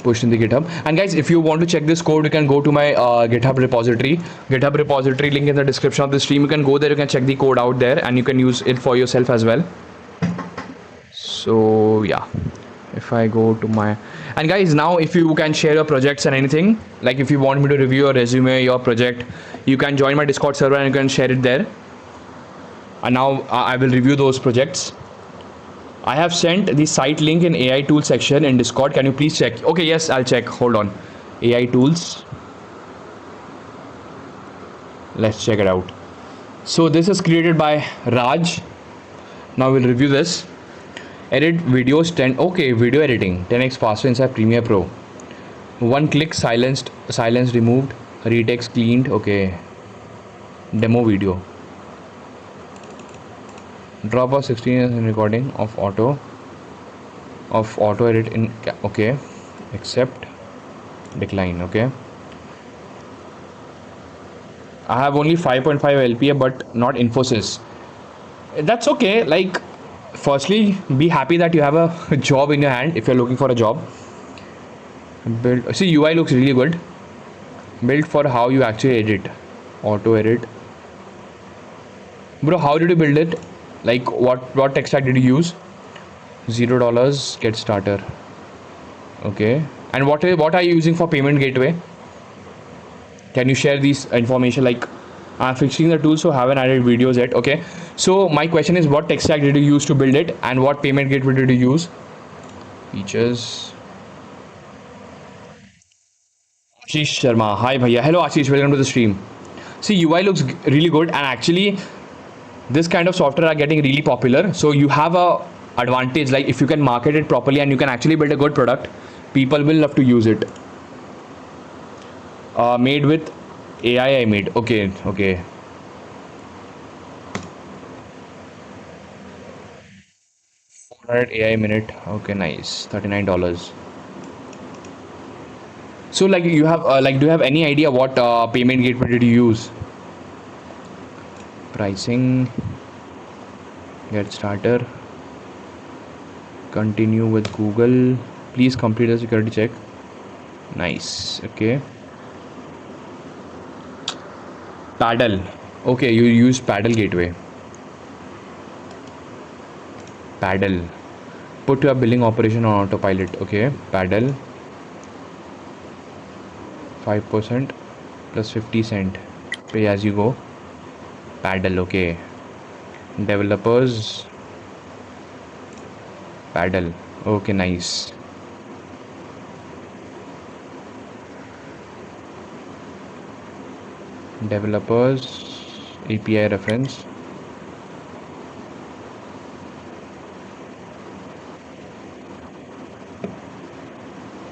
pushed in the GitHub. And guys, if you want to check this code, you can go to my GitHub repository. GitHub repository link in the description of the stream. You can go there, you can check the code out there, and you can use it for yourself as well. So yeah, if I go to my, and guys, now if you can share your projects and anything, like if you want me to review your resume, your project, you can join my Discord server and you can share it there. And now I will review those projects. I have sent the site link in AI tools section in Discord. Can you please check? Okay, yes, I'll check. Hold on. AI tools. Let's check it out. So this is created by Raj. Now we'll review this. Edit videos 10. Okay, video editing 10x faster inside Premiere Pro. One click silenced silence removed, retext cleaned. Okay, demo video. Drop of 16 in recording of auto edit in. Okay, accept, decline. Okay, I have only 5.5 LPA but not Infosys. That's okay. Like, firstly, be happy that you have a job in your hand if you're looking for a job. Build. See, UI looks really good. Built for how you actually edit. Auto edit. Bro, how did you build it? Like, what tech stack did you use? $0. Get starter. Okay. And what are you using for payment gateway? Can you share these information? Like, I'm fixing the tool, so haven't added videos yet. Okay. So my question is, what tech stack did you use to build it, and what payment gateway did you use? Features. Ashish Sharma. Hi, bhaiya. Hello, Ashish. Welcome to the stream. See, UI looks really good, and actually, this kind of software are getting really popular. So you have a advantage. Like, if you can market it properly and you can actually build a good product, people will love to use it. Made with AI. I made. Okay, okay. 400 AI minute. Okay, nice. $39. So like you have do you have any idea what payment gateway did you use? Pricing. Get starter. Continue with Google. Please complete the security check. Nice. Okay. Paddle. Okay, you use Paddle gateway. Paddle. Put your billing operation on autopilot. Okay. Paddle. 5% plus 50 cent. Pay as you go. Paddle. Okay. Developers. Paddle. Okay, nice. Developers. API reference.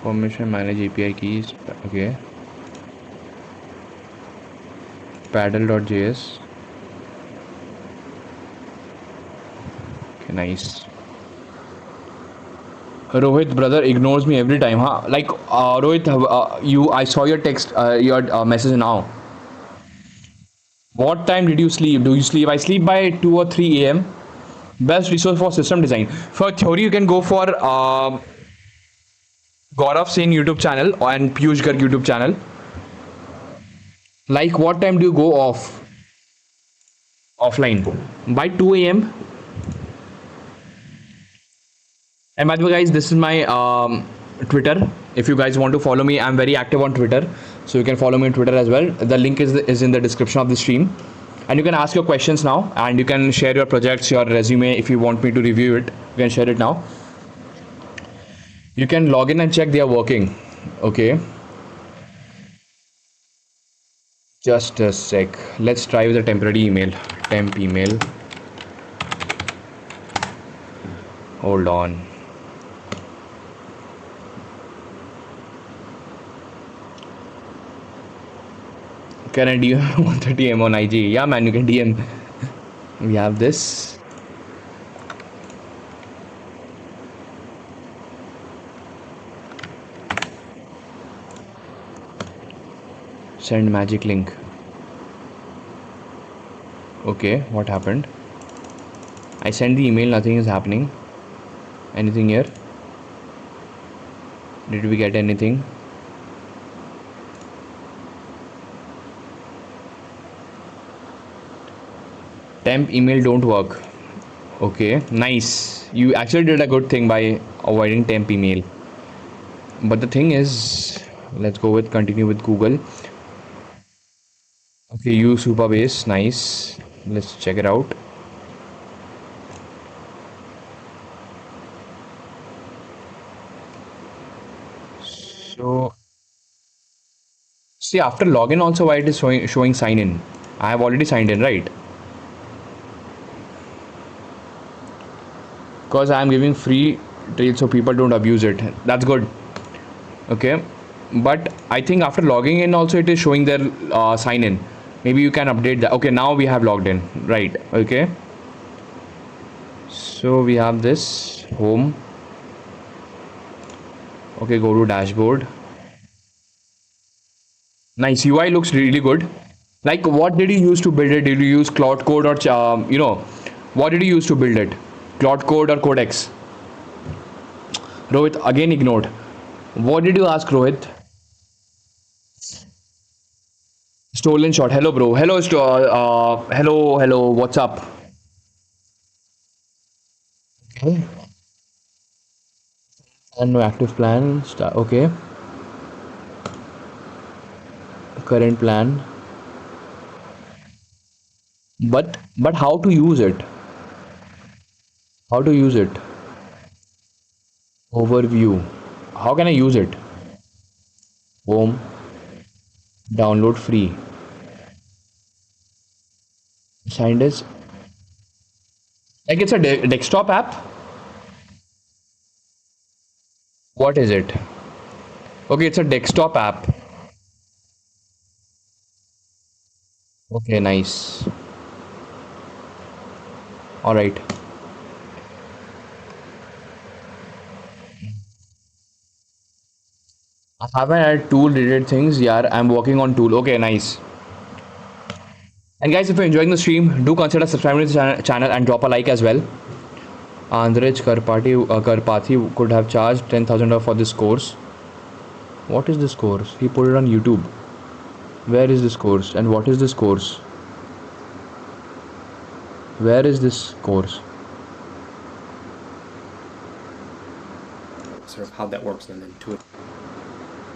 Permission manage API keys. Okay. Paddle.js. Okay, nice. Rohit, brother, ignores me every time, huh? Like, Rohit, I saw your text, your message now. What time did you sleep? Do you sleep? I sleep by 2 or 3 a.m. Best resource for system design. For theory, you can go for Gaurav Sen YouTube channel and Piyush Garg YouTube channel. Like, what time do you go offline? By 2 a.m. And by the way, guys, this is my Twitter. If you guys want to follow me, I'm very active on Twitter, so you can follow me on Twitter as well. The link is in the description of the stream, and you can ask your questions now, and you can share your projects, your resume. If you want me to review it, you can share it now. You can log in and check they are working. Okay, just a sec. Let's try with a temporary email. Temp email. Hold on. Can I DM 130 M on IG? Yeah, man, you can DM. We have this. Send magic link. Okay, what happened? I sent the email, nothing is happening. Anything here? Did we get anything? Temp email don't work. Okay, nice. You actually did a good thing by avoiding temp email. But the thing is, let's go with continue with Google. Okay, use Supabase. Nice. Let's check it out. So, see, after login also, why it is showing sign in? I have already signed in, right? Because I am giving free trade so people don't abuse it. That's good. Okay. but I think after logging in also it is showing their sign in. Maybe you can update that. Okay, now we have logged in, right? Okay, so we have this home. Okay, go to dashboard. Nice, UI looks really good. Like, what did you use to build it? Did you use Cloud Code or what did you use to build it? Cloud Code or Codex? Rohit again ignored. What did you ask, Rohit? Stolen shot. Hello, bro. Hello, hello. What's up? Okay. And no active plan. Okay. Current plan. But how to use it? How to use it? Overview. How can I use it? Home. Download free. Signed as like it's a desktop app. What is it? Okay, it's a desktop app. Okay, nice. All right. I haven't had tool related things. Yeah, I'm working on tool. Okay, nice. And guys, if you're enjoying the stream, do consider subscribing to the channel and drop a like as well. Andrej Karpathi could have charged 10,000 for this course. What is this course? He put it on YouTube. Where is this course? And what is this course? Where is this course? Sort of how that works and then to it.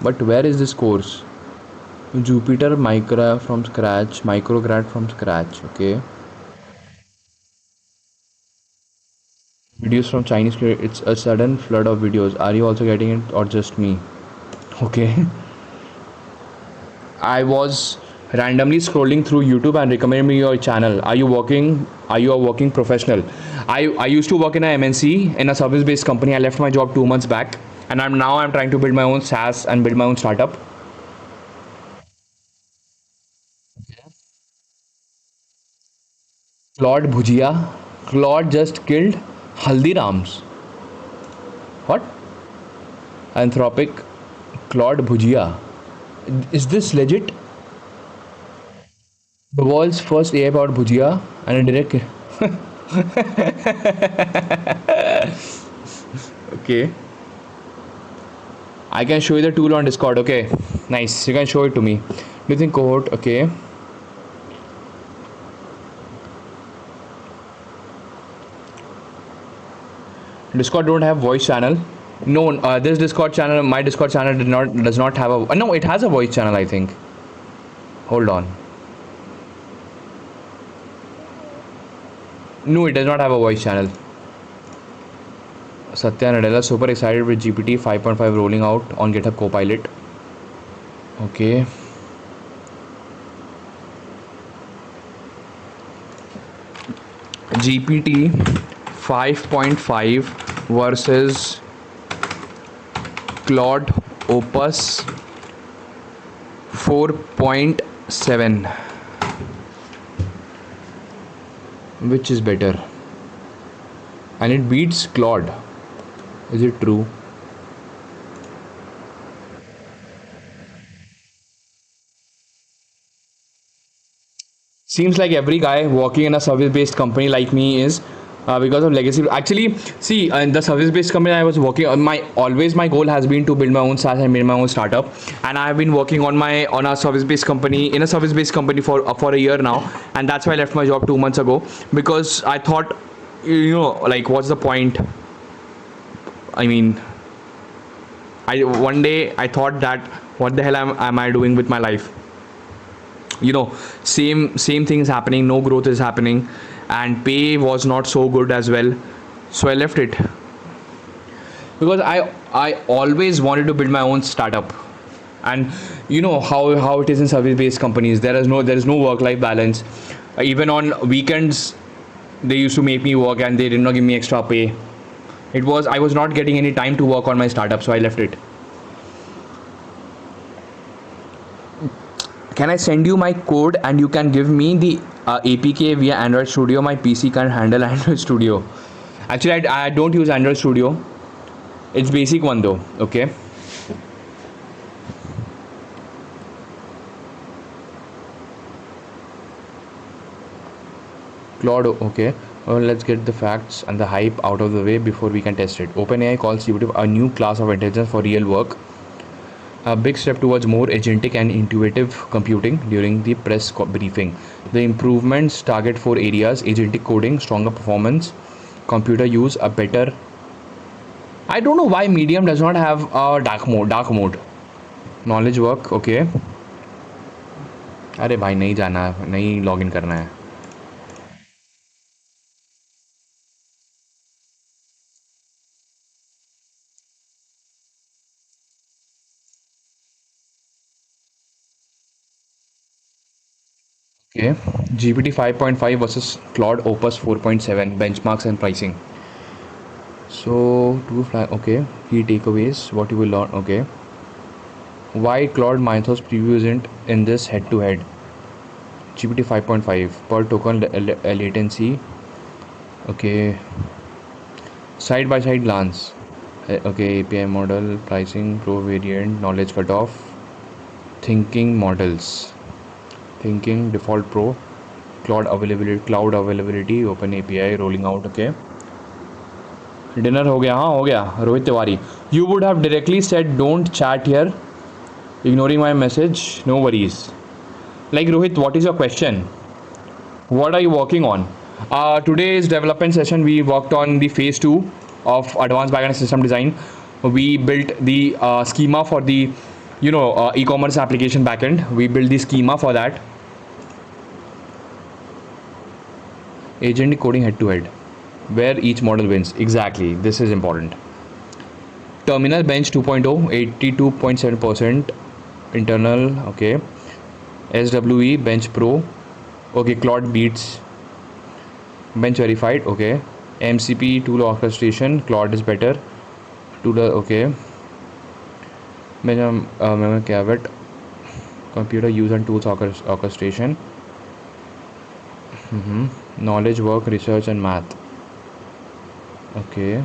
But where is this course? Jupyter micrograd from scratch. Okay. Videos from Chinese creators. It's a sudden flood of videos. Are you also getting it or just me? Okay. I was randomly scrolling through YouTube and recommended me your channel. Are you a working professional? I used to work in a MNC in a service-based company. I left my job 2 months back, and I'm trying to build my own SaaS and build my own startup. Claude Bhujia. Claude just killed Haldiram's. What? Anthropic. Claude Bhujia. Is this legit? The world's first AI powered Bhujia and a direct. Okay. I can show you the tool on Discord. Okay. Nice. You can show it to me. Do you think cohort? Okay. Discord don't have voice channel. No, this Discord channel, my Discord channel does not have a. No, it has a voice channel. I think. Hold on. No, it does not have a voice channel. Satya Nadella super excited with GPT 5.5 rolling out on GitHub Copilot. Okay. GPT 5.5 versus Claude Opus 4.7. Which is better? And it beats Claude. Is it true? Seems like every guy working in a service-based company like me is because of legacy. Actually, see, in the service-based company I was working on, my goal has been to build my own SaaS and build my own startup. And I have been working on a service-based company for a year now, and that's why I left my job 2 months ago, because I thought, like, what's the point? I mean, one day I thought that what the hell am I doing with my life? Same things happening, no growth is happening, and pay was not so good as well, so I left it, because I always wanted to build my own startup. And you know how it is in service based companies. There is no work life balance. Even on weekends they used to make me work, and they did not give me extra pay. I was not getting any time to work on my startup, so I left it. Can I send you my code and you can give me the APK via Android Studio? My PC can't handle Android Studio. Actually, I don't use Android Studio. It's basic one though. Okay. Claude, okay. Well, let's get the facts and the hype out of the way before we can test it. OpenAI calls GPT a new class of intelligence for real work, a big step towards more agentic and intuitive computing during the briefing. The improvements target four areas: agentic coding, stronger performance, computer use, a better. I don't know why Medium does not have a dark mode. Dark mode. Knowledge work, okay. अरे भाई नहीं जाना है, नहीं login करना है. Okay. GPT 5.5 versus Claude Opus 4.7 benchmarks and pricing. So, okay. Key takeaways, what you will learn, okay. Why Claude Mythos preview isn't in this head to head. GPT 5.5 per token latency, okay. Side by side glance, okay. API model, pricing, pro variant, knowledge cutoff, thinking models, thinking default pro, cloud availability, open API, rolling out, okay. Dinner हो गया, हाँ हो गया. Rohit Tiwari, you would have directly said don't chat here, ignoring my message, no worries. Like Rohit, what is your question? What are you working on? Today's development session, we worked on the phase 2 of advanced backend system design. We built the schema for the e-commerce application backend. We built the schema for that. Agent coding head to head, where each model wins. Exactly, this is important. Terminal bench 2.0, 82.7% internal, okay. SWE bench pro, okay. Claude beats bench verified, okay. MCP tool orchestration, Claude is better. Tool, okay. Cavet computer use and tools orchestration. Knowledge work, research and math, okay.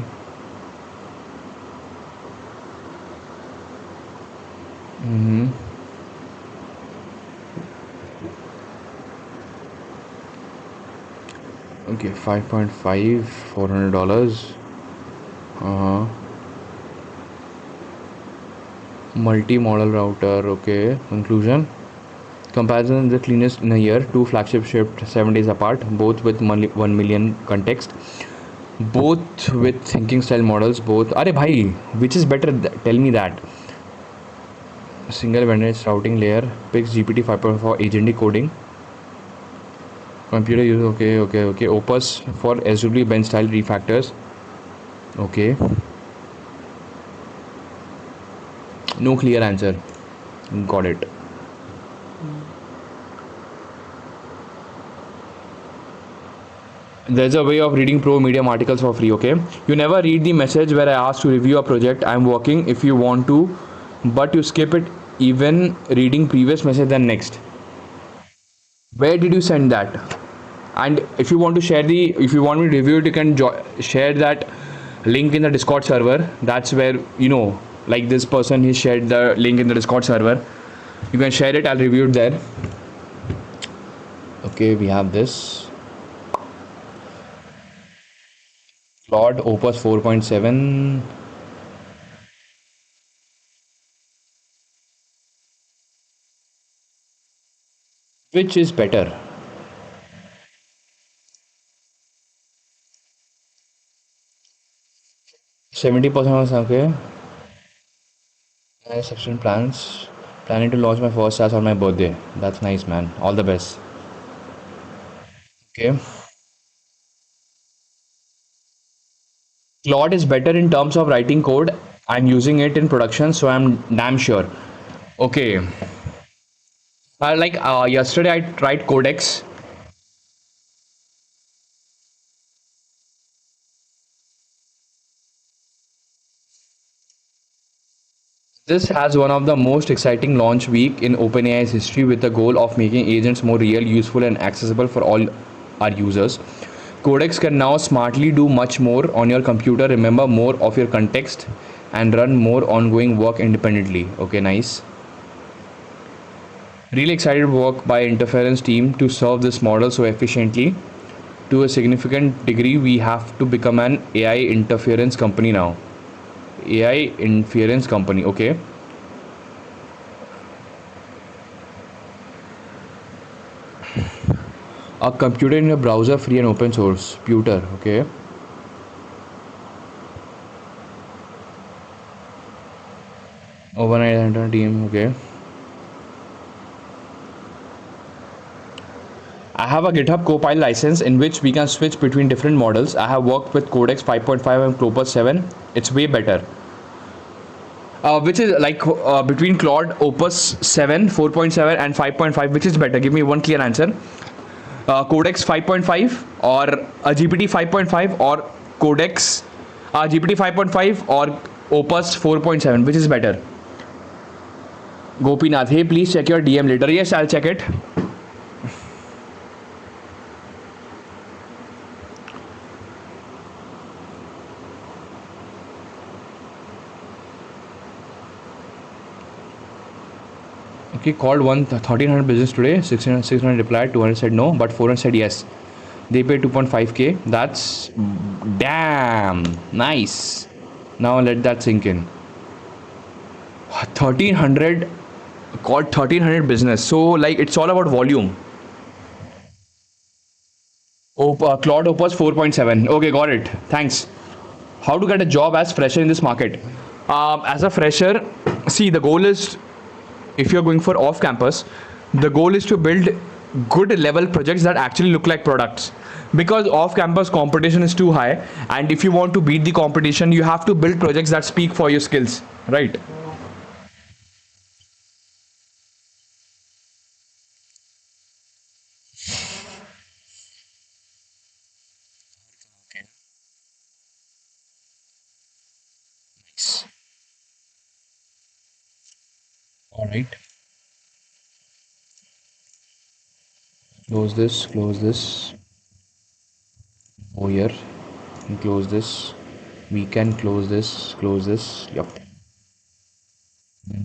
Okay, 5.5, $400. Uh-huh. Multi-model router, okay. Conclusion. Comparison is the cleanest in a year. Two flagship shipped 7 days apart, both with 1 million context, both with thinking style models, both. Are bhai, which is better? Tell me that. Single vendor routing layer, picks GPT 5.4 agentic coding. Computer use, okay. Opus for SW bench style refactors, okay. No clear answer. Got it. There's a way of reading pro medium articles for free, okay. You never read the message where I asked to review a project I'm working if you want to, but you skip it even reading previous message then next. Where did you send that? And if you want to share the, if you want me to review it, you can share that link in the Discord server. That's where, like this person, he shared the link in the Discord server. You can share it, I'll review it there. Okay, we have this Claude Opus 4.7. Which is better? 70% was okay. Nice subscription plans. Planning to launch my first SaaS on my birthday. That's nice, man. All the best. Okay. Claude is better in terms of writing code. I'm using it in production, so I'm damn sure. Okay. Yesterday, I tried Codex. This has one of the most exciting launch week in OpenAI's history with the goal of making agents more real, useful and accessible for all our users. Codex can now smartly do much more on your computer, remember more of your context and run more ongoing work independently. Okay, nice. Really excited work by interference team to serve this model so efficiently. To a significant degree, we have to become an AI interference company now. AI inference company, okay. A computer in a browser, free and open source. Pewter, okay. Overnight Hunter team, okay. I have a GitHub Copilot license in which we can switch between different models. I have worked with Codex 5.5 and Clopus 7. It's way better. Which is like between Claude Opus 7, 4.7 and 5.5, which is better? Give me one clear answer. Codex 5.5 or GPT 5.5 or Codex GPT 5.5 or Opus 4.7, which is better? Gopinath, hey, please check your DM later. Yes, I'll check it. Okay, called 1300 business today, 600 replied, 200 said no, but 400 said yes. They paid 2.5k. That's damn nice. Now let that sink in. 1300 called 1300 business. So like it's all about volume. Claude Opus 4.7. Okay, got it. Thanks. How to get a job as fresher in this market? As a fresher, see the goal is, if you're going for off campus, the goal is to build good level projects that actually look like products, because off campus competition is too high, and if you want to beat the competition you have to build projects that speak for your skills, right? All right, close this, go here and close this. We can close this, yep.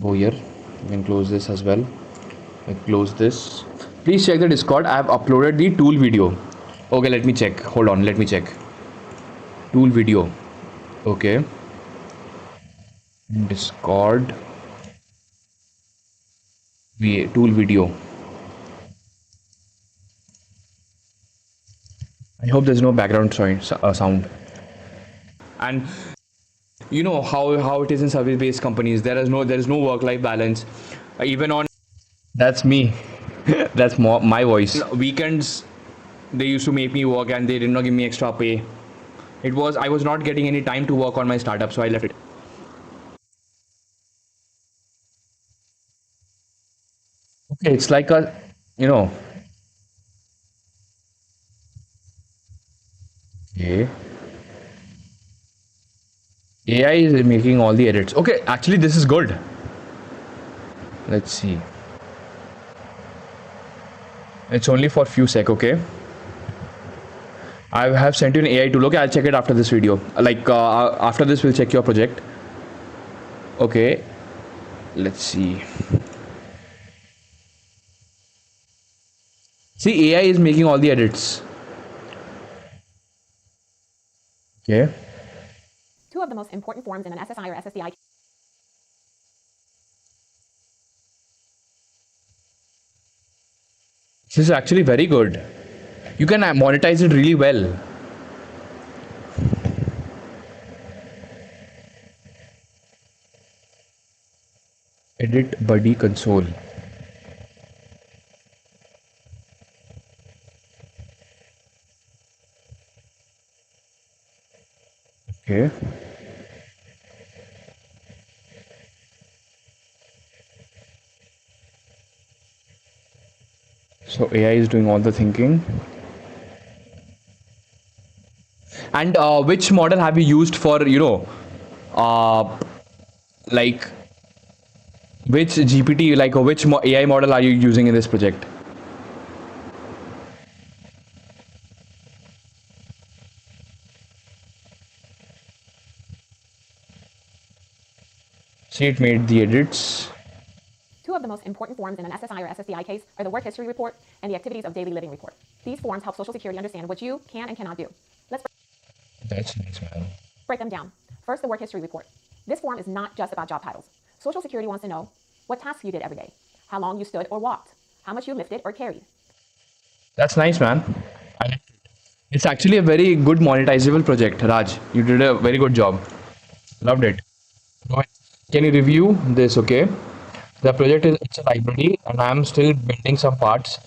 Go here, we can close this as well. I close this. Please check the Discord. I have uploaded the tool video. Okay, let me check. Hold on, let me check. Tool video. Okay. Discord. Tool video. I hope there's no background sound. And you know how it is in service-based companies. There is no work-life balance. Even on, that's me. That's my voice. Weekends, they used to make me work and they did not give me extra pay. I was not getting any time to work on my startup, so I left it. Okay, it's like a, you know, okay. AI is making all the edits. Okay, actually this is good. Let's see. It's only for few sec, okay? I have sent you an AI tool. Okay, I'll check it after this video. Like after this, we'll check your project. Okay, let's see. See, AI is making all the edits. Okay. Two of the most important forms in an SSI or SSDI. This is actually very good. You can monetize it really well. Edit buddy console. Okay. So AI is doing all the thinking. And which model have you used for, like Which GPT, like which AI model are you using in this project? See, it made the edits. Two of the most important forms in an SSI or SSDI case are the work history report and the activities of daily living report. These forms help Social Security understand what you can and cannot do. Let's That's nice, man. break them down. First, the work history report. This form is not just about job titles. Social Security wants to know what tasks you did every day, how long you stood or walked, how much you lifted or carried. That's nice, man. It's actually a very good monetizable project, Raj. You did a very good job. Loved it. Go ahead. Can you review this? Okay. The project is it's a library, and I'm still building some parts.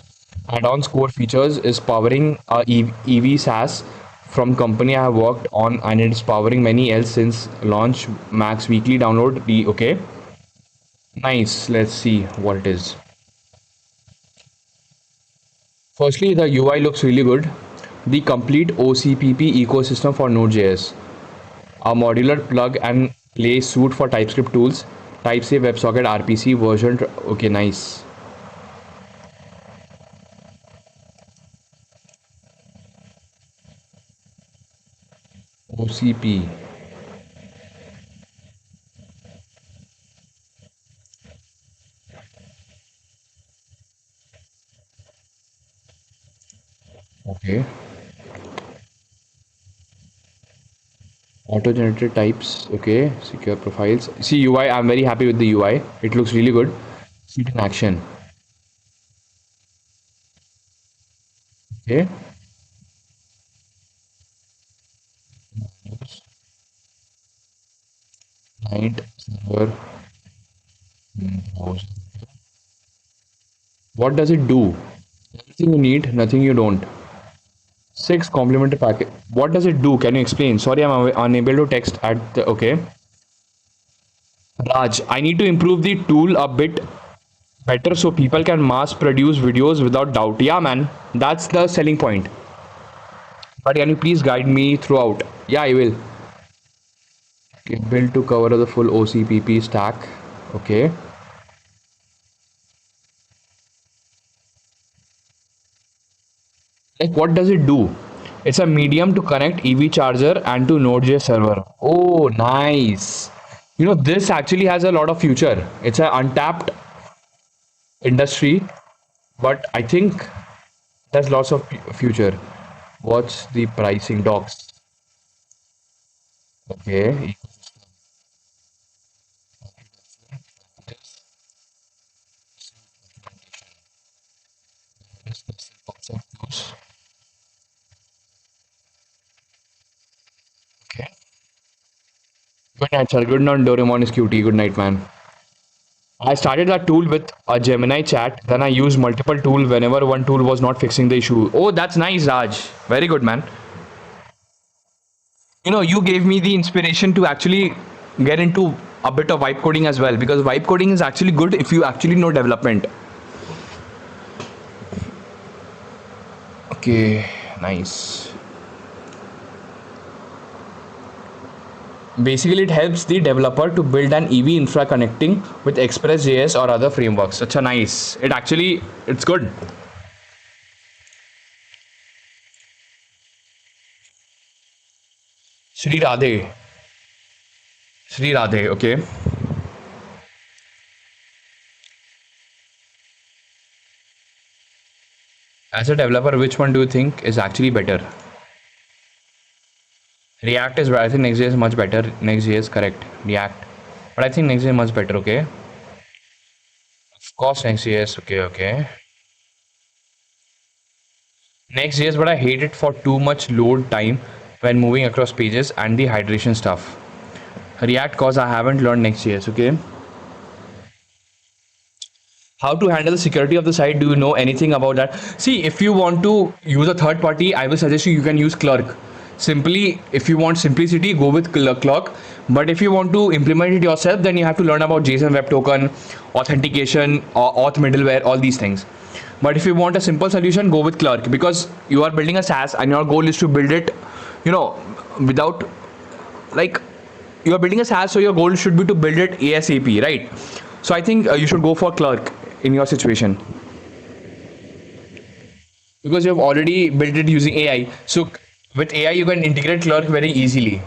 Add-ons core features is powering a EV SaaS from company I have worked on, and it's powering many else since launch. Max weekly download. Okay. Nice. Let's see what it is. Firstly, the UI looks really good. The complete OCPP ecosystem for Node.js. A modular plug and play suite for TypeScript tools. Type-safe WebSocket RPC version. Okay, nice. OCP. Okay. Auto-generated types. Okay. Secure profiles. See UI. I'm very happy with the UI. It looks really good. See it in action. Okay. Client server. Browser. What does it do? Everything you need, nothing you don't. 6 complementary package. What does it do? Can you explain? Sorry, I'm unable to text at the. Okay. Raj, I need to improve the tool a bit better so people can mass produce videos without doubt. Yeah, man, that's the selling point. But can you please guide me throughout? Yeah, I will. Okay, build to cover the full OCPP stack. Okay. Like, what does it do? It's a medium to connect EV charger and to Node.js server. Oh, nice. This actually has a lot of future. It's an untapped industry, but I think there's lots of future. What's the pricing docs? Okay. Okay. Good night, sir. Good night, Doraemon is cutie. Good night, man. I started that tool with a Gemini chat. Then I used multiple tools whenever one tool was not fixing the issue. Oh, that's nice, Raj. Very good, man. You gave me the inspiration to actually get into a bit of vibe coding as well, because vibe coding is actually good if you actually know development. Okay, nice. Basically, it helps the developer to build an EV infra connecting with Express.js or other frameworks. Such a nice. It's good. Sri Radhe. Sri Radhe, okay. As a developer, which one do you think is actually better? React is, I think Next.js is much better. Next.js, correct. React. But I think Next.js is much better, okay? Of course, Next.js, okay. Next.js, but I hate it for too much load time when moving across pages and the hydration stuff. React, cause I haven't learned Next.js, okay? How to handle the security of the site? Do you know anything about that? See, if you want to use a third party, I will suggest you can use Clerk. Simply, if you want simplicity, go with Clerk. But if you want to implement it yourself, then you have to learn about JSON Web Token, authentication, or auth middleware, all these things. But if you want a simple solution, go with Clerk, because you are building a SaaS and your goal is to build it, without, like, you are building a SaaS, so your goal should be to build it ASAP, right? So I think you should go for clerk in your situation because you have already built it using AI. So with AI, you can integrate clerk very easily.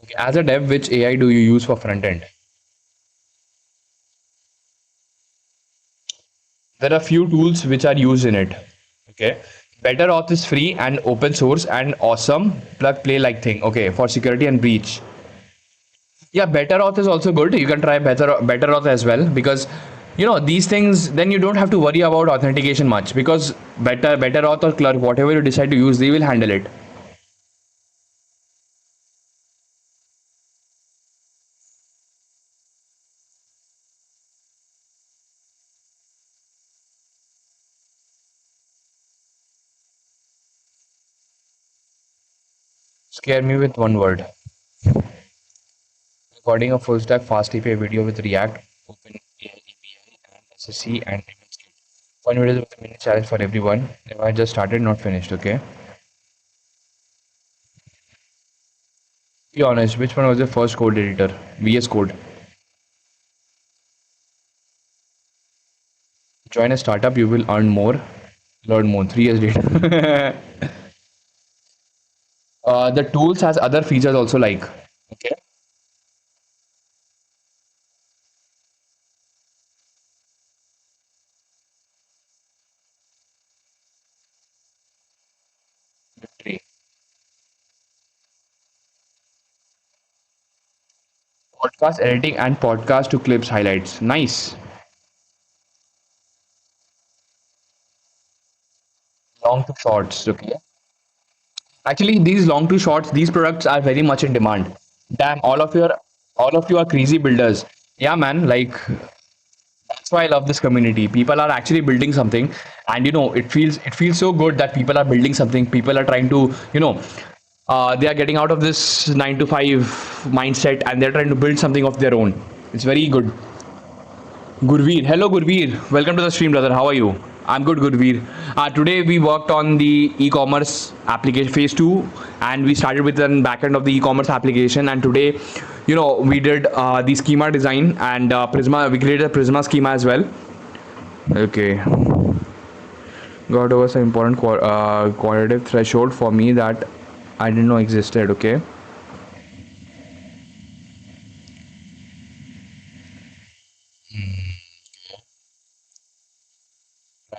Okay. As a dev, which AI do you use for front end? There are few tools which are used in it. Okay. Better auth is free and open source and awesome plug play like thing. Okay, for security and breach. Yeah, better auth is also good. You can try better auth as well because these things. Then you don't have to worry about authentication much because better auth or clerk, whatever you decide to use, they will handle it. Scare me with one word. Recording a full stack fast API video with React, Open AI API, and SSC and demonstrate. Fun videos with a mini challenge for everyone. If I just started, not finished. Okay. Be honest. Which one was the first code editor? VS Code. Join a startup, you will earn more, learn more. 3 years later. The tools has other features also like. Okay. Three. Podcast editing and podcast to clips highlights. Nice. Long to shorts. Okay. Actually, these long to shorts, these products are very much in demand. Damn, all of you are crazy builders. Yeah, man. Like that's why I love this community. People are actually building something, and it feels so good that people are building something. People are trying to they are getting out of this 9 to 5 mindset, and they're trying to build something of their own. It's very good. Gurveer. Hello, Gurveer. Welcome to the stream, brother. How are you? I'm good, Gurveer. Today we worked on the e-commerce application phase two, and we started with the backend of the e-commerce application. And today, we did the schema design and Prisma. We created a Prisma schema as well. Okay. God was an important qualitative threshold for me that I didn't know existed. Okay.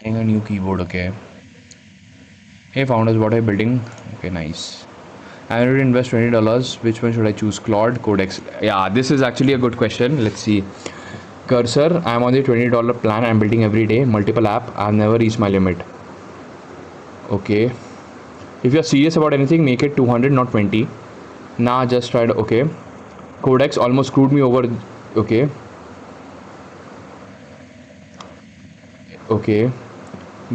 Trying a new keyboard. Okay. Hey founders, what are you building? Okay, nice. I already invest $20. Which one should I choose? Claude, Codex. Yeah, this is actually a good question. Let's see. Cursor, I'm on the $20 plan. I'm building every day, multiple app. I've never reached my limit. Okay. If you're serious about anything, make it 200, not 20. Nah, just tried. Okay. Codex almost screwed me over. Okay. Okay.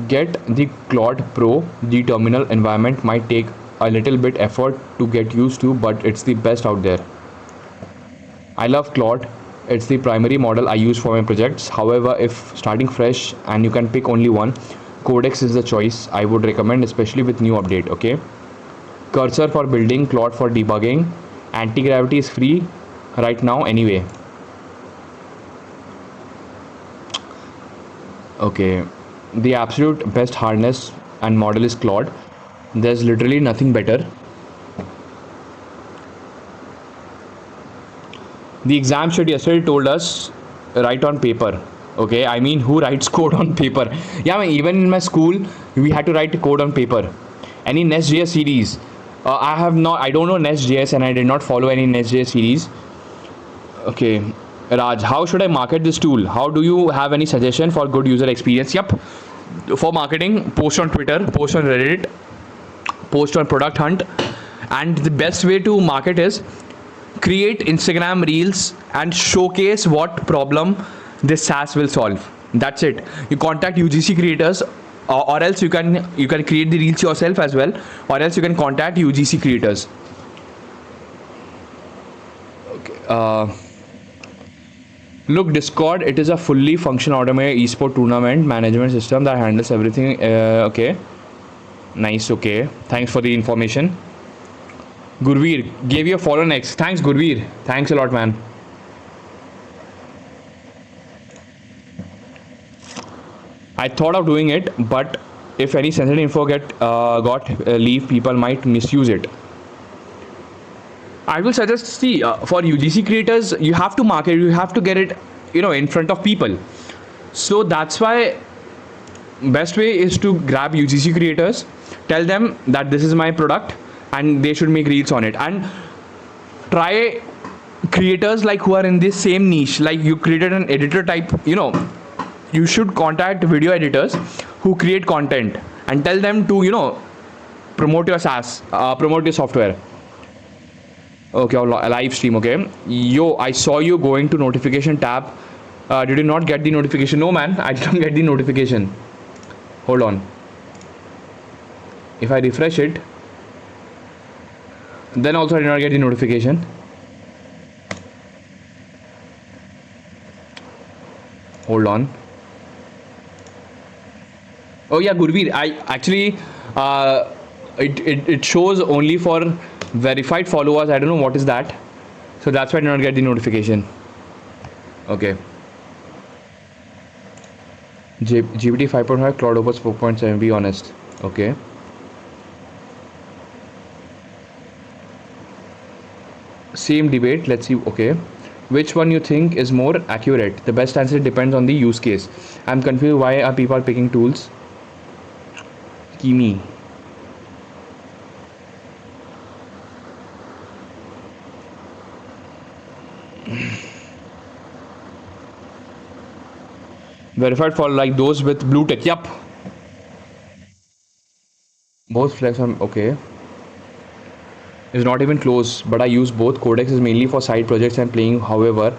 Get the Claude Pro. The terminal environment might take a little bit effort to get used to, but it's the best out there. I love Claude. It's the primary model I use for my projects. However, if starting fresh and you can pick only one, Codex is the choice I would recommend, especially with new update. Okay. Cursor for building, Claude for debugging. Anti-gravity is free right now anyway. Okay. The absolute best harness and model is Claude. There's literally nothing better. The exam sheet yesterday told us write on paper. Okay, I mean, who writes code on paper? Yeah, I mean, even in my school, we had to write code on paper. Any Nest.js series? I have not. I don't know Nest.js, and I did not follow any Nest.js series. Okay, Raj, how should I market this tool? How do you have any suggestion for good user experience? Yep. For marketing, post on Twitter, post on Reddit, post on Product Hunt, and the best way to market is create Instagram reels and showcase what problem this SaaS will solve. That's it. You contact UGC creators, or else you can create the reels yourself as well, or else you can contact UGC creators. Okay. Look, Discord. It is a fully functional automated esport tournament management system that handles everything. Okay. Nice. Okay, thanks for the information. Gurveer gave you a follow next. Thanks, Gurveer. Thanks a lot, man. I thought of doing it, but if any sensitive info got leave, people might misuse it. I will suggest, see, for UGC creators, you have to market, you have to get it, in front of people. So that's why best way is to grab UGC creators, tell them that this is my product, and they should make reels on it, and try creators like who are in this same niche. Like you created an editor type, you should contact video editors who create content and tell them to promote your SaaS, promote your software. Okay, a live stream. Okay, yo, I saw you going to notification tab. Did you not get the notification? No, man, I didn't get the notification. Hold on. If I refresh it, then also I did not get the notification. Hold on. Oh yeah, Gurveer, I actually it shows only for verified followers. I don't know what is that, so that's why I did not get the notification. Okay. GPT 5.5, Cloud Opus 4.7. Be honest. Okay. Same debate. Let's see. Okay. Which one you think is more accurate? The best answer depends on the use case. I'm confused. Why are people picking tools? Kimi. Verified for like those with blue tick. Yup. Both flex on. Okay. Is not even close, but I use both. Codex is mainly for side projects and playing. However,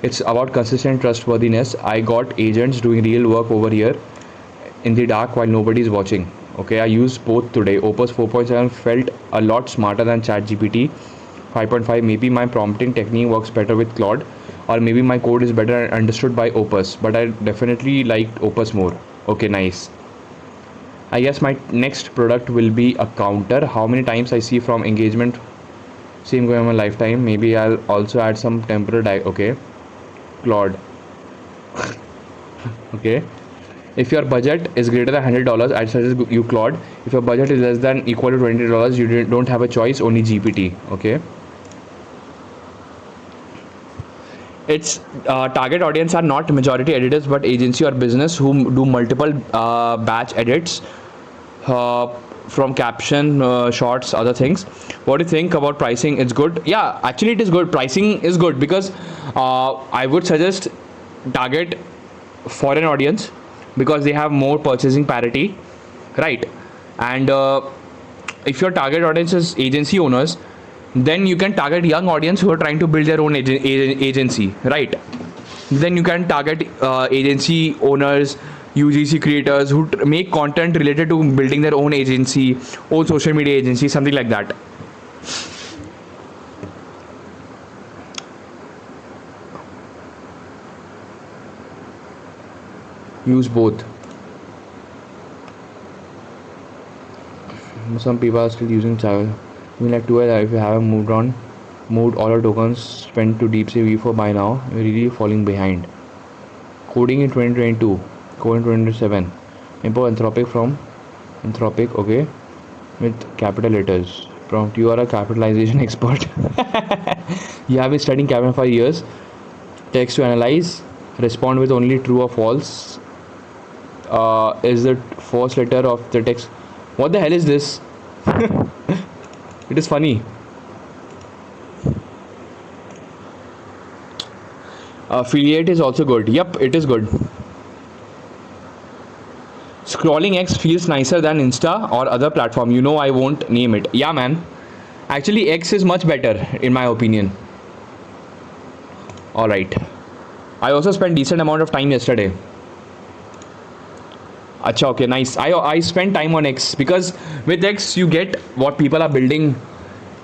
it's about consistent trustworthiness. I got agents doing real work over here in the dark while nobody's watching. Okay, I used both today. Opus 4.7 felt a lot smarter than ChatGPT 5.5. Maybe my prompting technique works better with Claude, or maybe my code is better understood by Opus, but I definitely liked Opus more. Okay, nice. I guess my next product will be a counter. How many times I see from engagement, same going on my lifetime. Maybe I'll also add some temporary okay. Claude. Okay. If your budget is greater than $100, I'd suggest you Claude. If your budget is less than equal to $20, you don't have a choice, only GPT. Okay. Its target audience are not majority editors, but agency or business who do multiple batch edits from caption, shots, other things. What do you think about pricing? It's good. Yeah, actually it is good. Pricing is good because I would suggest target foreign audience because they have more purchasing parity, right? And if your target audience is agency owners, then you can target young audience who are trying to build their own agency, right? Then you can target agency owners, UGC creators who make content related to building their own agency, own social media agency, something like that. Use both. Some people are still using Travel. I mean, like 2 if you haven't moved all our tokens spent to DeepSea V4 by now, you're really falling behind. Coding in 2022, code in 2027. Import Anthropic from Anthropic, okay, with capital letters. Prompt: you are a capitalization expert. You have been studying capital for years. Text to analyze. Respond with only true or false. Is the first letter of the text. What the hell is this? It is funny. Affiliate is also good. Yep, it is good. Scrolling X feels nicer than Insta or other platform. I won't name it. Yeah, man. Actually, X is much better in my opinion. All right. I also spent decent amount of time yesterday. Acha, okay, nice. I spent time on X because with X you get what people are building.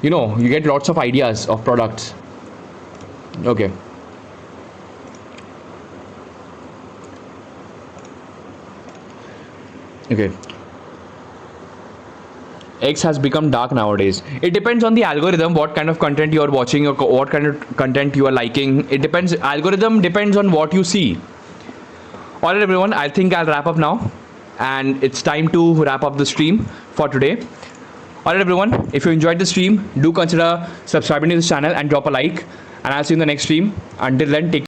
You get lots of ideas of products. Okay. Okay. X has become dark nowadays. It depends on the algorithm, what kind of content you are watching or what kind of content you are liking. It depends. Algorithm depends on what you see. All right, everyone. I think I'll wrap up now, and it's time to wrap up the stream for today. All right, everyone. If you enjoyed the stream, do consider subscribing to this channel and drop a like. And I'll see you in the next stream. Until then, take